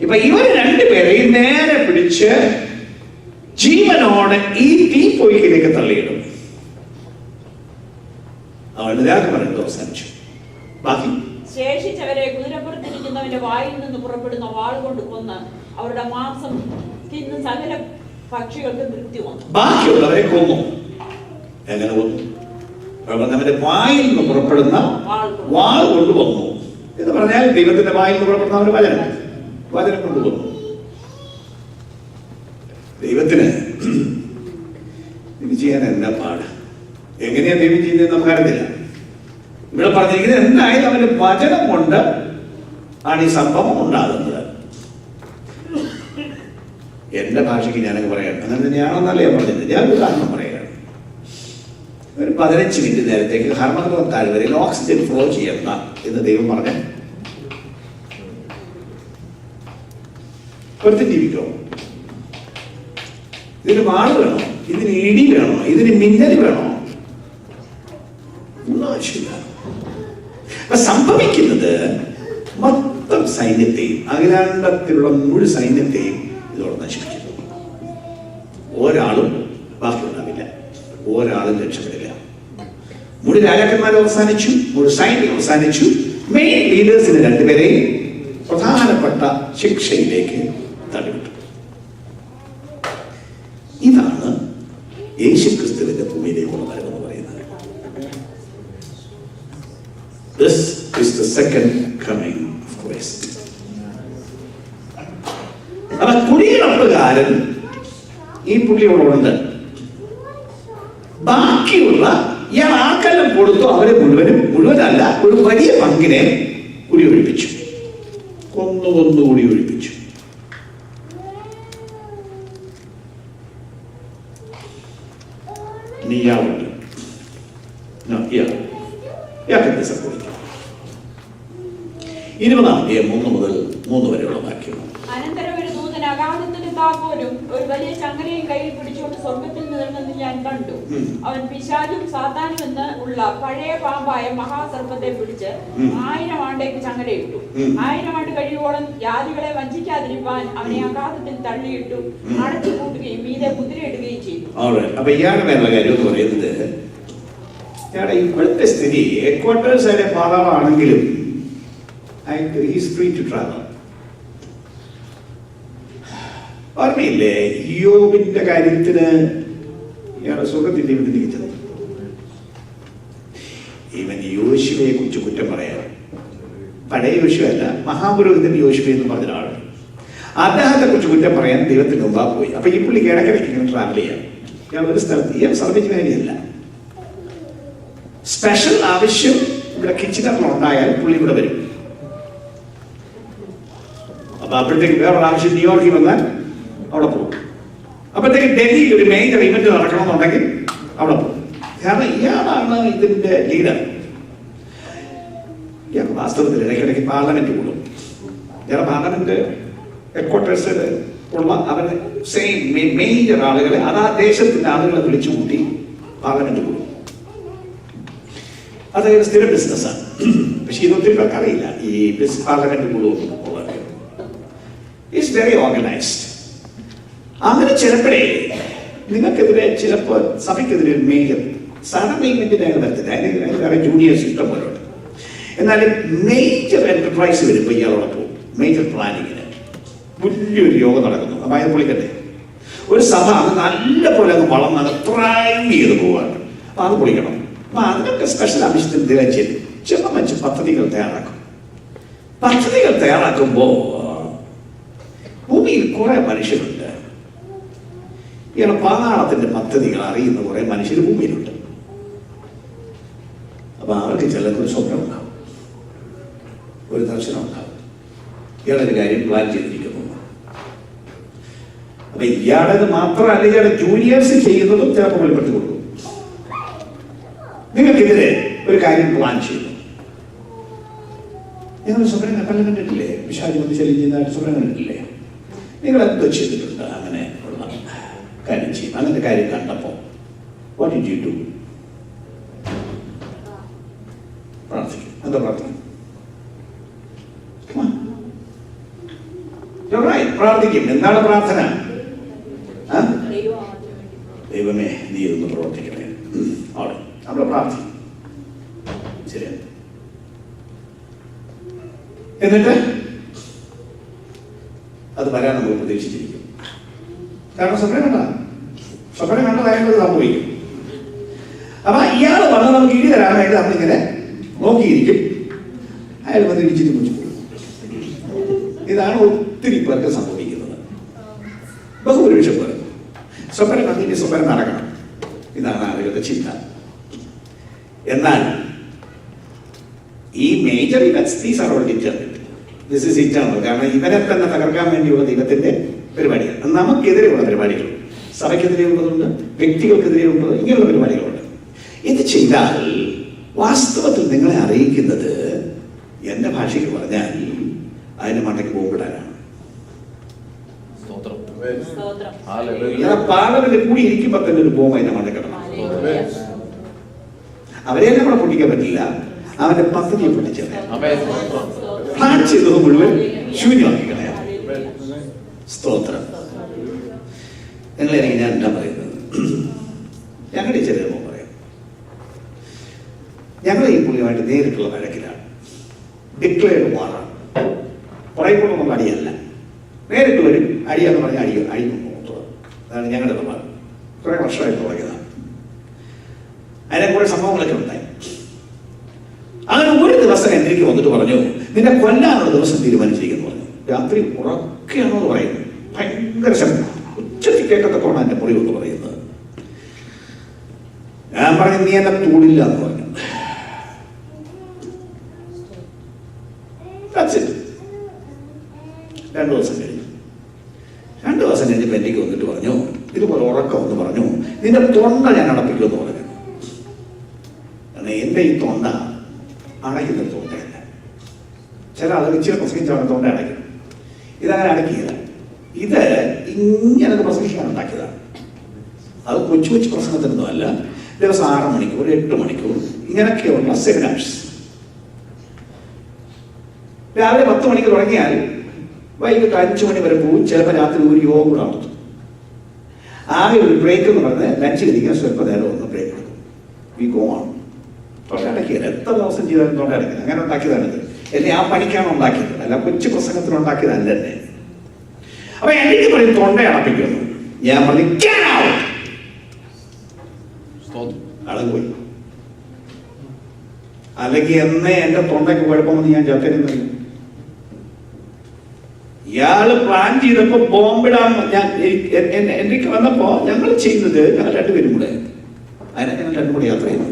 ഇപ്പൊ ഇവർ രണ്ടുപേരെയും നേരെ പിടിച്ച് ജീവനോടെ ഈ തീപ്പൊയ്കയിലേക്ക് തള്ളിയിടും. അവരുടെ രാജകുമാരൻ അവസാനിച്ചു. ബാക്കി ശേഷിച്ചവരെ കുതിരപ്പുറത്തിരിക്കുന്നവന്റെ വായിൽ നിന്ന് പുറപ്പെടുന്ന വാൾ കൊണ്ട് കൊന്ന് അവരുടെ മാംസം തിന്ന് സകല പക്ഷികൾക്ക് തൃപ്തി വന്നു. ബാക്കിയുള്ളവരെ കൊന്നു. എങ്ങനെ കൊന്നു? അവന്റെ വായിൽ നിന്ന് പുറപ്പെടുന്ന വാൾ കൊണ്ടുവന്നു എന്ന് പറഞ്ഞാൽ ദൈവത്തിന്റെ വായിൽ നിന്ന് പുറപ്പെടുന്ന ഒരു വചനം കൊണ്ടുവന്നു. ദൈവത്തിന് ഇത് ചെയ്യാൻ എന്താ പാട്? എങ്ങനെയാ ദൈവം ചെയ്യുന്നത് നമുക്ക് അറിയത്തില്ല. ഇവിടെ പറഞ്ഞിരിക്കുന്നത് എന്തായാലും അവന്റെ വചനം കൊണ്ട് ആണ് ഈ സംഭവം ഉണ്ടാകുന്നത്. എന്റെ ഭാഷയ്ക്ക് ഞാനൊക്കെ പറയാം, അങ്ങനെ തന്നെയാണെന്നല്ലേ ഞാൻ പറഞ്ഞത്. ഞാൻ ഉദാഹരണം പറയുകയാണ്. ഒരു 15 മിനിറ്റ് നേരത്തേക്ക് ഹർമകുളം താഴ്വരയിൽ ഓക്സിജൻ ഫ്ലോ ചെയ്യണ്ട എന്ന് ദൈവം പറഞ്ഞു. ഒരുത്തി ജീവിക്കോ? ഇതിന് വാള് വേണോ? ഇതിന് ഇടി വേണോ? ഇതിന് മിന്നൽ വേണോ? ഒന്നും ആവശ്യമില്ല. അപ്പൊ സംഭവിക്കുന്നത് മൊത്തം സൈന്യത്തെയും അഖിലാണ്ടത്തിലുള്ള മുഴു സൈന്യത്തെയും ഇതോടെ നശിപ്പിക്കുന്നു. ഒരാളും ബാക്കിയുണ്ടാവില്ല, ഒരാളും രക്ഷപ്പെടില്ല. മുഴു രാജാക്കന്മാർ അവസാനിച്ചു, മുഴു സൈന്യം അവസാനിച്ചു. മെയിൻ ലീഡേഴ്സിന് രണ്ടുപേരെയും പ്രധാനപ്പെട്ട ശിക്ഷയിലേക്ക് തള്ളിവിട്ടു. ഇതാണ് യേശുക്രിസ്തുവിന്റെ ഭൂമിയിലേക്കുള്ള വരവെന്ന് പറയുന്നത്. This is the second coming of Christ. അപ്പൊ കുടിയിറപ്പുകാരൻ ഈ പുള്ളിയോടുണ്ട്. ബാക്കിയുള്ള ഇയാൾ ആക്കെല്ലാം കൊടുത്തു. അവരെ മുഴുവനല്ല, ഒരു വലിയ പങ്കിനെ കുടിയൊഴിപ്പിച്ചു, കൊന്നു കുടിയൊഴിപ്പിച്ചു. ഇയാളുണ്ട്, ഇയാൾക്ക് സംഭവിക്കും. 20-ാം അധ്യായം 1 മുതൽ 3 വരെയുള്ള വാക്യം. അനന്തരം ഒരു ദൂതൻ അഗാധത്തിന്റെ താക്കോലും ഒരു വലിയ ചങ്ങലയും കയ്യിൽ പിടിച്ചുകൊണ്ട് സ്വർഗത്തിൽ നിന്നിറങ്ങുന്നത് ഞാൻ കണ്ടു. അവൻ പിശാചും സാത്താനും എന്ന് ഉള്ള പഴയ പാമ്പായ മഹാസർപ്പത്തെ പിടിച്ച് 1000 ആണ്ടേക്ക് ചങ്ങലയിട്ടു. 1000 ആണ്ട് കഴിയുവോളം ജാതികളെ വഞ്ചിക്കാതിരിക്കാൻ അവനെ അഗാധത്തിൽ തള്ളിയിട്ടു, അടച്ചു കൂട്ടുകയും മീതെ മുദ്രയിടുകയും ചെയ്തു. അപ്പൊ ഇയാളുടെ മേലുള്ള കാര്യം എന്ന് പറയുന്നത്, ഇയാളുടെ ഇപ്പോഴത്തെ സ്ഥിതി ഹെഡ്ക്വാർട്ടേഴ്സ് അതിന്റെ പാതാളാണെങ്കിലും he's free to travel. ഓർമ്മയില്ലേ യോബിന്റെ കാര്യത്തിന് ഇയാളുടെ സുഖത്തിന്റെ ദൈവത്തിലേക്ക് ചെന്നു. ഇവൻ യോശുവയെ കുറിച്ച് കുറ്റം പറയാൻ, പഴയ യോശുവല്ല, മഹാപുരോഹിതൻ യോശുവ എന്ന് പറഞ്ഞ ആള്, അദ്ദേഹത്തെ കുറിച്ച് കുറ്റം പറയാൻ ദൈവത്തിന് മുമ്പാ പോയി. അപ്പൊ ഈ പുള്ളിക്ക് ഇടയ്ക്കിടയ്ക്ക് ഇങ്ങനെ ട്രാവൽ ചെയ്യാം. ഞാൻ ഒരു സ്ഥലത്ത് ഇയാൾ സർവീസ് വേണ്ടിയല്ല, സ്പെഷ്യൽ ആവശ്യം ഇവിടെ കിച്ചണറിൽ ഉണ്ടായാൽ പുള്ളി ഇവിടെ വരും. അപ്പൊ അപ്പോഴത്തേക്ക് വേറൊരു ആവശ്യം ന്യൂയോർക്കിൽ വന്നാൽ അവിടെ പോകും. അപ്പോഴത്തേക്ക് ഡൽഹിയിൽ ഒരു മേജർ ഇവന്റ് നടക്കണമെന്നുണ്ടെങ്കിൽ അവിടെ പോകും. കാരണം ഇയാളാണ് ഇതിന്റെ ലീഡർ. ഇയാൾ വാസ്തവത്തിൽ ഇടയ്ക്കിടയ്ക്ക് പാർലമെന്റ് കൂടും. ഇയാളെ പാർലമെന്റ് ഹെഡ്ക്വാർട്ടേഴ്സിൽ ഉള്ള അവരുടെ സെയിം മേജർ ആളുകളെ, അതാ ദേശത്തിന്റെ ആളുകളെ വിളിച്ചു കൂട്ടി പാർലമെന്റ് കൂടും. അതായത് സ്ഥിര ബിസിനസ്സാണ്. പക്ഷെ ഇതൊത്തിരി പേർക്ക് അറിയില്ല ഈ പാർലമെന്റ് കൂടുമെന്ന് ഉള്ളത്. Is very organised. അങ്ങനെ ചിലപ്പോഴേ നിങ്ങൾക്കെതിരെ, ചിലപ്പോൾ സഭയ്ക്കെതിരെ ഒരു മേജർ സാധാരണ ഇവന്റിന് അയാൾ വരത്തില്ല, അതിന് വേറെ ജൂനിയേഴ്സ് ഇഷ്ടം പോലെ ഉണ്ട്. എന്നാൽ മേജർ എന്റർപ്രൈസ് വരുമ്പോൾ ഇയാളോടെ പോകും. മേജർ പ്ലാനിങ്ങിന് വലിയൊരു യോഗം നടക്കുന്നു. അപ്പം അയാൾ പൊളിക്കട്ടെ. ഒരു സഭ അത് നല്ല പോലെ അങ്ങ് വളർന്ന് ത്രൈവ് ചെയ്ത് പോവാണ്. അപ്പം അത് പൊളിക്കണം. അപ്പൊ അതിനൊക്കെ സ്പെഷ്യൽ ആവശ്യത്തിന് ദിനചര്യ ചെമ്മ വെച്ച് പദ്ധതികൾ തയ്യാറാക്കും. പദ്ധതികൾ തയ്യാറാക്കുമ്പോ ഭൂമിയിൽ കുറെ മനുഷ്യരുണ്ട്. ഇയാളെ പാതാളത്തിന്റെ പദ്ധതികൾ അറിയുന്ന കുറെ മനുഷ്യർ ഭൂമിയിലുണ്ട്. അപ്പൊ അവർക്ക് ചിലർക്കൊരു സ്വപ്നം ഉണ്ടാവും, ഒരു ദർശനം ഉണ്ടാവും. ഇയാളൊരു കാര്യം പ്ലാൻ ചെയ്തിരിക്കുന്നു. അപ്പൊ ഇയാളത് മാത്രമല്ല, ഇയാളുടെ ജൂനിയേഴ്സ് ചെയ്യുന്നതും ചിലപ്പോൾ വെളിപ്പെടുത്തി കൊടുക്കും. നിങ്ങൾക്കെതിരെ ഒരു കാര്യം പ്ലാൻ ചെയ്തു. നിങ്ങൾ സ്വപ്നം പല കണ്ടിട്ടില്ലേ? പിശാച് വന്ന് ശല്യം ചെയ്യുന്നതായിട്ട് സ്വപ്നം കണ്ടിട്ടില്ലേ? നിങ്ങൾ എന്തോ ചെയ്തിട്ടുണ്ട് അങ്ങനെ ഉള്ള കാര്യം ചെയ്യും. അങ്ങനത്തെ കാര്യം കണ്ടപ്പോ വാട്ട് ഡിഡ് യു ഡു? പ്രാർത്ഥിക്കും. എന്താ പ്രാർത്ഥിക്കും? പ്രാർത്ഥിക്കും. എന്താണ് പ്രാർത്ഥന? ദൈവമേ, നീ ഇതൊന്ന് പ്രവർത്തിക്കണേ. അവിടെ നമ്മൾ പ്രാർത്ഥിക്കും. ശരി. എന്നിട്ട് അത് വരാൻ നമ്മൾ പ്രതീക്ഷിച്ചിരിക്കും. കാരണം സ്വപ്നം കണ്ടതായത് സംഭവിക്കും. അപ്പൊ ഇയാൾ വന്ന് നമുക്ക് ഇടി തരാനായിട്ട് നമ്മളിങ്ങനെ നോക്കിയിരിക്കും. അയാൾ വന്ന് ഇടിച്ചിട്ട് മുറിച്ചു പോകും. ഇതാണ് ഒത്തിരി പേർക്ക് സംഭവിക്കുന്നത്. ബഹുഭൂരിപക്ഷം പേർ സ്വപ്നം കണ്ടിട്ട് സ്വപ്നം നടക്കണം. ഇതാണ് ആളുകളുടെ ചിന്ത. എന്നാൽ ഈ major events these are all determined. This is eternal. കാരണം ഇവരെ തന്നെ തകർക്കാൻ വേണ്ടിയുള്ള ദൈവത്തിന്റെ പരിപാടികൾ, നമുക്കെതിരെയുള്ള പരിപാടികൾ, സഭയ്ക്കെതിരെയുള്ളതുണ്ട്, വ്യക്തികൾക്കെതിരെയുള്ളത്, ഇങ്ങനെയുള്ള പരിപാടികളുണ്ട്. ഇത് ചെയ്താൽ വാസ്തവത്തിൽ നിങ്ങളെ അറിയിക്കുന്നത്, എന്റെ ഭാഷയ്ക്ക് പറഞ്ഞാൽ, അതിന് മണ്ടയ്ക്ക് പോകുമ്പോഴാണ്. പാർലമെന്റ് കൂടി ഇരിക്കുമ്പോ തന്നെ ഒരു ബോംബ് അതിന്റെ മണ്ടക്കിടണം. അവരെ നമ്മളെ പൊട്ടിക്കാൻ പറ്റില്ല, അവന്റെ പദ്ധതിയെ പൊട്ടിച്ചത് പ്ലാൻ ചെയ്തത് മുഴുവൻ ശൂന്യമാക്കി കളയാം. സ്തോത്രം. നിങ്ങളെനിക്ക് ഞാൻ എന്താ പറയുന്നത്? ഞങ്ങളുടെ ഈ ചെറിയ പറയാം, ഞങ്ങൾ ഈ പുള്ളിയുമായിട്ട് നേരിട്ടുള്ള വഴക്കിലാണ്. ഡിക്ലെയർഡ് വാറാണ്. പുറകെ കൊണ്ടൊന്നും അടിയല്ല, നേരിട്ട് വരും. അടിയാന്ന് പറഞ്ഞാൽ അടിക്കും. അതാണ് ഞങ്ങളുടെ നിലപാട്. കുറെ വർഷമായി തുടങ്ങിയതാണ്. അതിനെ കുറെ സംഭവങ്ങളൊക്കെ ഉണ്ടായി. അങ്ങനെ ഒരു ദിവസം എനിക്ക് വന്നിട്ട് പറഞ്ഞു, നിന്നെ കൊല്ലാനുള്ള ദിവസം തീരുമാനിച്ചിരിക്കുന്നു പറഞ്ഞു. രാത്രി ഉറക്കെയാണോ എന്ന് പറയുന്നത്. ഭയങ്കര ശബ്ദം, ഉച്ചത്തിൽ കേട്ടതൊക്കെയാണ് എന്റെ മുറി എന്ന് പറയുന്നത്. ഞാൻ പറഞ്ഞു, നീ എന്നെ തൂടില്ല എന്ന് പറഞ്ഞു. രണ്ടു ദിവസം കഴിഞ്ഞപ്പോൾ എനിക്ക് വന്നിട്ട് പറഞ്ഞു, ഇതുപോലെ ഉറക്കം എന്ന് പറഞ്ഞു, നിന്റെ തൊണ്ട ഞാൻ അടപ്പിക്കുമെന്ന് പറഞ്ഞു. എന്റെ ഈ തൊണ്ട അടയ്ക്കുന്ന തൊണ്ടയല്ല. ചില ആളുകൾ ഇച്ചിരി പ്രസംഗിച്ചാണ് തൊണ്ട അടയ്ക്കും. ഇതങ്ങനെ അടക്കിയതാണ്. ഇത് ഇങ്ങനെ പ്രസംഗിക്കാൻ ഉണ്ടാക്കിയതാണ്. അത് കൊച്ചു കൊച്ചു പ്രസംഗത്തിനൊന്നും അല്ല. ദിവസം 6 മണിക്കൂർ 8 മണിക്കൂർ ഇങ്ങനെയൊക്കെയുള്ള സെമിനാർസ്. രാവിലെ 10 മണിക്ക് തുടങ്ങിയാൽ വൈകിട്ട് 5 മണി വരെ പോകും. ചിലപ്പോൾ രാത്രി ഒരു യോഗം കൂടെ നടത്തും. ആകെ ഒരു ബ്രേക്ക് എന്ന് പറഞ്ഞ് ലഞ്ച് കഴിക്കാൻ സ്വല്പം നേരം ഒന്ന് ബ്രേക്ക് എടുക്കും. We go on. തൊണ്ട അടക്കിയത് എത്ര ദിവസം ചെയ്താലും തൊണ്ട അടക്കിയത്. അങ്ങനെ ഉണ്ടാക്കിയതാണിത്. എന്നെ ആ പണിക്കാണ് ഉണ്ടാക്കിയത്, അല്ല കൊച്ചു പ്രസംഗത്തിന് ഉണ്ടാക്കിയതല്ല എന്നെ. അപ്പൊ എനിക്ക് പറയും തൊണ്ട അടപ്പിക്കുന്നു. ഞാൻ പറഞ്ഞു ആള് പോയി. അല്ലെങ്കിൽ എന്നേ എന്റെ തൊണ്ടയ്ക്ക് കുഴപ്പമെന്ന് ഞാൻ ചത്തേരുന്നു. ഇയാള് പ്ലാൻ ചെയ്തപ്പോ ബോംബിടാൻ എനിക്ക് വന്നപ്പോ ഞങ്ങൾ ചെയ്യുന്നത്, ഞങ്ങൾ രണ്ടുപേരും കൂടെ, അതിനെ ഞങ്ങൾ രണ്ടും കൂടെ യാത്ര ചെയ്യുന്നു.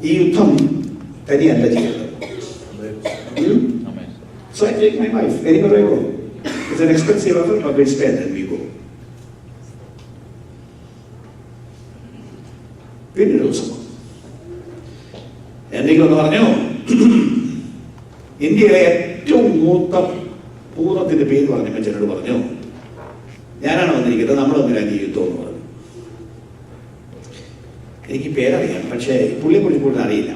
ഈ യുദ്ധം തനിയല്ല ചെയ്യുന്നത്. So I take my wife anywhere I go. It's an expensive effort, but we spend and we go. പിന്നീട് ദിവസം എന്തെങ്കിലും പറഞ്ഞു, ഇന്ത്യയിലെ ഏറ്റവും മൂത്ത പൂർവ്വത്തിന്റെ പേര് പറഞ്ഞപ്പോൾ ചിലരോട് പറഞ്ഞു, ഞാനാണ് വന്നിരിക്കുന്നത്, നമ്മൾ തമ്മിലാണ് ഈ യുദ്ധം എന്ന് പറഞ്ഞു. എനിക്ക് പേരറിയാം, പക്ഷേ പുള്ളിയെ കുറിച്ച് കൂടുതൽ അറിയില്ല.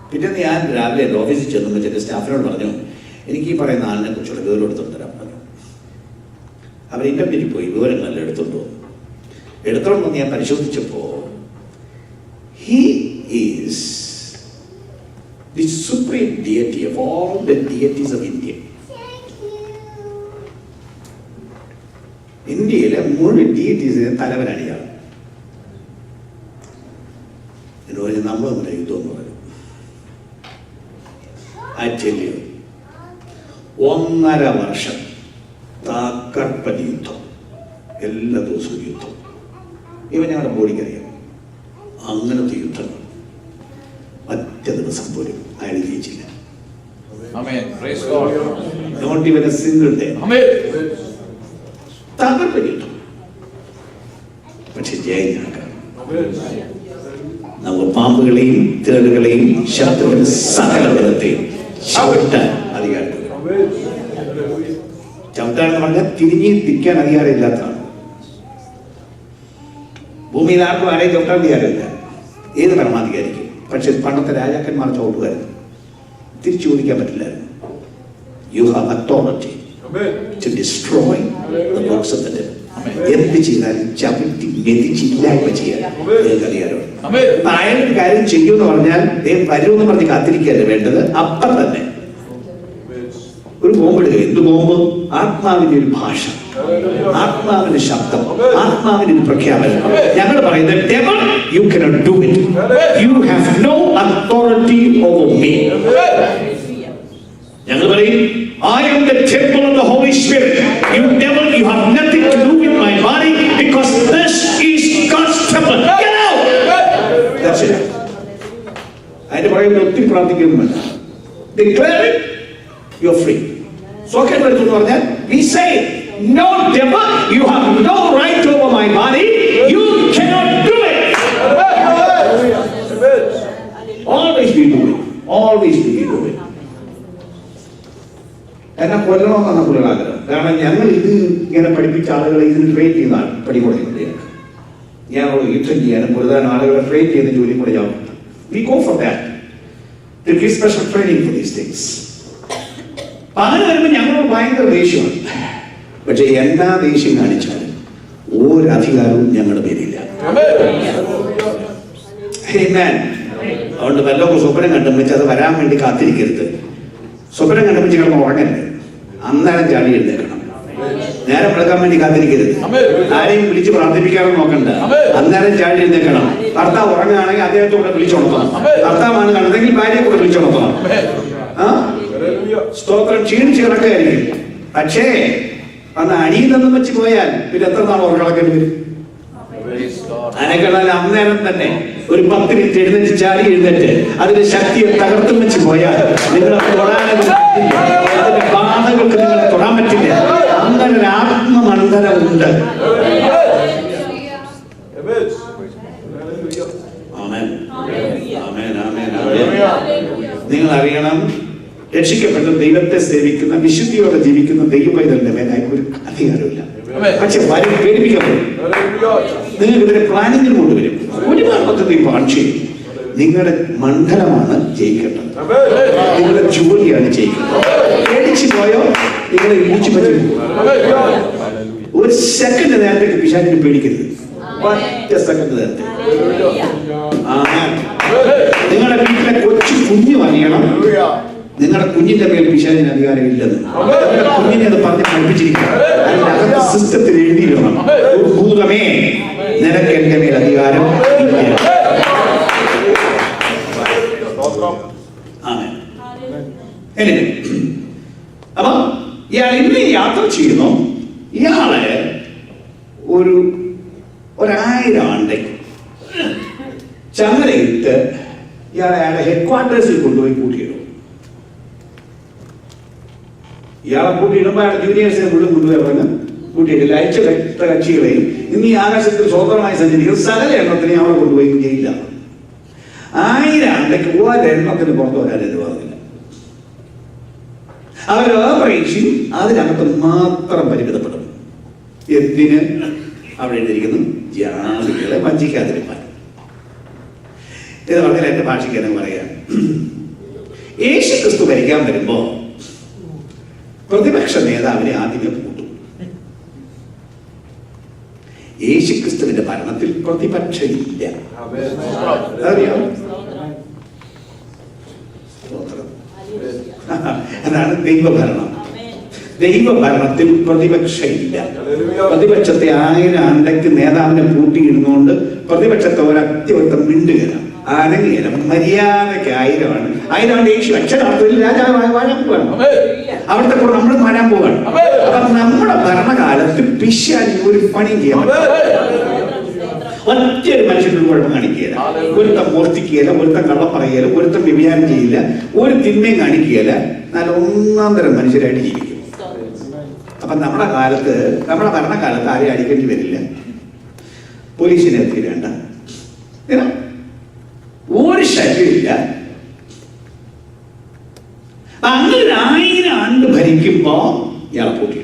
പിറ്റേന്ന് ഞാൻ രാവിലെ എൻ്റെ ഓഫീസിൽ ചെന്നു ചില സ്റ്റാഫിനോട് പറഞ്ഞു, എനിക്ക് ഈ പറയുന്ന ആളിനെ കുറിച്ചുള്ള വിവരം എടുത്തോണ്ട് തരാൻ പറഞ്ഞു. അവർ ഇന്റർനെറ്റിൽ പോയി വിവരങ്ങളെല്ലാം എടുത്തോണ്ട് വന്നു. എടുത്തോണ്ട് ഞാൻ പരിശോധിച്ചപ്പോ he is the supreme deity of all the deities of India. ഇന്ത്യയിലെ മുഴുവൻ ഡീറ്റീസിന് തലവനാണ് ഇയാൾ. നമ്മൾ നമ്മുടെ യുദ്ധം എന്ന് പറയും. ആക്ച്വലി 1.5 വർഷം താക്കപ്പൻ യുദ്ധം, എല്ലാ ദിവസവും യുദ്ധം. ഇവൻ ഞങ്ങളുടെ ബോഡിക്കറിയാം. അങ്ങനത്തെ യുദ്ധങ്ങൾ ഒറ്റ ദിവസം പോലും അയാൾ ജയിച്ചില്ല. Not even a single day. തകർപ്പൻ യുദ്ധം. പക്ഷെ ജയം ഞങ്ങൾക്ക്. നമുക്ക് പാമ്പുകളെയും തേളുകളെയും ശത്രുവിന്റെ സകല ബലത്തെയും ചവിട്ടാൻ അധികാരം. ചവിട്ടാണെന്ന് പറഞ്ഞാൽ തിരിഞ്ഞ് തിരിക്കാൻ അധികാരമില്ലാത്തതാണ്. ഭൂമിയിൽ ആർക്കും ആരെയും ചവിട്ടാൻ അധികാരമില്ല, ഏത് പരമാധികാരിക്കും. പക്ഷെ പണ്ടത്തെ രാജാക്കന്മാർ ചവിട്ടുമായിരുന്നു, തിരിച്ചു ചോദിക്കാൻ പറ്റില്ലായിരുന്നു. You have authority to destroy the works of the devil. എന്ത് ചെയ്താലും ചവിട്ടി മെതിച്ചില്ലായ്മ ചെയ്യാൻ നിങ്ങൾക്ക് അധികാരമുണ്ട്. അയാളൊരു കാര്യം ചെയ്യുമെന്ന് പറഞ്ഞാൽ വരുമെന്ന് പറഞ്ഞ് കാത്തിരിക്കുകയല്ല വേണ്ടത്, അപ്പം തന്നെ ഒരു ബോംബിടുക. എന്ത് ബോംബ്? ആത്മാവിന്റെ ഒരു ഭാഷ, ആത്മാവിന്റെ ശബ്ദം, ആത്മാവിന്റെ ഒരു പ്രഖ്യാപനം. ഞങ്ങൾ പറയുന്നത് devil, you cannot do it. You have no authority over me. ഞങ്ങൾ പറയും I am the temple of the Holy Spirit. You devil, you have nothing to do with my body because this is God's temple. Get out. That's it. അതിന്റെ പറയുന്നത് ഒത്തിരി പ്രാർത്ഥിക്കുന്നുണ്ട്. Declare it, you're free. Socket എടുത്തു പറഞ്ഞാൽ we say no devil, you have no right over my body. You cannot do it. Always be doing. Always be doing. എന്നെ കൊല്ലണമെന്നാണ് കൂടുതൽ ആഗ്രഹം. കാരണം ഞങ്ങൾ ഇത് ഇങ്ങനെ പഠിപ്പിച്ച ആളുകളെ ഇതിന് ട്രെയിൻ ചെയ്യുന്നതാണ് പഠിക്കൊടുക്കുന്നത്. ഞങ്ങൾ യുദ്ധം ചെയ്യാനും കൂടുതൽ ആളുകളെ ട്രെയിൻ ചെയ്യുന്ന ജോലി കൂടെ ഞാൻ we go for that. There is special training for these things. അങ്ങനെ വരുമ്പോൾ ഞങ്ങളോട് ഭയങ്കര ദേഷ്യമാണ്. പക്ഷെ എല്ലാ ദേഷ്യം കാണിച്ചാലും ഒരു അധികാരവും ഞങ്ങളുടെ പേരില്ല. അതുകൊണ്ട് വല്ലതൊക്കെ സ്വപ്നം കണ്ടും വെച്ച് അത് വരാൻ വേണ്ടി കാത്തിരിക്കരുത്. സ്വപ്നം കണ്ടും കിടന്ന് ഉറങ്ങരുത്, അന്നേരം ചാടി എഴുന്നേക്കണം. നേരം വെളുക്കാൻ വേണ്ടി കാത്തിരിക്കരുത്, ആരെയും വിളിച്ച് പ്രാർത്ഥിപ്പിക്കാനും നോക്കണ്ട, അന്നേരം ചാടി എഴുന്നേക്കണം. ഭർത്താവ് ഉറങ്ങുകയാണെങ്കിൽ അദ്ദേഹത്തോടെ വിളിച്ചുണർത്തണം. ഭർത്താവാണ് കണ്ടതെങ്കിൽ ഭാര്യയെ കൂടെ വിളിച്ചുണർത്തണം. സ്തോത്രം. ക്ഷീണിച്ച് കിടക്കുകയായിരിക്കും, പക്ഷേ അന്ന് അടിയിലെന്നും വെച്ച് പോയാൽ പിന്നെ എത്ര നാൾ ഉറക്കളക്കേണ്ടി വരും? അതിനേക്കാൾ അന്നേരം തന്നെ ഒരു 10 മിനിറ്റ് എഴുന്നേറ്റ് ചാടി എഴുന്നേറ്റ് അതിന്റെ ശക്തിയെ തകർത്തും വെച്ച് പോയാൽ നിങ്ങളെ തൊടാനുള്ള ബാധകൾക്ക് നിങ്ങളെ തൊടാൻ പറ്റില്ല. അങ്ങനെ ഒരു ആത്മമണ്ഡലമുണ്ട്. നിങ്ങൾ അറിയണം, രക്ഷിക്കപ്പെട്ട ദൈവത്തെ സേവിക്കുന്ന വിശുദ്ധിയോടെ ജീവിക്കുന്ന ദൈവപൈതലിന്റെ മേലെ ഒരു അധികാരമില്ല. പക്ഷെ പേടിപ്പിക്കപ്പെടും. നിങ്ങൾക്ക് ഇതിനെ പ്ലാനിങ്ങിന് കൊണ്ടുവരും. ഒരുപാട് പദ്ധതി പ്ലാൻ ചെയ്യും. നിങ്ങളുടെ മണ്ഡലമാണ് ജയിക്കേണ്ടത്, നിങ്ങളുടെ ജോലിയാണ് ജയിക്കേണ്ടത്. പേടിച്ചു പോയോ നിങ്ങളെ ഇടിച്ചു പറ്റും. ഒരു സെക്കൻഡ് നേരത്തേക്ക് പിശാചിനെ പേടിക്കരുത്. ഒറ്റ സെക്കൻഡ് നേരത്തെ നിങ്ങളുടെ വീട്ടിലെ കൊച്ചു കുഞ്ഞു അറിയണം നിങ്ങളുടെ കുഞ്ഞിന്റെ മേൽ പിശാചിന് അധികാരം ഇല്ലെന്ന്. നിങ്ങളുടെ കുഞ്ഞിനെ അത് പറഞ്ഞ് പഠിപ്പിച്ചിരിക്കണം. അതിനകത്ത് സിസ്റ്റത്തിൽ എഴുതിയിടണം, ഭൂതമേ നിനക്ക് എന്റെ മേൽ അധികാരം ഇല്ല. അപ്പൊ ഇയാൾ ഇന്ന് യാത്ര ചെയ്യുന്നു. ഇയാളെ ഒരു 1000 ആണ്ടേക്ക് ചങ്ങലയിട്ട് ഇയാളെ അയാളുടെ ഹെഡ്ക്വാർട്ടേഴ്സിൽ കൊണ്ടുപോയി കൂട്ടിയിടും. ഇയാളെ കൂട്ടിയിടുമ്പോൾ അയാളുടെ ജൂനിയേഴ്സിനെ മുഴുവൻ കൊണ്ടുപോയി കൂട്ടിയിട്ടില്ല. അയച്ച കക്ഷികളെയും ഇന്ന് ഈ ആകാശത്തിൽ സ്വതന്ത്രമായി സഞ്ചരിക്കുന്ന സകല എണ്ണത്തിനെയും അവിടെ കൊണ്ടുപോയി ചെയ്യില്ല. 1000 ആണ്ടേക്ക് ഒരെണ്ണത്തിന് പുറത്തു വരാനെന്ന് പറഞ്ഞില്ല. അവർ ഓപ്പറേഷൻ അതിനകത്ത് മാത്രം പരിമിതപ്പെടും. എന്തിന്? അവിടെ എഴുതിയിരിക്കുന്നു ജാതികളെ വഞ്ചിക്കാതിരിക്കാൻ. ഇത് പറഞ്ഞാൽ എന്റെ ഭാഷയ്ക്ക് തന്നെ പറയാം. യേശു ക്രിസ്തു ഭരിക്കാൻ വരുമ്പോ പ്രതിപക്ഷ നേതാവിനെ ആദ്യമേ കൂട്ടും. യേശു ക്രിസ്തുവിന്റെ ഭരണത്തിൽ പ്രതിപക്ഷം ഇല്ല. അറിയാം, അതാണ് ദൈവഭരണം. ദൈവഭരണത്തിൽ പ്രതിപക്ഷം ഇല്ല. പ്രതിപക്ഷത്തെ 1000 ആണ്ടയ്ക്ക് നേതാവിനെ കൂട്ടിയിരുന്നുകൊണ്ട് പ്രതിപക്ഷത്തെ ഒരത്യവൃത്തം മിണ്ടുകയാണ്. ആരെങ്കിലും മര്യാദയ്ക്ക് 1000 യേശു അക്ഷരാർത്ഥത്തിൽ രാജാവായി വാഴാൻ പോവാണ്. അവിടുത്തെ കൂടെ നമ്മൾ മാറാൻ പോവാണ്. അപ്പൊ നമ്മുടെ ഭരണകാലത്ത് പിശാചിന് ഒരു പണിയും ചെയ്യാൻ ഒറ്റയൊരു മനുഷ്യനൊരു കുഴപ്പം കാണിക്കുകയില്ല. ഒരുത്തം മോഷ്ടിക്കുകയില്ല, ഒരുത്തം കള്ളം പറയുകയില്ല, ഒരുത്തം വ്യഭിചാരം ചെയ്യില്ല, ഒരു തിന്മയും കാണിക്കുകയില്ല. നല്ല ഒന്നാം തരം മനുഷ്യരായിട്ട് ജീവിക്കും. അപ്പൊ നമ്മുടെ ഭരണകാലത്ത് ആരെയും അടിക്കേണ്ടി വരില്ല, പോലീസിനെ എത്തിയില്ല, ഒരു ശല്യമില്ല. അങ്ങനെ 1000 ആണ്ട് ഭരിക്കുമ്പോ ഇയാളെ കൂട്ടി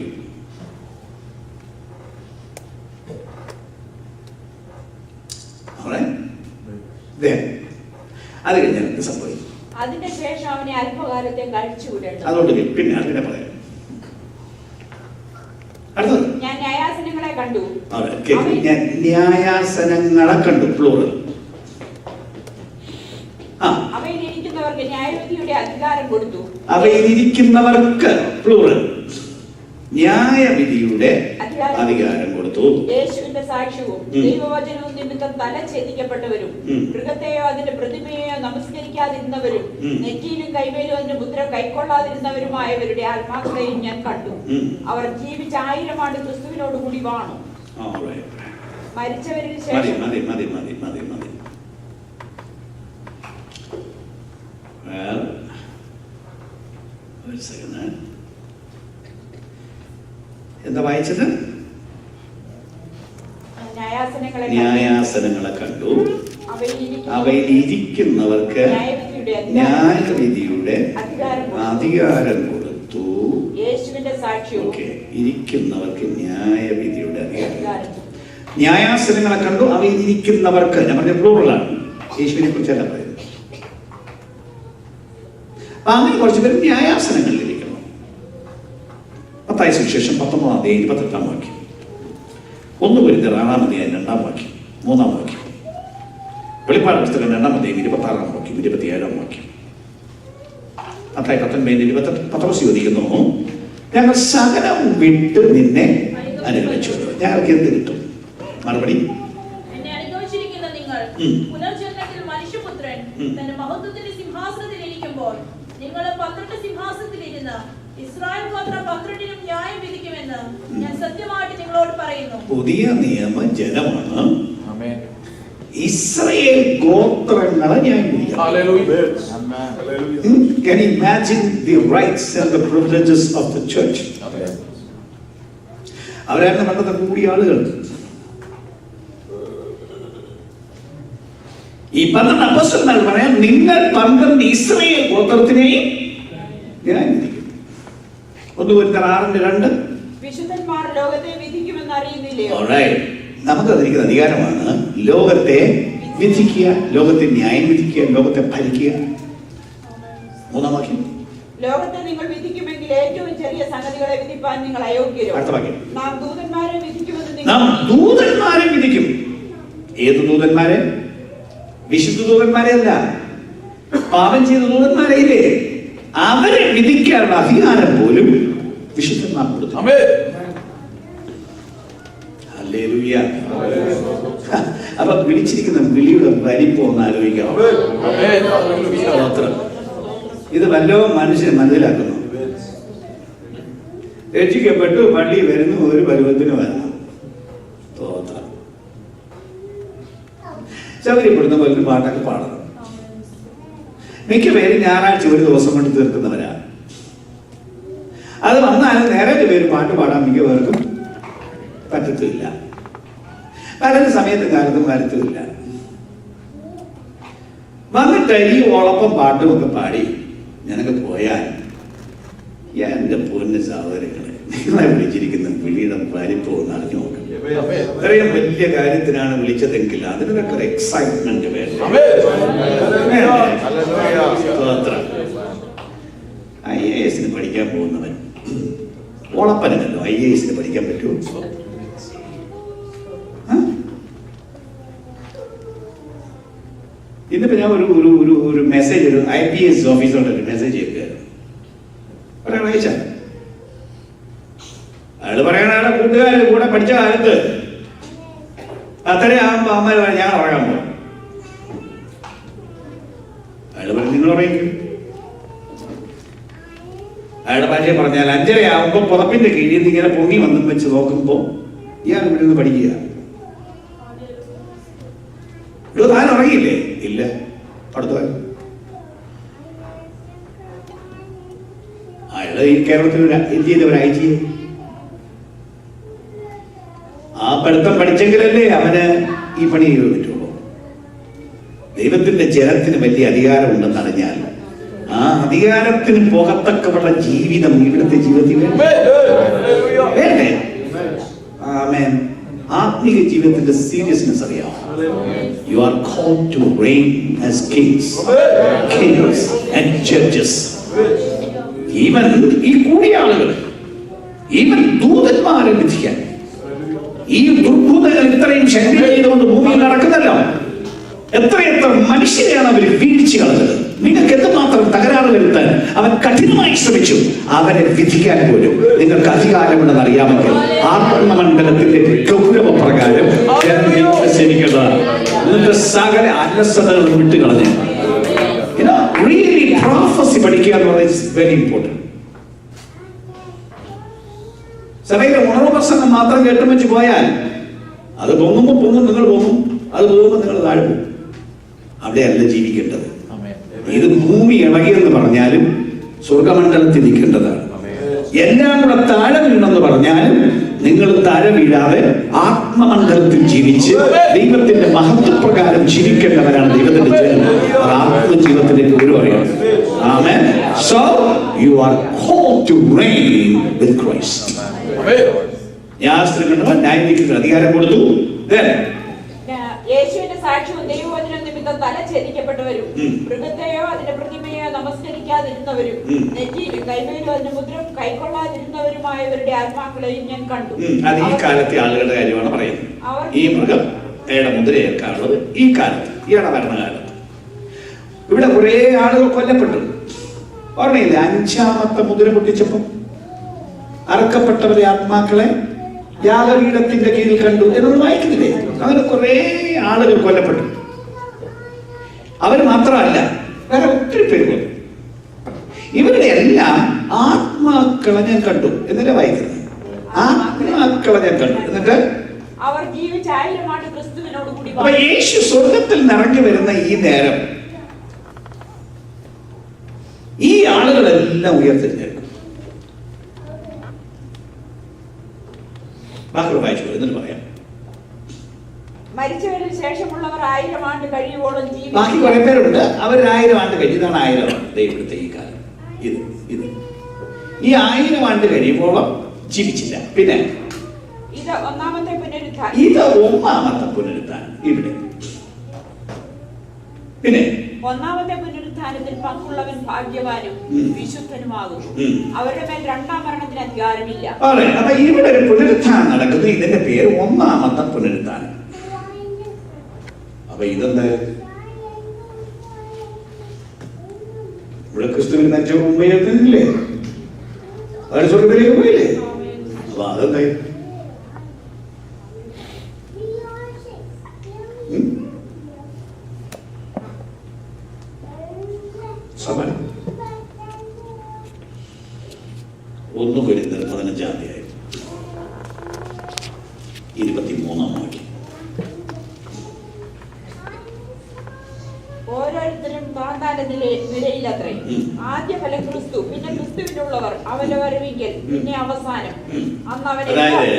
അത് കഴിഞ്ഞാൽ എന്ത് സംഭവിക്കും? അതിന്റെ ശേഷം അവനെ അല്പകാലത്തെ കഴിച്ചുവിടേണ്ടത്. അതുകൊണ്ട് പിന്നെ അതിനെ പറയാം. അടുത്തത് ഞാൻ ന്യായാസനങ്ങളെ കണ്ടു. ഞാൻ ന്യായാസനങ്ങളെ കണ്ടു, പ്ലൂറൽ. അവയിലിരിക്കുന്നവർക്ക് ന്യായവിധിയുടെ അധികാരം കൊടുത്തു. അവയിലിരിക്കുന്നവർക്ക് പ്ലൂറൽ ന്യായവിധിയുടെ അധികാരം കൊടുത്തു. യേശുവിന്റെ സാക്ഷ്യവും ദൈവവചനവും നിമിത്തം തല ഛേദിക്കപ്പെട്ടവരും മൃഗത്തെയോ അതിന്റെ പ്രതിമയെയോ നമസ്കരിക്കാതിരുന്നവരും നെറ്റിയിലും കൈവേലും അതിന്റെ മുദ്ര കൈക്കൊള്ളാതിരുന്നവരുമായവരുടെ ആത്മാക്കളെയും ഞാൻ കണ്ടു. അവർ ജീവിച്ച 1000 ആണ്ട് ക്രിസ്തുവിനോട് കൂടി വാണു. മരിച്ചവരിൽ ശേഷം എന്താ വായിച്ചത്? ന്യായാസനങ്ങളെ കണ്ടു. അവയിലിരിക്കുന്നവർക്ക് ന്യായവിധിയുടെ അധികാരം കൊടുത്തു. യേശുവിന്റെ സാക്ഷ്യവും ഇരിക്കുന്നവർക്ക് ന്യായവിധിയുടെ അധികാരം. ന്യായാസനങ്ങളെ കണ്ടു, അവയിലിരിക്കുന്നവർക്ക്. ഞാൻ പറഞ്ഞ പ്ലൂറലാണ്, യേശുവിനെ കുറിച്ചല്ല പറയുന്നത്. അങ്ങനെ കുറച്ച് പേര് ന്യായാസനങ്ങളിൽ ഇരിക്കുന്നു. മത്തായി സുവിശേഷം 19:28 വാക്യം, 1 കൊരിന്ത്യർ 6:2 വാക്യം, 3 വാക്യം, വെളിപ്പാട് പുസ്തകം 2 26 വാക്യം, 27 വാക്യം. മത്തായി 19:28 പത്രോസ് ചോദിക്കുന്നു, ഞങ്ങൾ സകലം വിട്ട് നിന്നെ അനുഗമിച്ചു, ഞങ്ങൾക്ക് എന്ത് കിട്ടും? മറുപടി, എന്നെ അനുഗമിച്ചിരിക്കുന്ന നിങ്ങൾ പുനർജന്മത്തിൽ മനുഷ്യപുത്രൻ തന്റെ മഹത്വത്തിന്റെ സിംഹാസനത്തിൽ ഇരിക്കുമ്പോൾ നിങ്ങൾ 12 സിംഹാസനത്തിലിരുന്ന് ഇസ്രായേൽ ഗോത്ര 12നും ന്യായം വിധിക്കുമെന്ന് ഞാൻ സത്യമായിട്ട് നിങ്ങളോട് പറയുന്നു. പുതിയ നിയമ ജനമാണ്, ഇസ്രായേൽ ഗോത്രങ്ങളെ ന്യായം വിധിക്കും. Can you imagine the rights and the privileges of the church? അവരാണ് പണ്ടത്തെ കൂടിയ ആളുകൾ. ഈ 12 അപ്പോസ്തലന്മാർ പറയാം, നിങ്ങൾ 12 ഇസ്രായേൽ ഗോത്രത്തിനെയും ന്യായം വിധിക്കും. 1 കൊരിന്ത്യർ 6:2 വിശുദ്ധന്മാർ ലോകത്തെ വിധിക്കുമെന്ന് അറിയുന്നില്ലയോ? നമുക്ക് തന്നിരിക്കുന്ന അധികാരമാണ് ലോകത്തെ വിധിക്കുക, ലോകത്തെ ന്യായം വിധിക്കുക, ലോകത്തെ ഭരിക്കുക. 3 വാക്യം, ലോകത്തെ നിങ്ങൾ വിധിക്കുമെങ്കിൽ ഏറ്റവും ചെറിയ സംഗതികളെ വിധിപ്പാൻ നിങ്ങൾ അയോഗ്യരോ? അടുത്ത വാക്യം, നാം ദൂതന്മാരെ വിധിക്കുമെന്ന് നാം ദൂതന്മാരെ വിധിക്കും. ഏത് ദൂതന്മാരെ? വിശുദ്ധ ദൂതന്മാരെ അല്ല, പാപം ചെയ്ത ദൂതന്മാരെ ഇല്ലേ, അവരെ വിധിക്കാനുള്ള അധികാരം പോലും വിശുദ്ധന്മാർ കൊടുത്തു. ഹല്ലേലൂയ. അപ്പൊ വിളിച്ചിരിക്കുന്ന വിളിയുടെ വലിപ്പം ഒന്ന് ആലോചിക്കണം. ഇത് വല്ലോ മനുഷ്യൻ മനസ്സിലാക്കുന്നു. രക്ഷിക്കപ്പെട്ടു പള്ളി വരുന്നു, ഒരു പരുവത്തിന് വരണം. സ്തോത്രം. സൗകര്യപ്പെടുന്ന പോലെ പാട്ടൊക്കെ പാടണം. മിക്ക പേര് ഞായറാഴ്ച ഒരു ദിവസം കൊണ്ട് തീർക്കുന്നവരാ. അത് വന്നാലും നേരെ പേര് പാട്ട് പാടാൻ മിക്ക പേർക്കും പറ്റത്തില്ല. പലരും സമയത്തും കാലത്തും വരത്തുമില്ല. വന്നിട്ട് ഈ ഓളപ്പം പാട്ടും ഒക്കെ പാടി ഞാനൊക്കെ പോയാൽ, എന്റെ പൊന്ന് സഹോദരങ്ങളെ, നിങ്ങളെ വിളിച്ചിരിക്കുന്ന വിളിയുടെ വലിപ്പം ഒന്ന് അറിഞ്ഞു നോക്കണം. ഇത്രയും വലിയ കാര്യത്തിനാണ് വിളിച്ചതെങ്കിൽ അതിനൊക്കെ ഒരു എക്സൈറ്റ്മെന്റ് വേണം. IAS പഠിക്കാൻ പോകുന്നവൻ ഓളപ്പനല്ലോ IAS പഠിക്കാൻ പറ്റുമോ? ഇന്നിപ്പോ ഞാൻ ഒരു മെസ്സേജ്, ഒരു IPS ഓഫീസറോട് ഒരു മെസ്സേജ് ചെയ്തിരുന്നു. ഒരാൾ അയച്ച അയാള് പറയണ അയാളെ കൂട്ടുകാരുടെ കൂടെ പഠിച്ച കാലത്ത് അത്രയാകുമ്പോ അമ്മ ഞാൻ ഉറങ്ങാൻ പോകും. നിങ്ങൾ ഉറങ്ങിക്കും. അയാളുടെ ഭാര്യ പറഞ്ഞാൽ 5:30 പുറപ്പിന്റെ കീഴിൽ നിന്ന് ഇങ്ങനെ പൊങ്ങി വന്നും വെച്ച് നോക്കുമ്പോ ഇയാൾ ഇവിടെ നിന്ന് പഠിക്കുക. ഇവിടെ താൻ ഉറങ്ങിയില്ലേ? ഇല്ല. അടുത്ത അയാള് ഈ കേരളത്തിൽ എന്ത് ചെയ്ത ഒരാഴ്ച ആ പഠിത്തം പഠിച്ചെങ്കിലല്ലേ അവന് ഈ പണി ചെയ്ത് പറ്റുള്ളൂ. ദൈവത്തിന്റെ ജനത്തിന് വലിയ അധികാരമുണ്ടെന്ന് അറിഞ്ഞാൽ ആ അധികാരത്തിന് പോകത്തക്കമുള്ള ജീവിതം ഇവിടുത്തെ ജീവിതത്തിൽ വേണ്ടേ? ആമേൻ. ആത്മീക ജീവിതത്തിന്റെ സീരിയസ്നെസ് അറിയാം. You are called to reign as kings and judges. Even ഈ കൂടിയ ആളുകൾ, ഈവൻ ദൂതന്മാരെ വിധിക്കാൻ, ഈ ദുർഭൂതങ്ങൾ ഇത്രയും ശല്യം ചെയ്തുകൊണ്ട് ഭൂമിയിൽ നടക്കുന്നല്ലോ, എത്രയെത്ര മനുഷ്യരെയാണ് അവർ വീഴ്ച കളഞ്ഞത്. നിങ്ങൾക്ക് എന്തുമാത്രം തകരാറ് വരുത്താൻ അവൻ കഠിനമായി ശ്രമിച്ചു. അവരെ വിധിക്കാൻ പോലും നിങ്ങൾക്ക് അധികാരമുണ്ടെന്ന് അറിയാമെങ്കിൽ ആത്മമണ്ഡലത്തിന്റെ ഗൗരവപ്രകാരം സേവിക്കേണ്ടതാണ്. എന്നിട്ട് സകല അലസതകളും വിട്ടുകളഞ്ഞ് റിയലി പ്രോഫസി പഠിക്കുക എന്ന് പറയുന്നത് വെരി ഇമ്പോർട്ടന്റ്. സഭയിലെ ഉണർവ് പ്രസംഗം മാത്രം കേട്ടും വെച്ച് പോയാൽ അത് പൊങ്ങുമ്പോൾ പൊങ്ങും, നിങ്ങൾ പൊങ്ങും, അത് പോകുമ്പോൾ നിങ്ങൾ താഴെ പോകും. അവിടെയല്ല ജീവിക്കേണ്ടത്. ഇത് ഭൂമി ഇളകിയെന്ന് പറഞ്ഞാലും സ്വർഗമണ്ഡലത്തിൽ നിൽക്കേണ്ടതാണ്. എല്ലാം കൂടെ താഴെ വീണെന്ന് പറഞ്ഞാലും നിങ്ങൾ താഴെ വീഴാതെ ആത്മമണ്ഡലത്തിൽ ജീവിച്ച് ദൈവത്തിന്റെ മഹത്വപ്രകാരം ജീവിക്കേണ്ടവരാണ് ദൈവത്തിന്റെ ജനം. അത് ആത്മജീവിതത്തിന്റെ ഗുരുവറിയാണ്. ആമേൻ. So you are called to reign with Christ. ന്യായസ്ഥിരങ്ങൾ ന്യായീകരിക്കുന്ന അധികാരം കൊടുത്തു. യേശുവിന്റെ സാക്ഷ്യവും ദൈവവചന നിമിത്തം തല ഛേദിക്കപ്പെട്ടവരും മൃഗത്തെയോ അതിന്റെ പ്രതിമയോ നമസ്കരിക്കാതിരുന്നവരും നെറ്റിയിലും കൈമയിലും അതിന്റെ മുദ്രം കൈക്കൊള്ളാതിരുന്നവരുമായവരുടെ ആത്മാക്കളെയും ഞാൻ കണ്ടു. അത് ഈ കാലത്തെ ആളുകളുടെ കാര്യമാണ് പറയുന്നത്. ഈ മൃഗയുടെ മുദ്രയേൽക്കാനുള്ളത് ഈ കാലത്ത്, ഇയാളുടെ ഭരണകാലത്ത്. ഇവിടെ കുറെ ആളുകൾ കൊല്ലപ്പെട്ടു. ഓർമ്മയില്ല 5ാമത്തെ മുദ്ര പൊട്ടിച്ചപ്പോ അറക്കപ്പെട്ടവരെ ആത്മാക്കളെ യാഗപീഠത്തിന്റെ കീഴിൽ കണ്ടു എന്നൊന്ന് വായിക്കുന്നില്ലേ? അങ്ങനെ കുറെ ആളുകൾ കൊല്ലപ്പെട്ടു. അവർ മാത്രമല്ല, വേറെ ഒത്തിരി പേര് കൊല്ലു. ഇവരുടെ എല്ലാം ആത്മാക്കളെ ഞാൻ കണ്ടു എന്നല്ലേ വായിക്കുന്നത്. ആത്മാക്കളെ ഞാൻ കണ്ടു. എന്നിട്ട് അവർ ജീവിച്ച 1000 ആണ്ട് ക്രിസ്തുവിനോട് കൂടി. അപ്പൊ യേശു സ്വർഗത്തിൽ നിറഞ്ഞു വരുന്ന ഈ നേരം ഈ ആളുകളെല്ലാം ഉയർത്തെഴുന്നേൽക്കും. ബാക്കി വായിച്ചു എന്നിട്ട് പറയാം. മരിച്ചവരിൽ ശേഷമുള്ളവർ 1000 ആണ്ട് കഴിയുവോളം ജീവിക്കും. ബാക്കി കുറെ പേരുണ്ട്, അവർ 1000 ആണ്ട് കഴിഞ്ഞു. ഇതാണ് 1000 ആണ്ട് ഇവിടുത്തെ ഈ കാലം. ഇത് ഈ 1000 ആണ്ട് കഴിയുമ്പോളം ജീവിച്ചില്ല. പിന്നെ ഇത് ഒന്നാമത്തെ പുനരുത്ഥാനം. ഇവിടെ പിന്നെ ഒന്നാമത്തെ പുനരുത്ഥാനത്തിൽ പങ്കുള്ളവൻ ഭാഗ്യവാനും വിശുദ്ധനുമാകുന്നു. അവരുടെ മേൽ രണ്ടാം മരണത്തിന് അധികാരമില്ല. അപ്പൊ ഇവിടെ ഒരു പുനരുത്ഥാനം നടക്കുന്നു. ഇതിന്റെ പേര് ഒന്നാമത്തെ പുനരുത്ഥാനം. അപ്പൊ ഇതെന്താ? ഇവിടെ ക്രിസ്തുവിന് മരിച്ച മുമ്പേ അവർ സ്വർഗത്തിലേക്ക് പോയില്ലേ? അപ്പൊ അതെന്താ? സമരം 1 കൊരിന്ത്യർ 15-ാം അധ്യായം 23-ാം വാക്യം. ഓരോരുത്തരും താന്താന്റെ നിലയിലത്രേ. ആദ്യ ഫലം ക്രിസ്തു, പിന്നെ ക്രിസ്തുവിനുള്ളവർ അവരവരവിങ്കൽ, പിന്നെ അവസാനം. അന്ന് അതായത്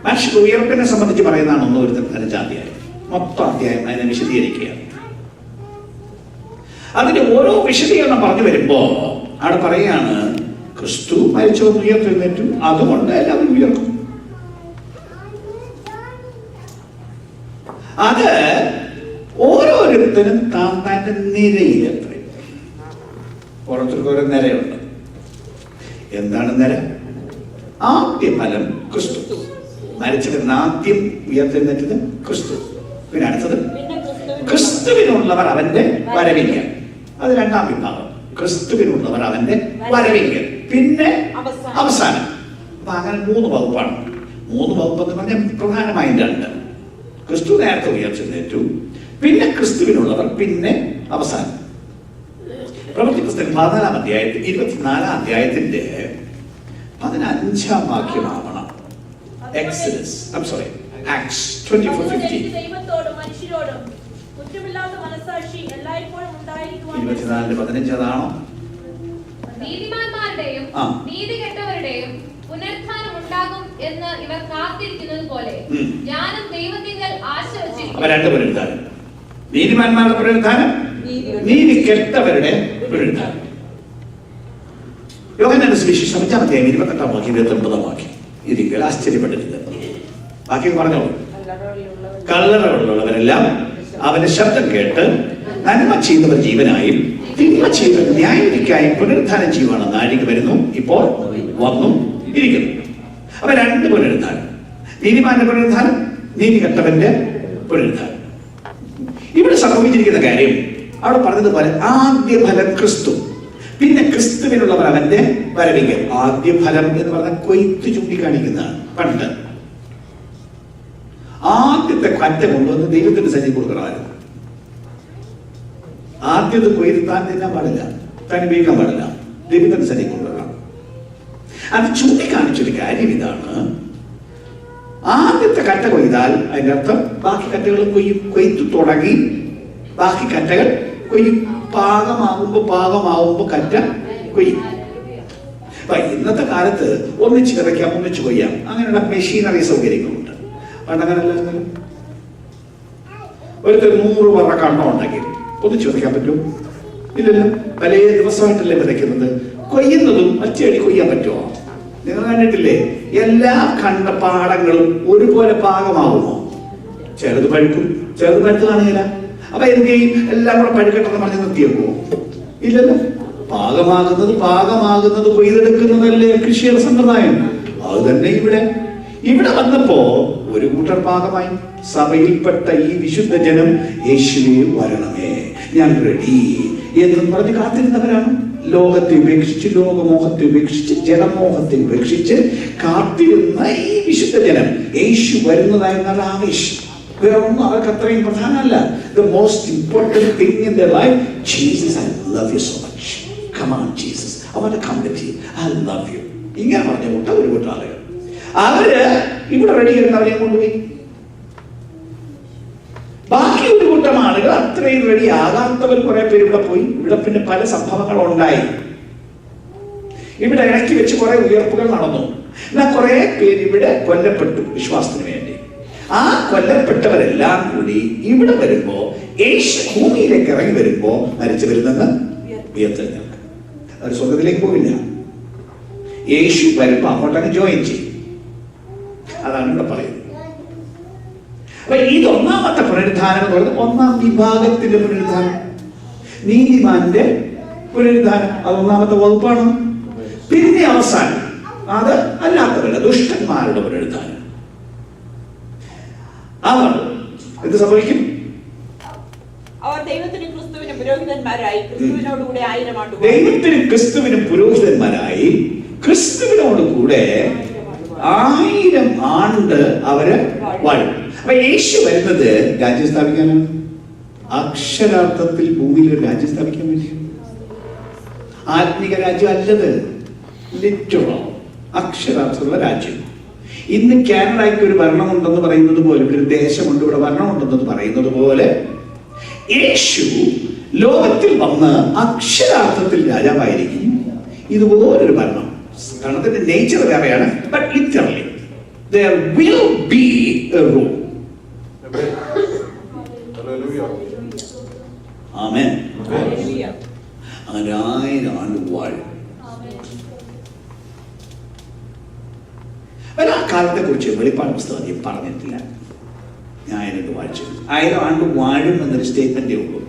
മനുഷ്യ ഉയർപ്പിനെ സംബന്ധിച്ച് പറയുന്നതാണ് 1 കൊരിന്ത്യർ 15-ാം അധ്യായം. മൊത്തം അധ്യായം അതിനെ വിശദീകരിക്കുകയാണ്. അതിന്റെ ഓരോ വിശദീകരണം പറഞ്ഞു വരുമ്പോ അവിടെ പറയാണ് ക്രിസ്തു മരിച്ചു ഉയർത്തെഴുന്നേറ്റു, അതുകൊണ്ട് എല്ലാവരും ഉയർക്കും. അത് ഓരോരുത്തരും താന്താന്റെ നിരയിലെത്ര. ഓരോരുത്തർക്കും ഓരോ നിരയുണ്ട്. എന്താണ് നിര? ആദ്യ ഫലം ക്രിസ്തു. മരിച്ചവരിൽ ആദ്യം ഉയർത്തെഴുന്നേറ്റത് ക്രിസ്തു. പിന്നെ അടുത്തത് ക്രിസ്തുവിനുള്ളവർ അവന്റെ വരവിങ്കൽ. അത് 2ാം വിഭാഗം. ക്രിസ്തുവിനുള്ളവർ അവന്റെ വരവിങ്കൽ, പിന്നെ അവസാനം. അപ്പൊ അങ്ങനെ 3 വകുപ്പാണ്. 3 വകുപ്പ് എന്ന് പറഞ്ഞാൽ പ്രധാനമായും 2. ക്രിസ്തു നേരത്തെ ഉയർച്ചെഴുന്നേറ്റു, പിന്നെ ക്രിസ്തുവിനുള്ളവർ, പിന്നെ അവസാനം. പ്രവൃത്തി പുസ്തകം 14-ാം അധ്യായത്തിൽ 24-ാം അധ്യായത്തിന്റെ 15-ാം വാക്യമാവണം. Exodus, acts 24:15. ദൈവത്തോടും മനുഷ്യരോടും കുറ്റമില്ലാത്ത മനസ്സാക്ഷി എല്ലായ്പ്പോഴും ഉണ്ടായിരിക്കുവാൻ 24-15 അതാണോ? നീതിമാന്മാരുടെയും നീതി കെട്ടവരുടെയും പുനരുത്ഥാനം ഉണ്ടാകും എന്ന് ഇവർ കാത്തിരിക്കുന്നത് പോലെ ഞാനും ദൈവത്തിങ്കൽ ആശ വച്ചിരിക്കുന്നു. രണ്ട് പുനരുത്ഥാനം, നീതിമാന്മാരുടെ പുനരുത്ഥാനം, നീതി കെട്ടവരുടെ പുനരുത്ഥാനം. യോഹന്നാന്റെ സുവിശേഷം 5-ാം അധ്യായം 28-ാം വാക്യം 29-ാം വാക്യം. ഇതിൽ ആശ്ചര്യപ്പെടരുത്. വാക്യം പറഞ്ഞോളൂ. കല്ലറകളുള്ളവരെല്ലാം അവന്റെ ശബ്ദം കേട്ട് നന്മ ചെയ്യുന്നവർ ജീവനായും തിന്മ ചെയ്യുന്നവർ ന്യായവിധിക്കായും പുനരുത്ഥാനം ചെയ്യുവാണ് നാഴിക വരുന്നു, ഇപ്പോൾ വന്നു ഇരിക്കുന്നു. അപ്പൊ രണ്ട് പുനരുത്ഥാനം, നീതിമാന്റെ പുനരുത്ഥാനം, നീതി കെട്ടവന്റെ പുനരുത്ഥാനം. ഇവിടെ സംഭവിച്ചിരിക്കുന്ന കാര്യം അവിടെ പറഞ്ഞതുപോലെ ആദ്യ ഫലം ക്രിസ്തു, പിന്നെ ക്രിസ്തുവിനുള്ളവർ അവന്റെ വരവിങ്കൽ. ആദ്യ ഫലം എന്ന് പറഞ്ഞാൽ കൊയ്ത്ത് ചൂണ്ടിക്കാണിക്കുന്നതാണ്. പണ്ട് ആദ്യത്തെ കറ്റ കൊണ്ടുവന്ന് ദൈവത്തിന്റെ സന്നിധി കൊടുക്കണമായിരുന്നു. ആദ്യത്തെ കൊയ്ത്ത് താൻ തിന്നാൻ പാടില്ല, താൻ ഉപയോഗിക്കാൻ പാടില്ല, ദൈവത്തിന്റെ സന്നിധി കൊണ്ടുവരണം. അത് ചൂണ്ടിക്കാണിച്ചൊരു കാര്യം ഇതാണ്, ആദ്യത്തെ കറ്റ കൊയ്താൽ അതിന്റെ അർത്ഥം ബാക്കി കറ്റകൾ കൊയ്ത്തു തുടങ്ങി, ബാക്കി കറ്റകൾ കൊയ്യും. പാകമാകുമ്പോ കറ്റ കൊയ്യും. അപ്പൊ ഇന്നത്തെ കാലത്ത് ഒന്നിച്ച് വിതയ്ക്കാം, ഒന്നിച്ച് കൊയ്യാം, അങ്ങനെയുള്ള മെഷീനറി സൗകര്യങ്ങളുണ്ട്. പണ്ടങ്ങനല്ല, ഒരുത്തർ 100 പറ കണ്ണം ഉണ്ടെങ്കിൽ ഒന്നിച്ച് വിതയ്ക്കാൻ പറ്റും? ഇല്ലല്ലോ. പല ദിവസമായിട്ടല്ലേ വിതയ്ക്കുന്നത്. കൊയ്യുന്നതും ഒറ്റയടി കൊയ്യാൻ പറ്റുമോ? നിങ്ങൾ കണ്ടിട്ടില്ലേ? എല്ലാ കണ്ട പാടങ്ങളും ഒരുപോലെ പാകമാകുമോ? ചെറുത് പഴുക്കും, ചെറുത് പഴുത്ത് കാണുകയില്ല. അപ്പൊ എന്ത് ചെയ്യും? എല്ലാം കൂടെ പഴുക്കട്ടെന്ന് പറഞ്ഞ് നിർത്തിയേക്കുമോ? ഇല്ലല്ലോ. പാകമാകുന്നത് കൊയ്തെടുക്കുന്നതല്ലേ കൃഷിയുടെ സമ്പ്രദായം. അത് തന്നെ ഇവിടെ വന്നപ്പോ ഒരു കൂട്ടർ പാകമായി. സഭയിൽപ്പെട്ട ഈ വിശുദ്ധ ജനം യേശുവേ വരണമേ, ഞാൻ റെഡി എന്നും പറഞ്ഞ് കാത്തിരുന്നവരാണ്. ലോകത്തെ ഉപേക്ഷിച്ച്, ലോകമോഹത്തെ ഉപേക്ഷിച്ച്, ജനമോഹത്തെ ഉപേക്ഷിച്ച് കാത്തിരുന്ന ഈ വിശുദ്ധ ജനം യേശു വരുന്നതായിരുന്ന ആവേശം വേറൊന്നും അവർക്ക് അത്രയും പ്രധാനമല്ല. The most important thing in their life, Jesus, I love you so much. Come on, Jesus, I want to come with you. I love you. ഇങ്ങനെ പറഞ്ഞ ഒരു കൂട്ടം ആളുകൾ അവര് ഇവിടെ റെഡിയായിരുന്ന അവരെ കൊണ്ടുപോയി. ബാക്കി ഒരു കൂട്ടം ആളുകൾ അത്രയും റെഡി ആകാത്തവർ കുറെ പേര് ഇവിടെ പോയി. ഇവിടെ പിന്നെ പല സംഭവങ്ങൾ ഉണ്ടായി. ഇവിടെ ഇടയ്ക്ക് വെച്ച് കുറെ ഉയർപ്പുകൾ നടന്നു. എന്നാൽ കുറെ പേര് ഇവിടെ കൊല്ലപ്പെട്ടു വിശ്വാസത്തിന് വേണ്ടി. ആ കൊല്ലപ്പെട്ടവരെല്ലാം കൂടി ഇവിടെ വരുമ്പോ, യേശു ഭൂമിയിലേക്ക് ഇറങ്ങി വരുമ്പോ മരിച്ചവരിൽ നിന്ന് ഉയർത്തെഴുന്നേൽക്കും. അവർ സ്വർഗത്തിലേക്ക് പോവില്ല. യേശു വരുമ്പോ അങ്ങോട്ടങ്ങ് ജോയിൻ ചെയ്യും. അതാണ് ഇവിടെ പറയുന്നത്. അപ്പൊ ഇത് ഒന്നാമത്തെ പുനരുദ്ധാനം എന്ന് പറയുന്നത് ഒന്നാം വിഭാഗത്തിന്റെ പുനരുദ്ധാനം, നീതിമാന്റെ പുനരുദ്ധാനം. അത് ഒന്നാമത്തെ വകുപ്പാണ്. പിന്നെ അവസാനം അത് അല്ലാത്തവരുടെ ദുഷ്ടന്മാരുടെ പുനരുദ്ധാനം. അവർ എന്ത് സംഭവിക്കും? അവർ ദൈവത്തിനും ക്രിസ്തുവിനും പുരോഹിതന്മാരായി ക്രിസ്തുവിനോടുകൂടെ 1000 ആണ്ട് ദൈവത്തിനും ക്രിസ്തുവിനും പുരോഹിതന്മാരായി ക്രിസ്തുവിനോടുകൂടെ 1000 ആണ്ട് അവര് വാഴും. അപ്പൊ യേശു വരുന്നത് രാജ്യം സ്ഥാപിക്കാനാണ്. അക്ഷരാർത്ഥത്തിൽ ഭൂമിയിൽ ഒരു രാജ്യം സ്ഥാപിക്കാൻ വേണ്ടി. ആത്മീക രാജ്യം അല്ലത്, ലിറ്ററൽ അക്ഷരാർത്ഥമുള്ള രാജ്യം. ഇന്ന് കാനഡയ്ക്ക് ഒരു ഭരണമുണ്ടെന്ന് പറയുന്നത് പോലെ, ഒരു ദേശമുണ്ട്, ഇവിടെ ഭരണമുണ്ടെന്ന് പറയുന്നത് പോലെ, യേശു ലോകത്തിൽ വന്ന് അക്ഷരാർത്ഥത്തിൽ രാജാവായിരിക്കും. ഇതുപോലൊരു ഭരണം. കാരണം അതിന്റെ നേച്ചർ വേറെയാണ്. But literally there will be a rule. ആമേൻ. അങ്ങനെ 1000 ആണ്ട് വാഴും. ആ കാലത്തെ കുറിച്ച് വെളിപ്പാട് പുസ്തകം അധികം പറഞ്ഞിട്ടില്ല. ഞാൻ അതിനൊക്കെ വായിച്ചു. 1000 ആണ്ട് വാഴും എന്നൊരു സ്റ്റേറ്റ്മെന്റേ ഉള്ളൂ.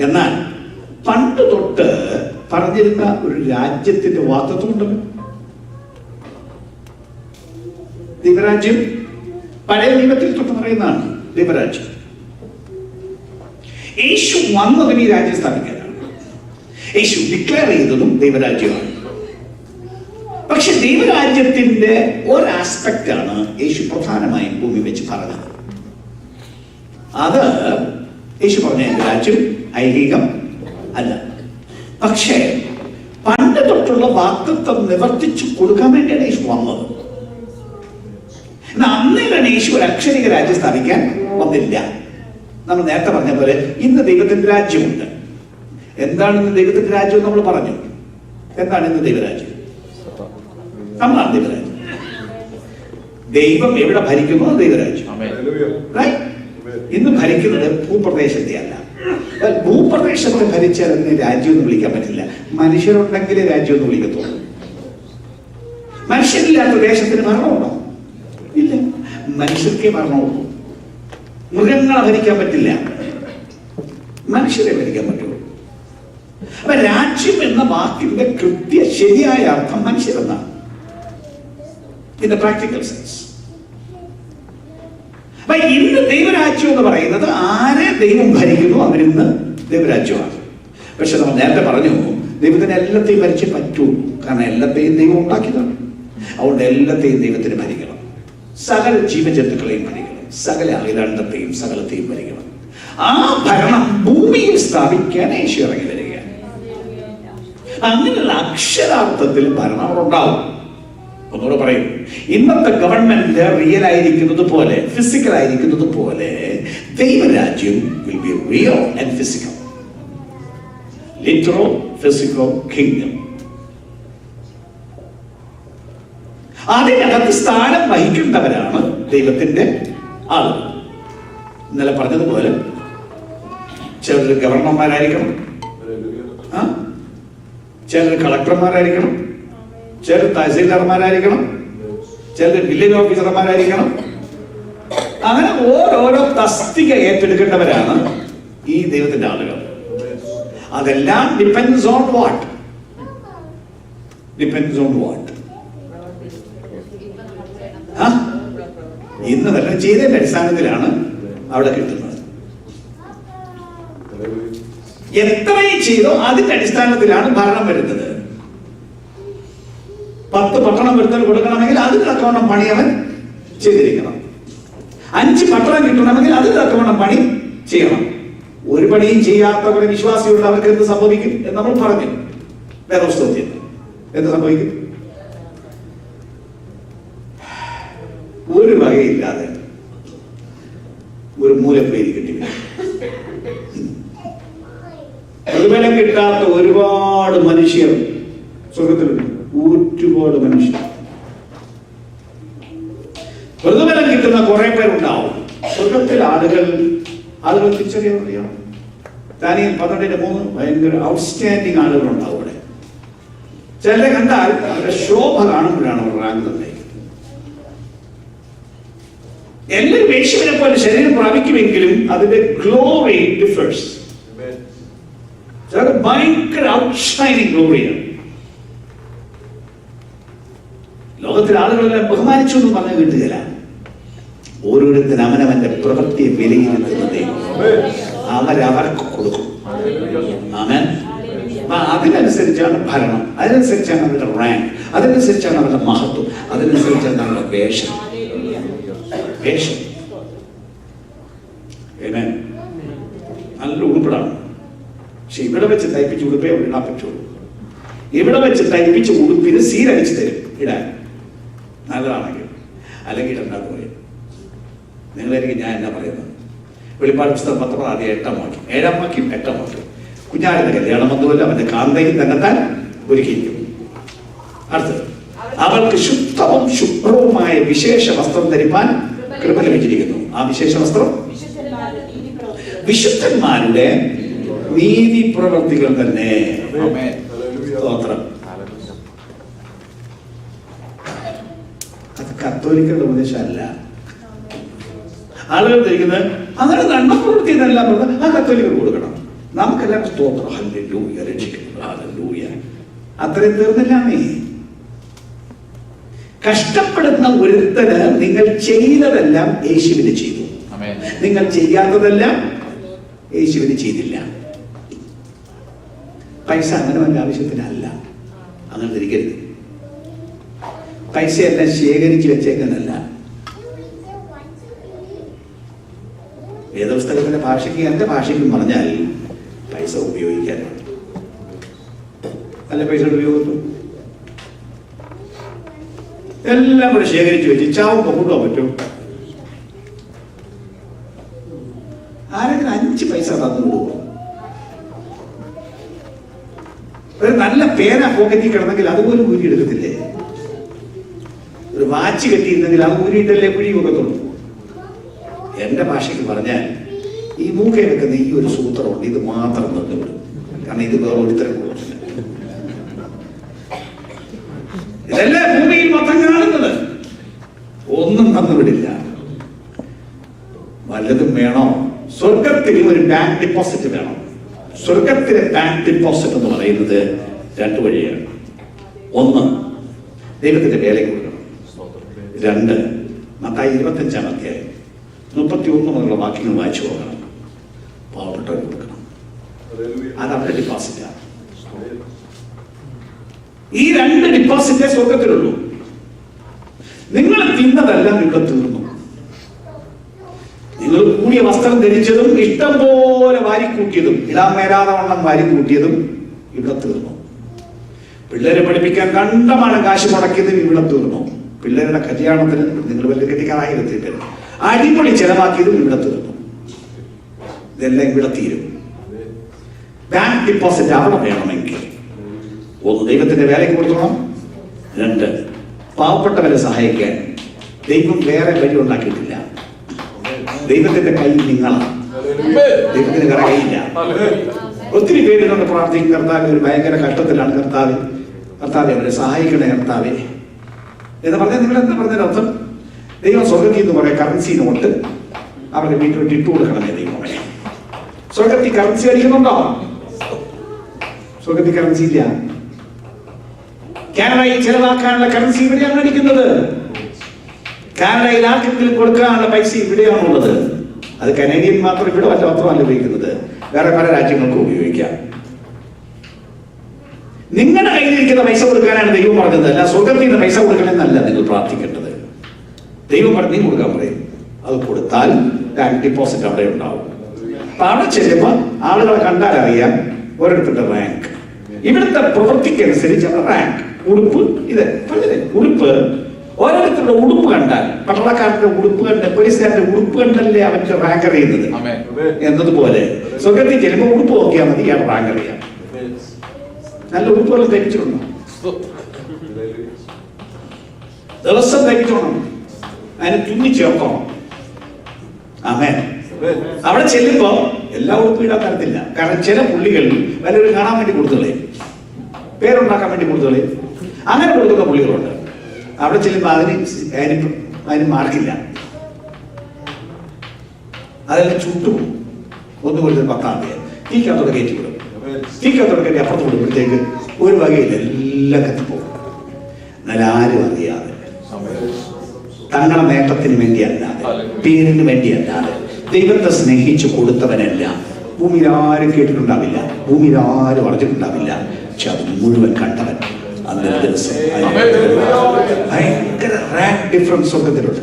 എന്നാൽ പണ്ട് തൊട്ട് പറഞ്ഞിരുന്ന ഒരു രാജ്യത്തിന്റെ വാദത്വമുണ്ടല്ലോ. ദൈവരാജ്യം പഴയ നിയമത്തിൽ തൊട്ട് പറയുന്നതാണ് ദൈവരാജ്യം. യേശു വന്നതും ഈ രാജ്യം സ്ഥാപിക്കാനാണ്. യേശു ഡിക്ലെയർ ചെയ്തതും ദൈവരാജ്യമാണ്. പക്ഷെ ദൈവരാജ്യത്തിന്റെ ഒരു ആസ്പെക്ട് ആണ് യേശു പ്രധാനമായും ഭൂമി വെച്ച് പറഞ്ഞത്. അത് യേശു പറഞ്ഞ രാജ്യം ഐഹികം അല്ല. പക്ഷേ പണ്ട് തൊട്ടുള്ള വാഗ്ദത്തം നിവർത്തിച്ചു കൊടുക്കാൻ വേണ്ടിയാണ് യേശു വന്നത്. അന്നേരം യേശു ഒരു അക്ഷരിക രാജ്യം സ്ഥാപിക്കാൻ വന്നില്ല. നമ്മൾ നേരത്തെ പറഞ്ഞ പോലെ ഇന്ന് ദൈവത്തിന്റെ രാജ്യമുണ്ട്. എന്താണ് ഇന്ന് ദൈവത്തിന്റെ രാജ്യം നമ്മൾ പറഞ്ഞു. എന്താണ് ഇന്ന് ദൈവരാജ്യം? നമ്മളാണ് ദൈവരാജ്യം. ദൈവം എവിടെ ഭരിക്കുന്നു ദൈവരാജ്യം. ഇന്ന് ഭരിക്കുന്നത് ഭൂപ്രദേശത്തെ അല്ല. ഭൂപ്രദേശത്തെ ഭരിച്ചാൽ അതിനെ രാജ്യം എന്ന് വിളിക്കാൻ പറ്റില്ല. മനുഷ്യരുണ്ടെങ്കിലേ രാജ്യം എന്ന് വിളിക്കത്തുള്ളൂ. മനുഷ്യരില്ലാത്ത ദേശത്തിന് ഭരണമുണ്ടോ? ഇല്ല. മനുഷ്യർക്കേ ഭരണമുള്ളൂ. മൃഗങ്ങളെ ഭരിക്കാൻ പറ്റില്ല, മനുഷ്യരെ ഭരിക്കാൻ പറ്റുള്ളൂ. അപ്പൊ രാജ്യം എന്ന വാക്കിന്റെ ശരിയായ അർത്ഥം മനുഷ്യരെന്നാണ്, ഇൻ ദ പ്രാക്ടിക്കൽ സെൻസ്. അപ്പൊ ഇന്ന് ദൈവരാജ്യം എന്ന് പറയുന്നത് ആരെ ദൈവം ഭരിക്കുന്നു അവരിന്ന് ദൈവരാജ്യമാണ്. പക്ഷെ നമ്മൾ നേരത്തെ പറഞ്ഞു ദൈവത്തിന് എല്ലാത്തെയും ഭരിച്ചേ പറ്റുള്ളൂ. കാരണം എല്ലാത്തെയും ദൈവം ഉണ്ടാക്കിയതാണ്. അതുകൊണ്ട് എല്ലാത്തെയും ദൈവത്തിന് ഭരിക്കണം. സകല ജീവജന്തുക്കളെയും ഭരിക്കണം, സകല അഖിലാണ്ടത്തെയും സകലത്തെയും ഭരിക്കണം. ആ ഭരണം ഭൂമിയിൽ സ്ഥാപിക്കാൻ യേശു ഇറങ്ങി വരികയാണ്. അങ്ങനെയുള്ള അക്ഷരാർത്ഥത്തിൽ ഭരണം ഉണ്ടാവും. ഒന്നുകൂടെ പറയും, ഇന്നത്തെ ഗവൺമെന്റ് റിയൽ ആയിരിക്കുന്നത് പോലെ, ഫിസിക്കൽ ആയിരിക്കുന്നത് പോലെ ദൈവരാജ്യം will be real and physical. Literal physical kingdom. അതിനകത്ത് സ്ഥാനം വഹിക്കേണ്ടവരാണ് ദൈവത്തിന്റെ ആളുകൾ. ഇന്നലെ പറഞ്ഞതുപോലെ ചിലർ ഗവർണർമാരായിരിക്കണം, ചിലർ കളക്ടർമാരായിരിക്കണം, ചിലർ തഹസീൽദാർമാരായിരിക്കണം, ചിലർ വില്ലേജ് ഓഫീസർമാരായിരിക്കണം. അങ്ങനെ ഓരോരോ തസ്തിക ഏറ്റെടുക്കേണ്ടവരാണ് ഈ ദൈവത്തിന്റെ ആളുകൾ. അതെല്ലാം depends on what? Depends on what? ഇന്ന് വല്ലതും ചെയ്തതിന്റെ അടിസ്ഥാനത്തിലാണ് അവിടെ കിട്ടുന്നത്. എത്രയും ചെയ്തോ അതിന്റെ അടിസ്ഥാനത്തിലാണ് ഭരണം വരുന്നത്. 10 പട്ടണം വരുത്താൻ കൊടുക്കണമെങ്കിൽ അതിന് തക്കവണ്ണം പണി അവൻ ചെയ്തിരിക്കണം. 5 പട്ടണം കിട്ടണമെങ്കിൽ അതിന് തക്കവണ്ണം പണി ചെയ്യണം. ഒരു പണിയും ചെയ്യാത്തവരെ വിശ്വാസിയുള്ള അവർക്ക് എന്ത് സംഭവിക്കും എന്ന് നമ്മൾ പറഞ്ഞു. വേദപുസ്തകത്തിൽ എന്ത് സംഭവിക്കും? ഒരു വകയില്ലാതെ ഒരു മൂലപ്പേരി കിട്ടി. പ്രതിഫലം കിട്ടാത്ത ഒരുപാട് മനുഷ്യർ സ്വർഗത്തിലുണ്ട്. ഒരുപാട് മനുഷ്യർ. പ്രതിഫലം കിട്ടുന്ന കുറെ പേരുണ്ടാവും സ്വർഗത്തിൽ. ആളുകൾ തിരിച്ചറിയാൻ ദാനിയേൽ 12:3 ഭയങ്കര ഔട്ട്സ്റ്റാൻഡിങ് ആളുകളുണ്ടാവും അവിടെ. ചിലരെ കണ്ടാൽ അവരുടെ ശോഭ കാണുമ്പോഴാണ് അവർ റാങ്ക് നിർണ്ണയിക്കുന്നത്. എല്ലാവരും യേശുവിനെ പോലെ ശരീരം പ്രാപിക്കുമെങ്കിലും അതിന്റെ ഗ്ലോറി ഡിഫേഴ്സ്. ഭയങ്കര ഔട്ട്ഷൈനിങ് ഗ്ലോറിയാണ്. ലോകത്തിലെ ആളുകളെല്ലാം ബഹുമാനിച്ചു എന്ന് പറഞ്ഞു കിട്ടുകയില്ല. ഓരോരുത്തരും അവനവന്റെ പ്രവൃത്തിയെ വിലയിരുത്തുന്ന ദൈവം അവരവർക്ക് കൊടുക്കും. ആമേൻ. അതിനനുസരിച്ചാണ് ഭരണം, അതിനനുസരിച്ചാണ് അവരുടെ റാങ്ക്, അതിനനുസരിച്ചാണ് അവരുടെ മഹത്വം, അതിനനുസരിച്ചാണ് അവരുടെ വേഷം. നല്ല ഉടുപ്പിടാണ്. പക്ഷെ ഇവിടെ വെച്ച് തയ്പ്പിച്ച് ഉടുപ്പേ ഇടാൻ പറ്റുള്ളൂ. ഇവിടെ വെച്ച് തയ്പ്പിച്ച് ഉടുപ്പിന് സീരടിച്ച് തരും ഇടാൻ, നല്ലതാണെങ്കിൽ. അല്ലെങ്കിൽ ഇടണ്ടാന്ന് പറയും. നിങ്ങളായിരിക്കും ഞാൻ എന്നാ പറയുന്നത്. വെളിപ്പാട് പുസ്തകം 19 ആദ്യം 8-ാം വാക്യം, 7-ാം വാക്യം 8-ാം വാക്യം. കുഞ്ഞാടിന്റെ കല്യാണം വന്നുമല്ല, അവന്റെ കാന്തയും തന്നെത്താൻ ഒരുക്കിയിരിക്കും. അടുത്തത്, അവൾക്ക് ശുദ്ധവും ശുഭ്രവുമായ വിശേഷ വസ്ത്രം ധരിപ്പാൻ കൃപ ലഭിച്ചിരിക്കുന്നു. ആ വിശേഷ വസ്ത്രം വിശുദ്ധന്മാരുടെ നീതി പ്രവർത്തികൾ തന്നെ. സ്തോത്രം. അത് കത്തോലിക്കരുടെ ഉപദേശമല്ല. ആളുകൾ ധരിക്കുന്നത് അങ്ങനെ നന്മ പ്രവൃത്തി എന്നെല്ലാം പറഞ്ഞാൽ ആ കത്തോലിക്കർ കൊടുക്കണം. നമുക്കെല്ലാം സ്തോത്രം, ഹല്ലേലൂയ, രക്ഷിക്കുന്നു, ഹല്ലേലൂയ. അത്രയും തീർന്നില്ലാന്നേ. കഷ്ടപ്പെടുന്ന ഒരുത്തന് നിങ്ങൾ ചെയ്തതെല്ലാം യേശുവിന് ചെയ്തു, നിങ്ങൾ ചെയ്യാത്തതെല്ലാം യേശുവിന് ചെയ്തില്ല. പൈസ അങ്ങനെ വല്ല ആവശ്യത്തിനല്ല. അങ്ങനെ ധരിക്കരുത്. പൈസ എല്ലാം ശേഖരിച്ച് വെച്ചേക്കുന്നല്ല. വേദപുസ്തകത്തിന്റെ ഭാഷയ്ക്ക് എന്റെ ഭാഷയ്ക്കും പറഞ്ഞാൽ പൈസ ഉപയോഗിക്കാനാണ്. അല്ല പൈസ ഉപയോഗിക്കും. എല്ലാം കൂടെ ശേഖരിച്ചു വെച്ച് ചാവുമ്പോൾ കൊണ്ടുപോകാൻ പറ്റും? ആരെങ്കിലും 5 പൈസ തന്നു വിടുവോ? ഒരു നല്ല പേന പോക്കറ്റിൽ കിടന്നെങ്കിൽ അതുപോലും ഊരി എടുക്കത്തില്ലേ? ഒരു വാച്ച് കെട്ടിയിരുന്നെങ്കിൽ അത് ഊരിയിട്ടല്ലേ കുഴി വെക്കത്തുള്ളൂ. എന്റെ ഭാഷയ്ക്ക് പറഞ്ഞാൽ ഈ മൂക്കയെടുക്കുന്ന ഈ ഒരു സൂത്രമുണ്ട്, ഇത് മാത്രം തന്നുവിടും. കാരണം ഇത് വേറെ ഒരുത്തരം കൊടുത്തില്ല. ഇതല്ലേ ഭൂമിയിൽ മൊത്തം കാണുന്നത്. ഒന്നും തന്നുവിടില്ല. വല്ലതും വേണോ? സ്വർഗത്തിൽ ഒരു ബാങ്ക് ഡിപ്പോസിറ്റ് വേണം. സ്വർഗത്തിലെ ബാങ്ക് ഡിപ്പോസിറ്റ് എന്ന് പറയുന്നത് 2 വഴിയാണ്. 1, ദൈവത്തിന്റെ വേലയ്ക്ക് കൊടുക്കണം. 2, മത്തായി 25-ാം അധ്യായം 31 മുതലുള്ള വാക്യങ്ങൾ വായിച്ചു പോകണം. പാവപ്പെട്ടവർ കൊടുക്കണം. അത് അവരുടെ ഡിപ്പോസിറ്റാണ്. ഈ 2 ഡിപ്പോസിറ്റേ സ്വർഗത്തിലുള്ളൂ. നിങ്ങൾ തിന്നതെല്ലാം ഇവിടെ തീർന്നു. നിങ്ങൾ കൂടിയ വസ്ത്രം ധരിച്ചതും ഇഷ്ടം പോലെ വാരിക്കൂട്ടിയതും ഇടാൻ മേലാതെ വണ്ണം വാരിക്കൂട്ടിയതും ഇവിടെ തീർന്നു. പിള്ളേരെ പഠിപ്പിക്കാൻ കണ്ടമാണ് കാശ് മുടക്കിയതും ഇവിടെ തീർന്നു. പിള്ളേരുടെ കല്യാണത്തിന് നിങ്ങൾ വലിയ കെട്ടിക്കാറായിരത്തിട്ട് അടിപൊളി ചെലവാക്കിയതും ഇവിടെ തീർന്നു. ഇതെല്ലാം ഇവിടെ തീരും. ബാങ്ക് ഡിപ്പോസിറ്റ് അവിടെ വേണമെങ്കിൽ 1, ദൈവത്തിന്റെ വേലയ്ക്ക് കൊടുക്കണം. 2, പാവപ്പെട്ടവരെ സഹായിക്കാൻ ദൈവം വേറെ വഴി ഉണ്ടാക്കിയിട്ടില്ല. ദൈവത്തിന്റെ കൈ നിങ്ങളാണ്. ദൈവത്തിന് വേറെ കൈയില്ല. ഒത്തിരി പേര് കൊണ്ട് പ്രാർത്ഥിക്കും, കർത്താവ് ഒരു ഭയങ്കര കഷ്ടത്തിലാണ്, കർത്താവ് അവരെ സഹായിക്കണേ കർത്താവേ എന്ന് പറഞ്ഞാൽ നിങ്ങൾ എന്താ പറഞ്ഞതിന്റെ അർത്ഥം? ദൈവം സ്വർഗത്തിൽ എന്ന് പറയാം കറൻസി നോട്ട് അവരുടെ വീട്ടിലോട്ട് ഇട്ടു കൊടുക്കണമേ ദൈവമേ. സ്വർഗത്തിൽ കറൻസി അടിക്കുന്നുണ്ടോ? സ്വർഗത്തിൽ കറൻസി ഇല്ല. കാനഡയിൽ ചെലവാക്കാനുള്ള കറൻസി ഇവിടെയാണ് അടിക്കുന്നത്. കാനഡയിൽ ആർക്കെങ്കിലും കൊടുക്കാനുള്ള പൈസ ഇവിടെയാണുള്ളത്. അത് കനേഡിയൻ മാത്രം ഇവിടെ മാത്രമല്ല ഉപയോഗിക്കുന്നത്, വേറെ പല രാജ്യങ്ങൾക്കും ഉപയോഗിക്കാം. നിങ്ങളുടെ കയ്യിലിരിക്കുന്ന പൈസ കൊടുക്കാനാണ് ദൈവം പറഞ്ഞത്, അല്ല സ്വർഗത്തിൽ നിന്ന് പൈസ കൊടുക്കണമെന്നല്ല നിങ്ങൾ പ്രാർത്ഥിക്കേണ്ടത്. ദൈവം പറഞ്ഞ് കൊടുക്കാൻ പറയും. അത് കൊടുത്താൽ ബാങ്ക് ഡിപ്പോസിറ്റ് അവിടെ ഉണ്ടാവും. അപ്പൊ അവിടെ ചെല്ലുമ്പോൾ ആളുകളെ കണ്ടാൽ അറിയാം ഓരോരുത്തരുടെ റാങ്ക്. ഇവിടുത്തെ പ്രവൃത്തിക്കനുസരിച്ച് റാങ്ക്. ഉടുപ്പ് ഇത് ഉടുപ്പ്, ഓരോരുത്തരുടെ ഉടുപ്പ് കണ്ടാൽ, പട്ടാളക്കാരന്റെ ഉടുപ്പ് കണ്ട്, പോലീസുകാരന്റെ ഉടുപ്പ് കണ്ടല്ലേ അവന്റെ റാങ്ക് അറിയുന്നത്. എന്നതുപോലെ സ്വർഗത്തിൽ ചെല്ലുമ്പോൾ ഉടുപ്പ് നോക്കിയാൽ മതി, ഇയാൾ റാങ്ക് അറിയാം. നല്ല ഉടുപ്പുകൾ ധരിച്ചിട്ടുണ്ടോ? ദിവസം ധരിച്ചോണം, അതിന് തുന്നി ചേർക്കണം. ആമേൻ. അവിടെ ചെല്ലുമ്പോ എല്ലാ ഉടുപ്പും ഇടാൻ തരത്തില്ല. കാരണം ചില പുള്ളികൾ വല്ലവരും കാണാൻ വേണ്ടി കൊടുത്തുകളെ, പേരുണ്ടാക്കാൻ വേണ്ടി കൊടുത്തുകളെ, അങ്ങനെ കൊടുക്കുന്ന പുള്ളികളുണ്ട്. അവിടെ ചെല്ലുമ്പോ അതിന് മാർക്കില്ല. അതെല്ലാം ചുട്ടും ഒന്ന് കൊടുത്ത് 10-ാം തീയതി തീക്കകത്തോടെ കയറ്റി വിടും. തീക്കകത്തോടെ കയറ്റി അപ്പുറത്ത് കൊടുക്കുമ്പോഴത്തേക്ക് ഒരു വകയില്ല, എല്ലാം കത്തിപ്പോകും. എന്നാൽ ആരും അറിയാതെ, തങ്ങളുടെ നേട്ടത്തിന് വേണ്ടിയല്ലാതെ, പേരിന് വേണ്ടിയല്ലാതെ, ദൈവത്തെ സ്നേഹിച്ചു കൊടുത്തവനെല്ലാം ഭൂമിയിൽ ആരും കേട്ടിട്ടുണ്ടാവില്ല, ഭൂമിയിൽ ആരും അറിഞ്ഞിട്ടുണ്ടാവില്ല. പക്ഷെ അത് മുഴുവൻ കണ്ടവൻ അന്നത്തെ ദിവസം ഭയങ്കര റാങ്ക് ഡിഫറൻസ് ഒക്കത്തിലുണ്ട്.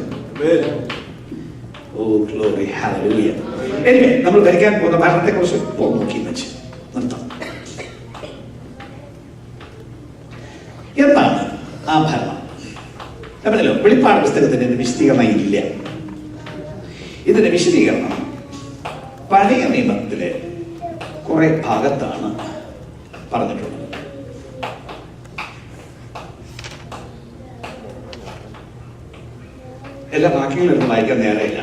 Oh glory hallelujah. എനിവേ, നമ്മൾ ധരിക്കാൻ പോകുന്ന ഭരണത്തെ കുറിച്ച് ഇപ്പോൾ നോക്കി വെച്ച് നിർത്താം. എന്താണ് ആ ഭരണം? പറഞ്ഞല്ലോ, വെളിപ്പാട് പുസ്തകത്തിന് വിശദീകരണം ഇല്ല. ഇതിന്റെ വിശദീകരണം പഴയ നിയമത്തിലെ കുറെ ഭാഗത്താണ് പറഞ്ഞിട്ടുള്ളത്. എല്ലാ വാക്യങ്ങളൊന്നും വായിക്കാൻ നേരമില്ല.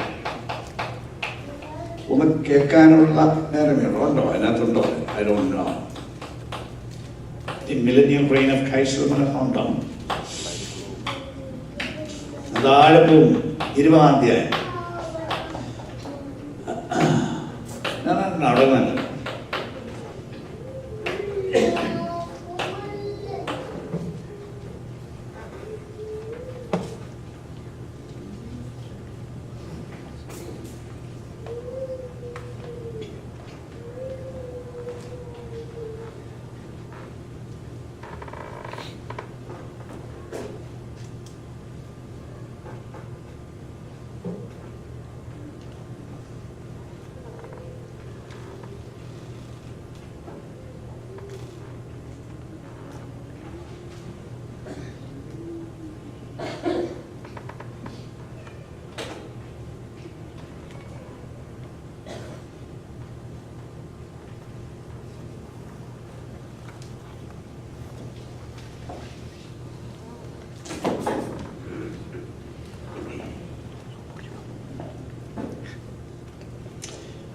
ഒന്ന് കേൾക്കാനുള്ള നേരമേണോ? ഉണ്ടോ? അതിനകത്തുണ്ടോ? I don't know. The millennial reign of Christ ഉണ്ടോ? അതാഴവും 20-ാം അധ്യായം അവിടെ നല്ല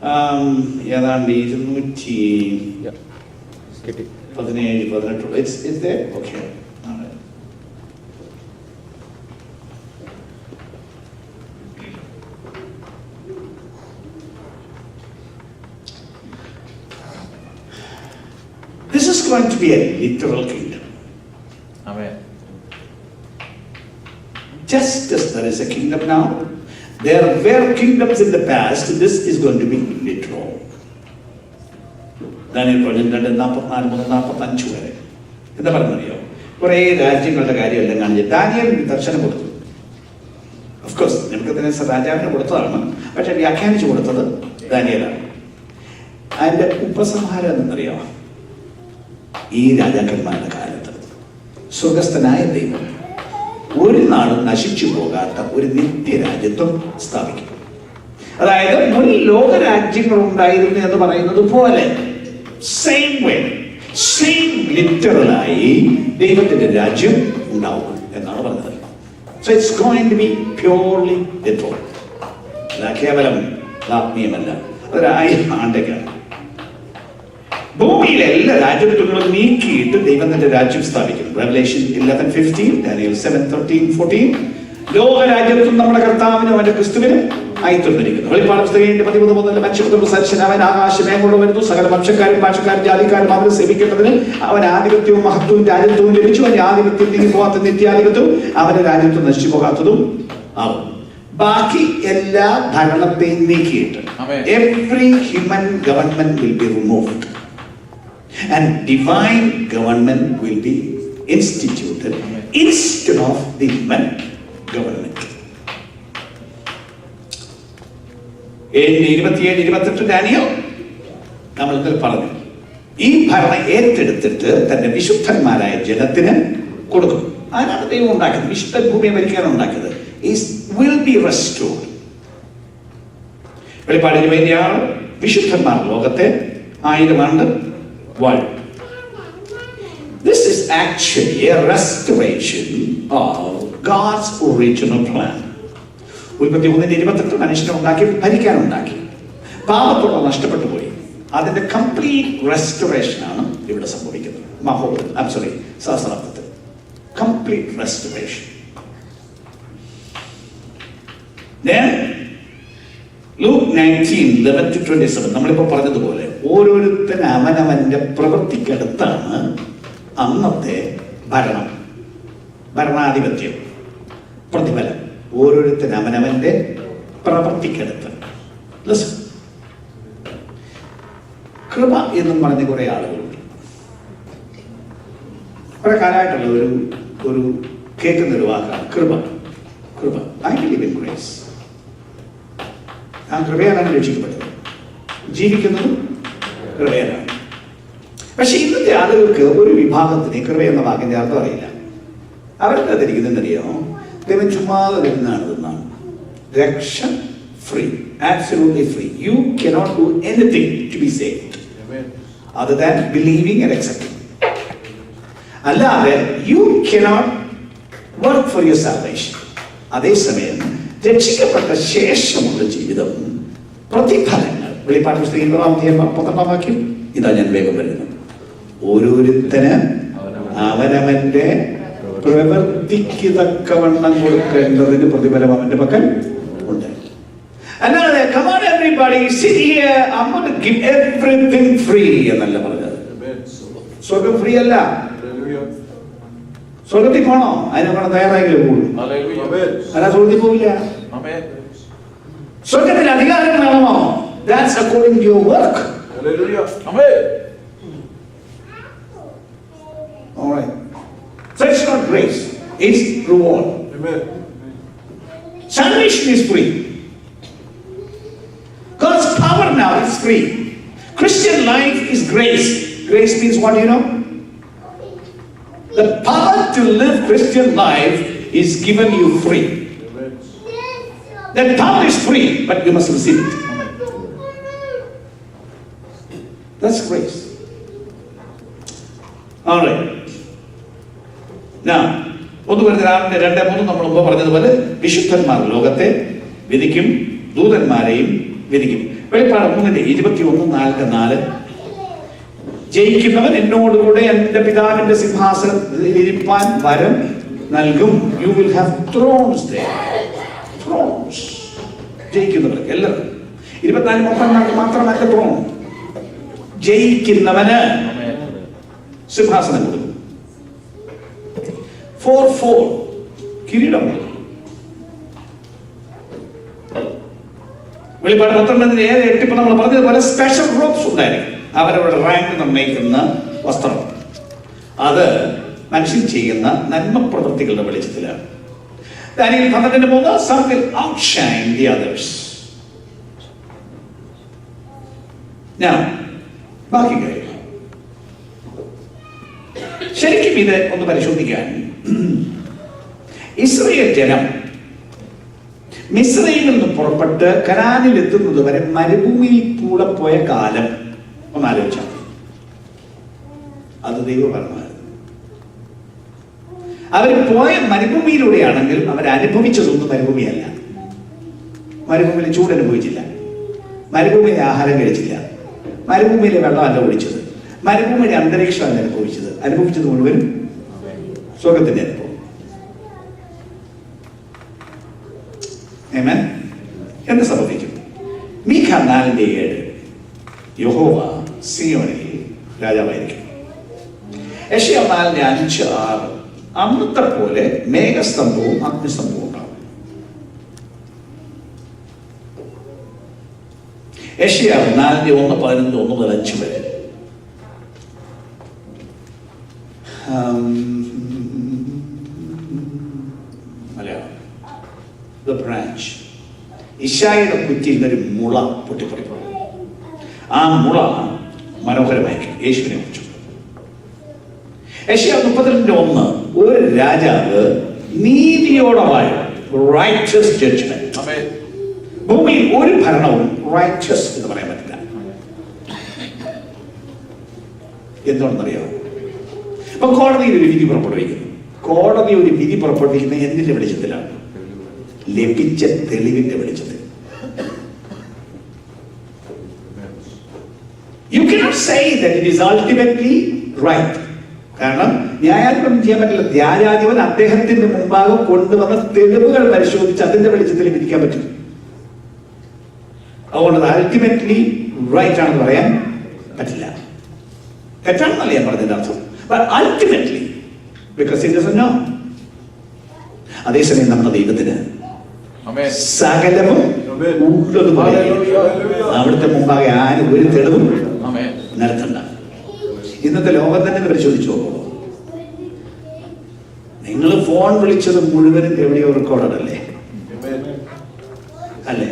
ഏതാണ്ട് 217, 18. It's there? Okay. All right. This is going to be a literal kingdom. Amen. Just as there is a kingdom now, there were kingdoms in the past, this is going to be literal. Daniel പ്രവചനം 2:44-45 വരെ എന്താ പറഞ്ഞറിയോ? കുറേ രാജ്യങ്ങളുടെ കാര്യമെല്ലാം കാണിച്ച് ദാനിയേലിന് ദർശനം കൊടുത്തു. ഓഫ്കോഴ്സ് നെബൂഖദ്നേസർ രാജാവിന് കൊടുത്തതാണ്, പക്ഷെ വ്യാഖ്യാനിച്ചു കൊടുത്തത് ദാനിയേലാണ്. അതിന്റെ ഉപസംഹാരം എന്നറിയാമോ? ഈ രാജാക്കന്മാരുടെ കാലത്ത് സ്വർഗസ്ഥനായ ദൈവം ഒരു നാളും നശിച്ചു പോകാത്ത ഒരു നിത്യരാജ്യത്വം സ്ഥാപിക്കും. അതായത് മുൻ ലോക രാജ്യങ്ങൾ ഉണ്ടായിരുന്നു എന്ന് പറയുന്നത് പോലെ സെയിം വേ, സെയിം ലിറ്ററലായി ദൈവത്തിന്റെ രാജ്യം ഉണ്ടാവും എന്നാണ് പറഞ്ഞത്. So it's going to be purely literal. കേവലം ആത്മീയമല്ല, അതൊരു 1000 ആണ്ടേക്കാണ്. ഭൂമിയിലെ എല്ലാ രാജ്യത്വങ്ങളും നീക്കിയിട്ട് ദൈവം തന്റെ രാജ്യം സ്ഥാപിക്കും. Revelation 11:15, Daniel 7:13-14. ലോക രാജ്യത്വം നമ്മുടെ കർത്താവിനും അവന്റെ ക്രിസ്തുവിനും ആയിത്തീർന്നിരിക്കുന്നു. വെളിപ്പാട് പുസ്തകം 13:1 മനുഷ്യപുത്രൻ സദൃശൻ അവൻ ആകാശമേഘങ്ങളിൽ വരുന്നു, സകല വംശക്കാരും ഭാഷക്കാരും ജാതിക്കാരും അവരെ സേവിക്കേണ്ടതിന് അവൻ ആധിപത്യവും മഹത്വവും രാജ്യത്വവും ലഭിച്ചു. അവന്റെ ആധിപത്യം നീങ്ങിപ്പോകാത്ത നിത്യാധിപത്യവും അവന്റെ രാജ്യത്വം നശിച്ചു പോകാത്തതും ആവും. ബാക്കി എല്ലാ ഭരണത്തെയും നീക്കിയിട്ട് every human government will be removed and divine government will be instituted instead of the human government. 27-28 Daniel നമ്മൾ ഇതിൽ പറഞ്ഞു, ഈ ഭരണം ഏറ്റെടുത്തിട്ട് തന്റെ വിശുദ്ധന്മാരായ ജനത്തിന് കൊടുക്കും. അതിനാണ് ദൈവം ഉണ്ടാക്കിയത്, വിശുദ്ധ ഭൂമിയെ ഭരിക്കാൻ ഉണ്ടാക്കിയത്. Will be restored. വെളിപ്പാട് 26 വിശുദ്ധന്മാർ ലോകത്തെ 1000 ആണ്ട് വാഴും. This is actually a restoration of God's original plan. ഉൽപ്പത്തി 1:28 മനുഷ്യനെ ഉണ്ടാക്കി ഭരിക്കാനുണ്ടാക്കി, പാപത്തോടെ നഷ്ടപ്പെട്ടു പോയി. അതിന്റെ കംപ്ലീറ്റ് റെസ്റ്റോറേഷൻ ആണ് ഇവിടെ സംഭവിക്കുന്നത്. സഹസ്രാബ്ദത്തിൽ കംപ്ലീറ്റ് റെസ്റ്റോറേഷൻ. Then Luke 19:11-27 നമ്മളിപ്പോ പറഞ്ഞതുപോലെ ഓരോരുത്തൻ അവനവന്റെ പ്രവൃത്തിക്കടുത്താണ് അന്നത്തെ ഭരണാധിപത്യം, പ്രതിഫലം. ഓരോരുത്തൻ അവനവന്റെ പ്രവൃത്തിക്കടുത്ത്. കൃപ എന്നും പറഞ്ഞ കുറെ ആളുകളുണ്ട്. കുറെ കാലമായിട്ടുള്ള ഒരു കേൾക്കുന്ന ഒരു വാക്കാണ് കൃപ. കൃപ, ഐ ബിലീവ് ഇൻ ഗ്രേസ്. ആ കൃപയാണ് രക്ഷിക്കപ്പെട്ടത്, ജീവിക്കുന്നതും കൃപയാണ്. പക്ഷെ ഇന്നത്തെ ആളുകൾക്ക് ഒരു വിഭാഗത്തിന് കൃപ എന്ന വാക്കിന്റെ അർത്ഥം അറിയില്ല. അവർക്ക് അതിരിക്കുന്നതെന്നറിയാമോ? ദൈവം ചുമ്മാതെ തരുന്നതാണ്. രക്ഷ free, absolutely free. You cannot do anything to be saved other than believing and accepting. അല്ലാതെ you cannot work for your salvation. അതേസമയം രക്ഷിക്കപ്പെട്ട ശേഷമുള്ള ജീവിതം, പ്രതിഫലങ്ങൾ. വെളിപ്പാട് പുസ്തകം 20-12 വാക്യം. ഇതാ ഞാൻ വേഗം വരുന്നത്. ഓരോരുത്തന് അവനവന്റെ പ്രവൃത്തിക്ക് തക്കവണ്ണം കൊടുക്കേണ്ടതിന് പ്രതിഫലം അവന്റെ പക്കൽ ഉണ്ട്. അല്ലാതെ come on everybody sit here, I'm going to give everything free എന്നല്ല പറഞ്ഞത്. സ്വർഗം ഫ്രീ അല്ല. സ്വർഗത്തിൽ പോണോ? അതിനൊക്കെ തയ്യാറായെങ്കിലും പോകും. അല്ല, സ്വർഗത്തിൽ പോവില്ല. സ്വർഗത്തിൽ അധികാരം വേണമോ? That's according to your work. All right. So it's not grace, it's reward. Salvation is free. God's power now is free. Christian life is grace. Grace means what, you know? The power to live Christian life is given you free. That power is free, but you must receive it. That's grace. All right. Now, 1-2-3 നമ്മൾ മുമ്പ് പറഞ്ഞതുപോലെ വിശുദ്ധന്മാർ ലോകത്തെ വിധിക്കും, ദൂതന്മാരെയും വിധിക്കും. വെളിപ്പാട് 3:21-4 ജയിക്കുന്നവൻ എന്നോടുകൂടെ എൻ്റെ പിതാവിന്റെ സിംഹാസനത്തിൽ ഇരിപ്പാൻ വരം നൽകും. You will have thrones there. Thrones ജയിക്കുന്നവർക്ക് എല്ലാവർക്കും. 24 മാത്രമല്ല ത്രോൺ. ജയിക്കുന്നവന് സിംഹാസനം കൊടുക്കും. 4 കിരീടം. വെളിപ്പാട് 12:7-8 ഇപ്പൊ നമ്മൾ പറഞ്ഞതുപോലെ സ്പെഷ്യൽ റോബ്സ് ഉണ്ടായിരിക്കും. അവരവരുടെ റാങ്ക് നിർണ്ണയിക്കുന്ന വസ്ത്രം. അത് മനുഷ്യൻ ചെയ്യുന്ന നന്മ പ്രവൃത്തികളുടെ വെളിച്ചത്തിലാണ്. ദാനിയേൽ 12:3 some will outshine the others. Now, ബാക്കി കാര്യം ശരിക്കും ഇത് ഒന്ന് പരിശോധിക്കാൻ, ഇസ്രായേൽ ജനം മിസ്രയിൽ നിന്ന് പുറപ്പെട്ട് കനാനിൽ എത്തുന്നത് വരെ മരുഭൂമിയിൽ കൂടെ പോയ കാലം ഒന്ന് ആലോചിച്ചാൽ അത് ദൈവപരമായിരുന്നു. അവർ പോയ മരുഭൂമിയിലൂടെയാണെങ്കിൽ അവരനുഭവിച്ചതൊന്നും മരുഭൂമിയല്ല. മരുഭൂമിയിൽ ചൂട് അനുഭവിച്ചില്ല, മരുഭൂമിയിലെ ആഹാരം കഴിച്ചില്ല, മരുഭൂമിയിലെ വെള്ളമല്ല ഒഴിച്ചത്, മരുഭൂമിയിലെ അന്തരീക്ഷമല്ല അനുഭവിച്ചത് മുഴുവനും സ്വർഗത്തിന്റെ അനുഭവം. എന്ത് സംഭവിക്കും? മീഖ 4:7 യഹോവ സിയോനിൽ രാജാവായിരിക്കും. യെശയ്യാ 4:5-6 അന്നത്തെ പോലെ മേഘസ്തംഭവും അഗ്നിസ്തംഭവും ഉണ്ടാവും. യെശയ്യാ 4:1-11-1-5 വരെ. Malayalam The branch. ഇശായിയുടെ കുറ്റിയിൽ നിന്നൊരു മുള പൊട്ടിപ്പറിക്കും. ആ മുള മനോഹരമായിരിക്കും. യേശുവിനെ കുറിച്ച് യെശയ്യാ 32:1 ഒരു രാജാവ് നീതിയോടെ വാഴും. Righteous judgement. ഭൂമിയിൽ ഒരു ഭരണവും റൈറ്റസ് എന്ന് പറയാൻ പറ്റില്ല. എന്തുകൊണ്ടെന്നറിയാമോ? ഇപ്പൊ കോടതിയിൽ ഒരു വിധി പുറപ്പെടുവിക്കുന്നു. കോടതി ഒരു വിധി പുറപ്പെടുവിക്കുന്ന എന്തിന്റെ വെളിച്ചത്തിലാണ്? ലഭിച്ച തെളിവിന്റെ വെളിച്ചത്തിൽ. You cannot say that it is ultimately right. കാരണം ന്യായാധിപൻ ചെയ്യാൻ പറ്റില്ല. ന്യായാധിപൻ അദ്ദേഹത്തിന്റെ മുമ്പാകെ കൊണ്ടുവന്ന തെളിവുകൾ പരിശോധിച്ച് അതിന്റെ വെളിച്ചത്തിൽ വിധിക്കാൻ പറ്റും. അതുകൊണ്ട് അൾട്ടിമേറ്റ്ലി റൈറ്റ് ആണെന്ന് പറയാൻ പറ്റില്ല. തെറ്റാണെന്നല്ല ഞാൻ പറഞ്ഞതിന്റെ അർത്ഥം. But ultimately, because he doesn't know. അതേസമയം നമ്മുടെ ദൈവത്തിന് സകലവും ഉള്ളത് പറയും. അവിടുത്തെ മുമ്പാകെ ആരും ഒരു തെളിവും നടത്തണ്ട. ഇന്നത്തെ ലോകം തന്നെ പരിശോധിച്ചു നോക്കൂ. നിങ്ങൾ ഫോൺ വിളിച്ചത് മുഴുവനും എവിടെയോ റെക്കോർഡല്ലേ? അല്ലേ?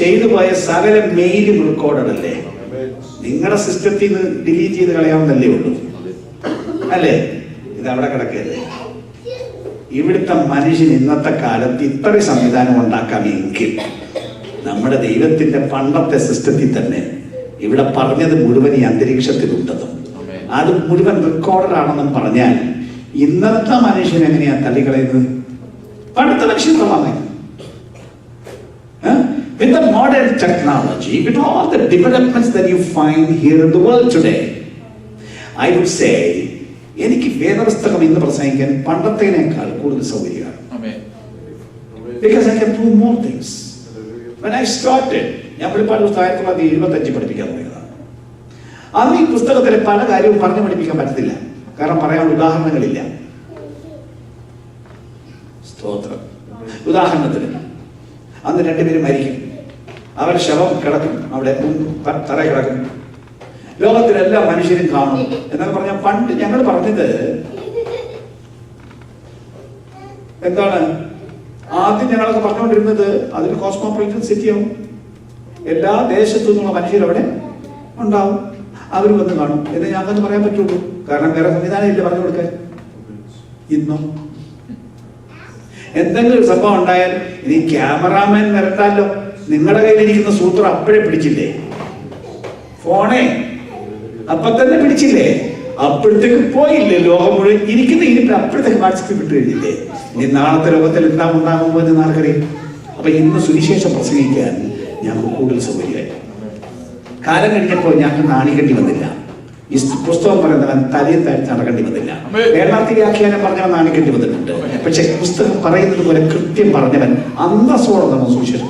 ചെയ്തു പോയ സകല മെയിലും റെക്കോർഡല്ലേ? നിങ്ങളുടെ സിസ്റ്റത്തിൽ നിന്ന് ഡിലീറ്റ് ചെയ്ത് കളയാവുന്നല്ലേ ഉള്ളൂ, അല്ലേ? ഇത് അവിടെ കിടക്കല്ലേ? ഇവിടുത്തെ മനുഷ്യൻ ഇന്നത്തെ കാലത്ത് ഇത്രയും സംവിധാനം ഉണ്ടാക്കാമെങ്കിൽ നമ്മുടെ ദൈവത്തിന്റെ പണ്ടത്തെ സിസ്റ്റത്തിൽ തന്നെ ഇവിടെ പറഞ്ഞത് മുഴുവൻ ഈ അന്തരീക്ഷത്തിലുണ്ടെന്നും അത് മുഴുവൻ റെക്കോർഡഡ് ആണെന്നും പറഞ്ഞാൽ ഇന്നത്തെ മനുഷ്യൻ എങ്ങനെയാ തള്ളിക്കളയുന്നത്? പണ്ടത്തെ മനുഷ്യൻ കൊള്ളാമേ. With the modern technology, with all the developments that you find here in the world today, I would say എനിക്ക് വേദപുസ്തകം ഇന്ന് പ്രസംഗിക്കാൻ പണ്ടത്തേനേക്കാൾ കൂടുതൽ സൗകര്യമാണ്. Because I can prove more things. When I started, ഞാൻ വെളിപ്പാട് പുസ്തകം 1975 പഠിപ്പിക്കാൻ തുടങ്ങിയതാണ്. അന്ന് ഈ പുസ്തകത്തിലെ പല കാര്യവും പറഞ്ഞു പഠിപ്പിക്കാൻ പറ്റത്തില്ല. കാരണം പറയാനുള്ള ഉദാഹരണങ്ങളില്ല. സ്തോത്രം. ഉദാഹരണത്തിന് അന്ന് രണ്ടുപേരും മരിക്കും, അവരുടെ ശവം കിടക്കും, അവിടെ തറ കിടക്കും, ലോകത്തിലെല്ലാ മനുഷ്യരും കാണും എന്നൊക്കെ പറഞ്ഞാൽ പണ്ട് ഞങ്ങൾ പറഞ്ഞത് എന്താണ്? ആദ്യം ഞങ്ങളൊക്കെ പറഞ്ഞുകൊണ്ടിരുന്നത് അതൊരു കോസ്മോപൊളിറ്റൻ സിറ്റിയാവും, എല്ലാ ദേശത്തു നിന്നുള്ള മനുഷ്യരവിടെ ഉണ്ടാവും, അവർ വന്ന് കാണും എന്ന് ഞങ്ങൾക്ക് പറയാൻ പറ്റുള്ളൂ. കാരണം വേറെ സംവിധാനം ഇല്ല പറഞ്ഞു കൊടുക്കാൻ. ഇന്നും എന്തെങ്കിലും ഒരു സംഭവം ഉണ്ടായാൽ ഇനി ക്യാമറാമാൻ വരണ്ടല്ലോ, നിങ്ങളുടെ കയ്യിലിരിക്കുന്ന സൂത്രം അപ്പോഴേ പിടിച്ചില്ലേ? ഫോണേ അപ്പൊ തന്നെ പിടിച്ചില്ലേ? അപ്പോഴത്തേക്ക് പോയില്ലേ? ലോകം മുഴുവൻ ഇരിക്കുന്ന ഇരിപ്പ് അപ്പോഴത്തേക്ക് വാട്സപ്പിൽ വിട്ടു കഴിഞ്ഞില്ലേ? ഇനി നാളത്തെ ലോകത്തിൽ എന്താ ഉണ്ടാകുമ്പോൾ എന്ന് ആർക്കറിയാം? അപ്പൊ ഇന്ന് സുവിശേഷം പ്രസംഗിക്കാൻ ഞങ്ങൾക്ക് കൂടുതൽ സൗകര്യമായി. കാലം കഴിഞ്ഞപ്പോൾ ഞങ്ങൾക്ക് നാണിക്കേണ്ടി വന്നില്ല. ഈ പുസ്തകം പറയുന്നവൻ തലയിൽ താഴ്ത്തി നടക്കേണ്ടി വന്നില്ല. വേണ്ടാത്ത വ്യാഖ്യാനം പറഞ്ഞവൻ നാണിക്കേണ്ടി വന്നിട്ടുണ്ട്. പക്ഷെ പുസ്തകം പറയുന്നത് പോലെ കൃത്യം പറഞ്ഞവൻ അന്തസ്സോടെ നമ്മൾ സുവിശേഷം.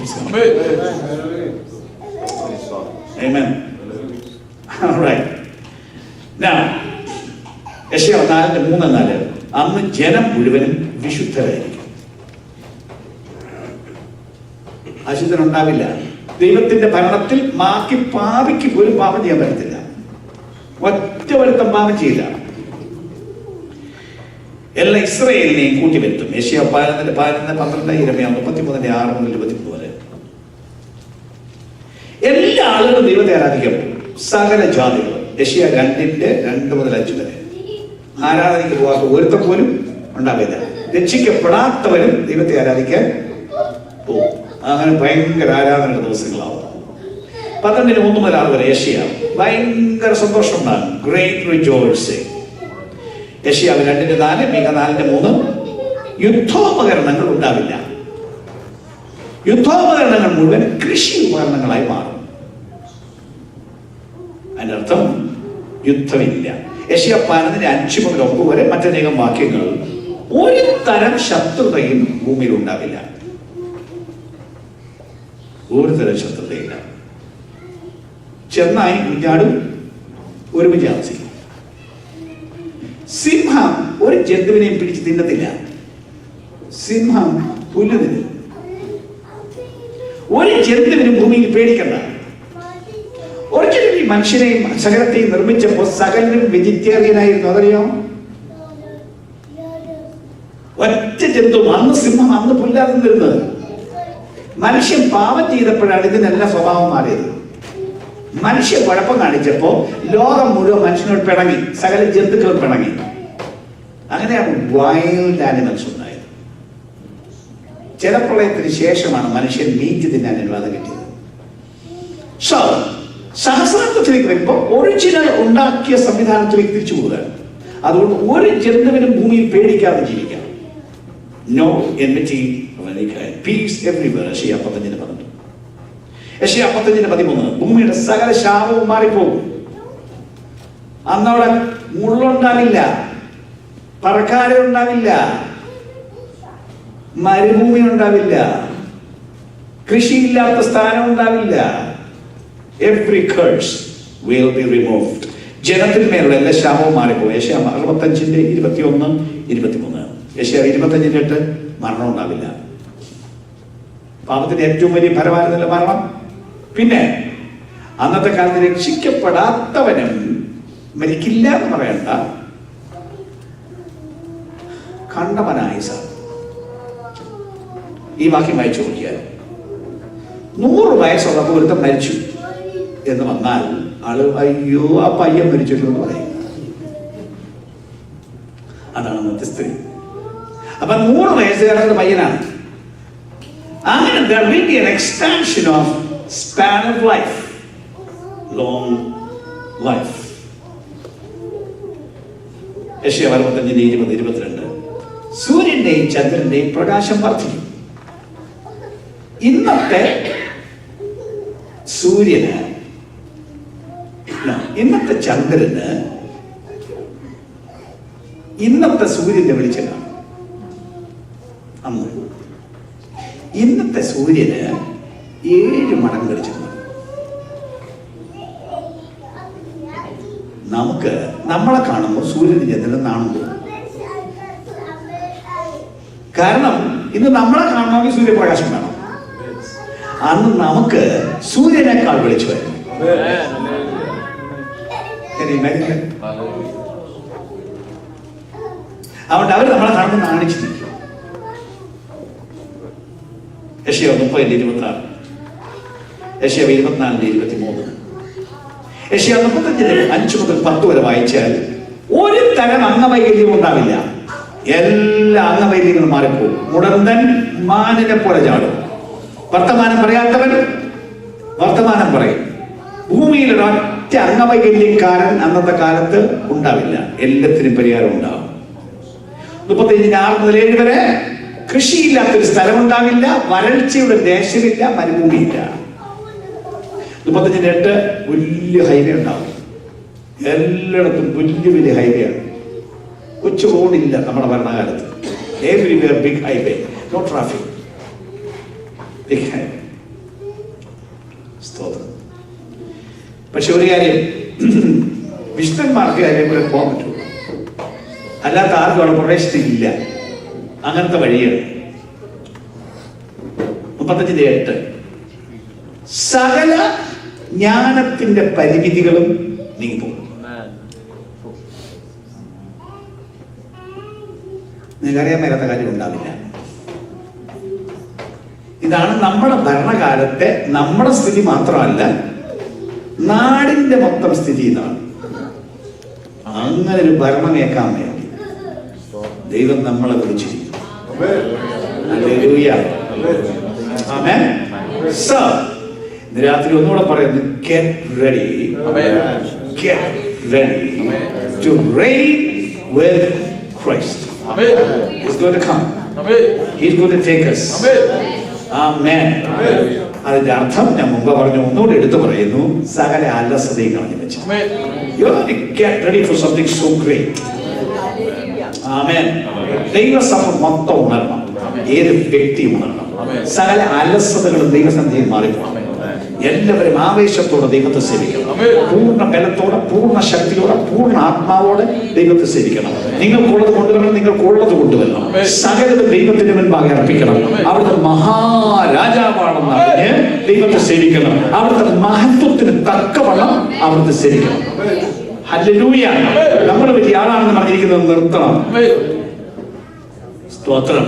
യെശയ്യാ 4:3-4 അന്ന് ജനം മുഴുവനും വിശുദ്ധരായിരിക്കും. അശുദ്ധനുണ്ടാവില്ല. ദൈവത്തിന്റെ ഭരണത്തിൽ ബാക്കി പാപിക്ക് പോലും പാപം ചെയ്യാൻ പറ്റത്തില്ല. ഒറ്റ ഒരുത്തം പാപം ചെയ്യില്ല. എല്ലാ ഇസ്രായേലിനെയും കൂട്ടി വരുത്തും. യെശയ്യാ 11:12, യിരെമ്യാ 33:6-23 വരെ. എല്ലാ ആളുകളും ദൈവത്തെ ആരാധിക്കും. സകല ജാതികളും. യെശയ്യാ 2:2-5 വരെ. ആരാധനയ്ക്ക് പോകാത്ത ഒരുത്തം പോലും ഉണ്ടാവില്ല. രക്ഷിക്കപ്പെടാത്തവരും ദൈവത്തെ ആരാധിക്കാൻ പോകും. അങ്ങനെ ഭയങ്കര ആരാധനയുടെ ദിവസങ്ങളാവും. 12:1-6 വരെ യെശയ്യാ ഭയങ്കര സന്തോഷം ഉണ്ടാകും. Great rejoicing. യെശയ്യാ 2:4, മീഖ 4:3 യുദ്ധോപകരണങ്ങൾ ഉണ്ടാവില്ല. യുദ്ധോപകരണങ്ങൾ മുഴുവൻ കൃഷി ഉപകരണങ്ങളായി മാറും. അതിന്റെ അർത്ഥം യുദ്ധമില്ല. യെശയ്യാ 11:5-9 വരെ മറ്റനേകം വാക്യങ്ങൾ. ഒരു തരം ശത്രുതയും ഭൂമിയിൽ ഉണ്ടാവില്ല. ഒരു തരം ശത്രുതയില്ല. ചെന്നായി കുഞ്ഞാടും ഒരുമിച്ച് താമസിക്കും. സിംഹം ഒരു ജന്തുവിനെയും പിടിച്ച് തിന്നത്തില്ല. സിംഹം പുല്ല് തിന്നും. ഒരു ജന്തുവിനും ഭൂമിയിൽ പേടിക്കണ്ട. ഒരിക്കലും ഈ മനുഷ്യനെയും സകലത്തെയും നിർമ്മിച്ചപ്പോൾ സകലരും വെജിറ്റേറിയനായിരുന്നു. അതറിയോ? ഒറ്റ ജന്തു. അന്ന് സിംഹം, അന്ന് പുല്ലാതെ നിന്നിരുന്നത്. മനുഷ്യൻ പാപം ചെയ്തപ്പോഴാണ് ഇതിനെല്ലാം സ്വഭാവം മാറിയത്. മനുഷ്യ കുഴപ്പം കാണിച്ചപ്പോ ലോകം മുഴുവൻ മനുഷ്യനോട് പിണങ്ങി. സകല ജന്തുക്കളും പിണങ്ങി. അങ്ങനെയാണ് വൈൽഡ് ആനിമൽസ് ഉണ്ടായത്. ജലപ്രളയത്തിന് ശേഷമാണ് മനുഷ്യൻ മീറ്റ് തിന്നാൻ അനുവാദം കിട്ടിയത്. സോ സഹസ്രാബ്ദത്തിലേക്ക് വരുമ്പോൾ ഒറിജിനൽ ഉണ്ടാക്കിയ സംവിധാനത്തിലേക്ക് തിരിച്ചു പോവുകയാണ്. അതുകൊണ്ട് ഒരു ജന്തുവിനും ഭൂമിയിൽ പേടിക്കാതെ ജീവിക്കാം. No enmity, peace everywhere. യെശയ്യാ 15:12. യെശയ്യാ 15:13 ഭൂമിയുടെ സകല ശാപവും മാറിപ്പോകും. അന്നവിടെ മുള്ളുണ്ടാവില്ല, പറക്കാരെ ഉണ്ടാവില്ല, മരുഭൂമി ഉണ്ടാവില്ല, കൃഷിയില്ലാത്ത സ്ഥാനം ഉണ്ടാവില്ല. Every curse will be removed. ജനത്തിന്മേലുള്ള എല്ലാ ശാപവും മാറിപ്പോകും. യെശയ്യാ 65:21-23. യെശയ്യാ 25:8 മരണം ഉണ്ടാവില്ല. പാപത്തിന്റെ ഏറ്റവും വലിയ ഫലമായിരുന്നല്ലോ മരണം. പിന്നെ അന്നത്തെ കാലത്ത് രക്ഷിക്കപ്പെടാത്തവനും മരിക്കില്ല എന്ന് പറയണ്ട, കണ്ടവനായി സാർ. ഈ വാക്യം വായിച്ചു നോക്കിയാൽ 100 വയസ്സുള്ളപ്പോൾ ഒരുത്തം മരിച്ചു എന്ന് വന്നാൽ ആള് അയ്യോ ആ പയ്യൻ മരിച്ചല്ലോ എന്ന് പറയും. അതാണ് അന്നത്തെ സ്ഥിതി. അപ്പൊ 100 വയസ്സുകാരുടെ പയ്യനാണ്. അങ്ങനെ there will be an expansion of span of life, long life. യെശയ്യാ 65:20-22 സൂര്യന്റെയും ചന്ദ്രന്റെയും പ്രകാശം വർദ്ധിക്കും. ഇന്നത്തെ സൂര്യന്, ഇന്നത്തെ ചന്ദ്രന് ഇന്നത്തെ സൂര്യന്റെ വെളിച്ചം കാണും. അന്ന് ഇന്നത്തെ സൂര്യന് 7 മടങ്ങ് വെളിച്ചം കാണും. നമുക്ക് നമ്മളെ കാണുമ്പോൾ സൂര്യന് ചന്ദ്രൻ നാണുമ്പോൾ, കാരണം ഇന്ന് നമ്മളെ കാണണമെങ്കിൽ സൂര്യപ്രകാശം വേണം. അന്ന് നമുക്ക് സൂര്യനേക്കാൾ വെളിച്ചമായിരുന്നു. അതുകൊണ്ട് അവർ നമ്മളെ കാണുമ്പോൾ നാണിച്ചിരിക്കും. യെശയ്യാ 30:26, യെശയ്യാ 24:23, യെശയ്യാ 35:5-10 വരെ വായിച്ചാൽ ഒരു തരം അംഗവൈകല്യം ഉണ്ടാവില്ല. എല്ലാ അംഗവൈകല്യങ്ങളും മാറിപ്പോകും. മുടന്തൻ മാനിനെ പോലെ ചാടും. വർത്തമാനം പറയാത്തവൻ വർത്തമാനം പറയും. ഭൂമിയിൽ ഒരൊറ്റ അംഗവൈകല്യക്കാരൻ അന്നത്തെ കാലത്ത് ഉണ്ടാവില്ല. എല്ലാത്തിനും പരിഹാരം ഉണ്ടാവും. 35:6-7 വരെ കൃഷിയില്ലാത്തൊരു സ്ഥലം ഉണ്ടാവില്ല, വരൾച്ചയുടെ ദേശമില്ല, മരുഭൂമിയില്ല. 35:8 വലിയ ഹൈവേ ഉണ്ടാവും. എല്ലായിടത്തും വലിയ വലിയ ഹൈവേയാണ്. കൊച്ചു റോഡില്ല നമ്മുടെ ഭരണകാലത്ത്. Everywhere big highway, no traffic, big highway. സ്തോത്രം. പക്ഷെ ഒരു കാര്യം, വിഷ്ണന്മാർക്ക് അതിനെ പോകാൻ പറ്റുള്ളൂ, അല്ലാത്ത ആർക്കും അവിടെ പ്രവേശനമില്ല. അങ്ങനത്തെ വഴിയാണ്. 35:8 സകല ജ്ഞാനത്തിന്റെ പരിമിതികളും നീങ്ങും. നിങ്ങൾക്കറിയാൻ മേലാത്ത കാര്യം ഉണ്ടാവില്ല. ഇതാണ് നമ്മുടെ ഭരണകാലത്തെ നമ്മുടെ സ്ഥിതി മാത്രമല്ല, നാടിന്റെ മൊത്തം സ്ഥിതി ഇതാണ്. അങ്ങനെ ഒരു ഭരണമേക്കാൻ വേണ്ടി ദൈവം നമ്മളെ വിളിച്ചിരിക്കുന്നു. ഹല്ലേലൂയ. ആമേൻ. സോ ഇന്ന് രാത്രി ഒന്നുകൂടെ പറയുന്നു, get ready, get ready to reign with Christ. He's going to come. He's going to take us. Amen. അതിന്റെ അർത്ഥം ഞാൻ മുമ്പ് പറഞ്ഞു, ഒന്നുകൂടെ എടുത്തു പറയുന്നു, സകല അലസതയും കളഞ്ഞു വെച്ചു. You have to get ready for something so great. ആമേൻ. ദൈവസഭ മൊത്തം ഉണരണം, ഏത് വ്യക്തി ഉണരണം. സകല അലസതകളും ദൈവസന്നിധിയിൽ മാറിപ്പോണം. എല്ലാവരും ആവേശത്തോടെ ദൈവത്തെ സേവിക്കണം. പൂർണ്ണ ബലത്തോടെ, പൂർണ്ണ ശക്തിയോടെ, പൂർണ്ണ ആത്മാവോടെ ദൈവത്തെ സേവിക്കണം. നിങ്ങൾക്കുള്ളത് കൊണ്ടുവരണം, നിങ്ങൾക്കുള്ളത് കൊണ്ടുവരണം. സകലതും ദൈവത്തിന്റെ മുൻപാകെ അർപ്പിക്കണം. അവിടുത്തെ മഹാരാജാവാണെന്ന് അറിഞ്ഞ് ദൈവത്തെ സേവിക്കണം. അവിടുത്തെ മഹത്വത്തിന് തക്കവണ്ണം അവിടുത്തെ സേവിക്കണം. ഹല്ലേലൂയ. നമ്മൾ വലിയ ആളാണെന്ന് പറഞ്ഞിരിക്കുന്നത് നിർത്തണം. സ്തോത്രം.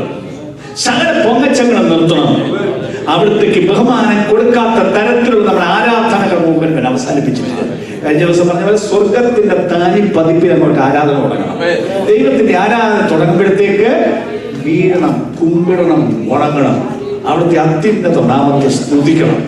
സകല പൊങ്ങച്ചങ്ങളും നിർത്തണം. അവിടത്തേക്ക് ബഹുമാനം കൊടുക്കാത്ത തരത്തിലുള്ള നമ്മുടെ ആരാധനകൾ മുഴുവൻ അവസാനിപ്പിച്ചിട്ടില്ല. കഴിഞ്ഞ ദിവസം പറഞ്ഞ പോലെ സ്വർഗത്തിന്റെ തനി പതിപ്പിൽ നമുക്ക് ആരാധന തുടങ്ങണം. ദൈവത്തിന്റെ ആരാധന തുടങ്ങുമ്പോഴത്തേക്ക് വീഴണം, കുമ്പിടണം, ഉണങ്ങണം. അവിടുത്തെ അത്യുന്നത നാമത്തെ സ്തുതിക്കണം.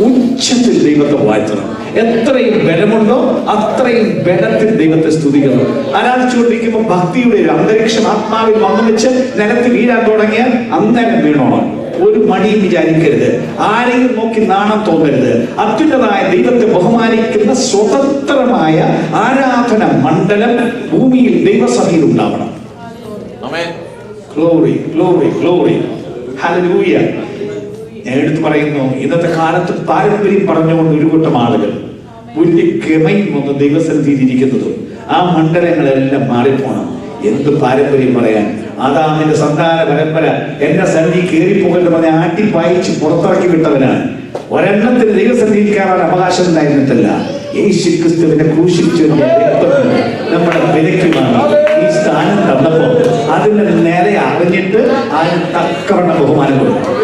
ഉച്ചത്തിൽ ദൈവത്തെ വാഴ്ത്തണം. എത്രയും ബലമുണ്ടോ അത്രയും ബലത്തിൽ ദൈവത്തെ സ്തുതിക്കണം. ആരാധിച്ചുകൊണ്ടിരിക്കുമ്പോൾ ഭക്തിയുടെ ഒരു അന്തരീക്ഷം ആത്മാവിൽ വന്നു വെച്ച് നിലത്ത് വീഴാൻ തുടങ്ങിയാൽ അന്നേരം വീണോണം. ഒരു മടിയും വിചാരിക്കരുത്. ആരെയും നോക്കി നാണം തോന്നരുത്. അത്യുന്നതമായ ദൈവത്തെ ബഹുമാനിക്കുന്ന സ്വതന്ത്രമായ ആരാധന മണ്ഡലം ഭൂമിയിൽ ദൈവസഭയിൽ ഉണ്ടാവണം. Glory, glory, glory. ഹല്ലേലൂയ. ഞാൻ എടുത്തു പറയുന്നു, ഇന്നത്തെ കാലത്ത് പാരമ്പര്യം പറഞ്ഞുകൊണ്ട് ഒരു കൂട്ടം ആളുകൾ വലിയ ഗമയും ഒന്ന് ദൈവസന്നിധിയിലിരിക്കുന്നതും ആ മണ്ഡലങ്ങളെല്ലാം മാറിപ്പോണം. എന്ത് പാരമ്പര്യം പറയാൻ? ആദാമിന്റെ സന്താന പരമ്പര എന്റെ സന്നിധി കയറിപ്പോകെന്ന് പറഞ്ഞ ആട്ടി പായിച്ച് പുറത്തിറക്കി വിട്ടവനാണ്. ഒരെണ്ണത്തിന് ദൈവസന്നിധിയിൽ കയറാൻ അവകാശം ഉണ്ടായിരുന്നിട്ടല്ല, യേശു ക്രിസ്തുവിനെ ക്രൂശിച്ചതിന്റെ രക്തം നമ്മുടെ വിലയ്ക്കുമാണ് ഈ സ്ഥാനം തന്നപ്പോ അതിന്റെ നേരെ അറിഞ്ഞിട്ട് അതിന് തക്കവണ്ണം ബഹുമാനം കൊടുക്കണം.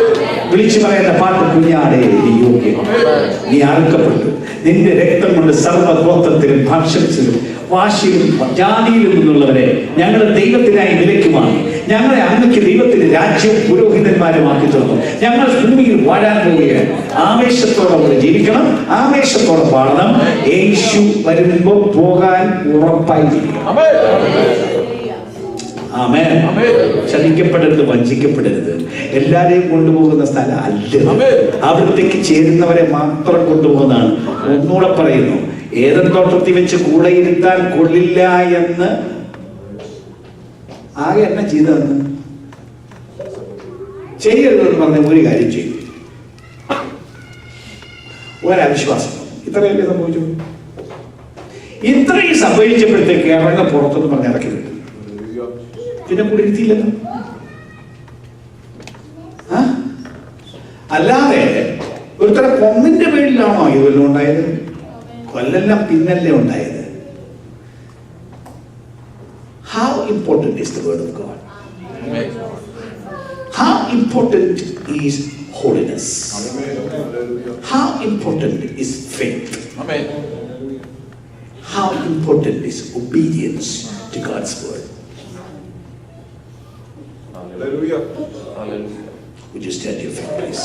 വിളിച്ചു പറയുന്ന പാട്ട്, കുഞ്ഞാടേ നീ യോഗ്യൻ, നീ അറുക്കപ്പെട്ടു, നിന്റെ രക്തം കൊണ്ട് സർവ്വഗോത്രത്തിലും ഭാഷത്തിലും വാശിയിലും ജാതിയിലും നിന്നുള്ളവരെ ഞങ്ങൾ ദൈവത്തിനായി വിലയ്ക്കുമാണ്. ഞങ്ങളെ അങ്ങക്ക് ദൈവത്തിന്റെ രാജ്യം പുരോഹിതന്മാരുമാക്കി തീർന്നു. ഞങ്ങൾ ഭൂമിയിൽ വാഴാൻ പോവുകയാണ്. ആവേശത്തോടെ ജീവിക്കണം, ആവേശത്തോടെ പാടണം. യേശു വരുമ്പോ പോകാൻ ഉറപ്പായിരിക്കും. ആമേൻ. ചതിക്കപ്പെടരുത്, വഞ്ചിക്കപ്പെടരുത്. എല്ലാരെയും കൊണ്ടുപോകുന്ന സ്ഥലം അല്ല, അവിടത്തേക്ക് ചേരുന്നവരെ മാത്രം കൊണ്ടുപോകുന്നതാണ്. ഒന്നുകൂടെ പറയുന്നു, ഏതൻ തോട്ടത്തിൽ വെച്ച് കൂടെ ഇരുത്താൻ കൊള്ളില്ല എന്ന് ആകെ എന്നെ ചെയ്തതെന്ന് ചെയ്യരുതെന്ന് പറഞ്ഞ ഒരു കാര്യം ചെയ്തു. ഒരവിശ്വാസം. ഇത്രയല്ലേ സംഭവിച്ചു? ഇത്രയും സംഭവിച്ചപ്പോഴത്തേക്ക് ഇറങ്ങ പുറത്തെന്ന് പറഞ്ഞ് ഇറക്കി വിട്ടു. പിന്നെ കൂടെ ഇരുത്തിയില്ലല്ലോ. അല്ലാതെ ഒരുത്തരം കൊന്നിന്റെ പേരിലാണോ ഇതെല്ലാം ഉണ്ടായത്? കൊല്ലെല്ലാം പിന്നല്ലേ ഉണ്ടായത്. How important is the word of God? How important is holiness? How important is faith? How important is obedience to God's word? Hallelujah. Hallelujah. Would you stand to your feet, please?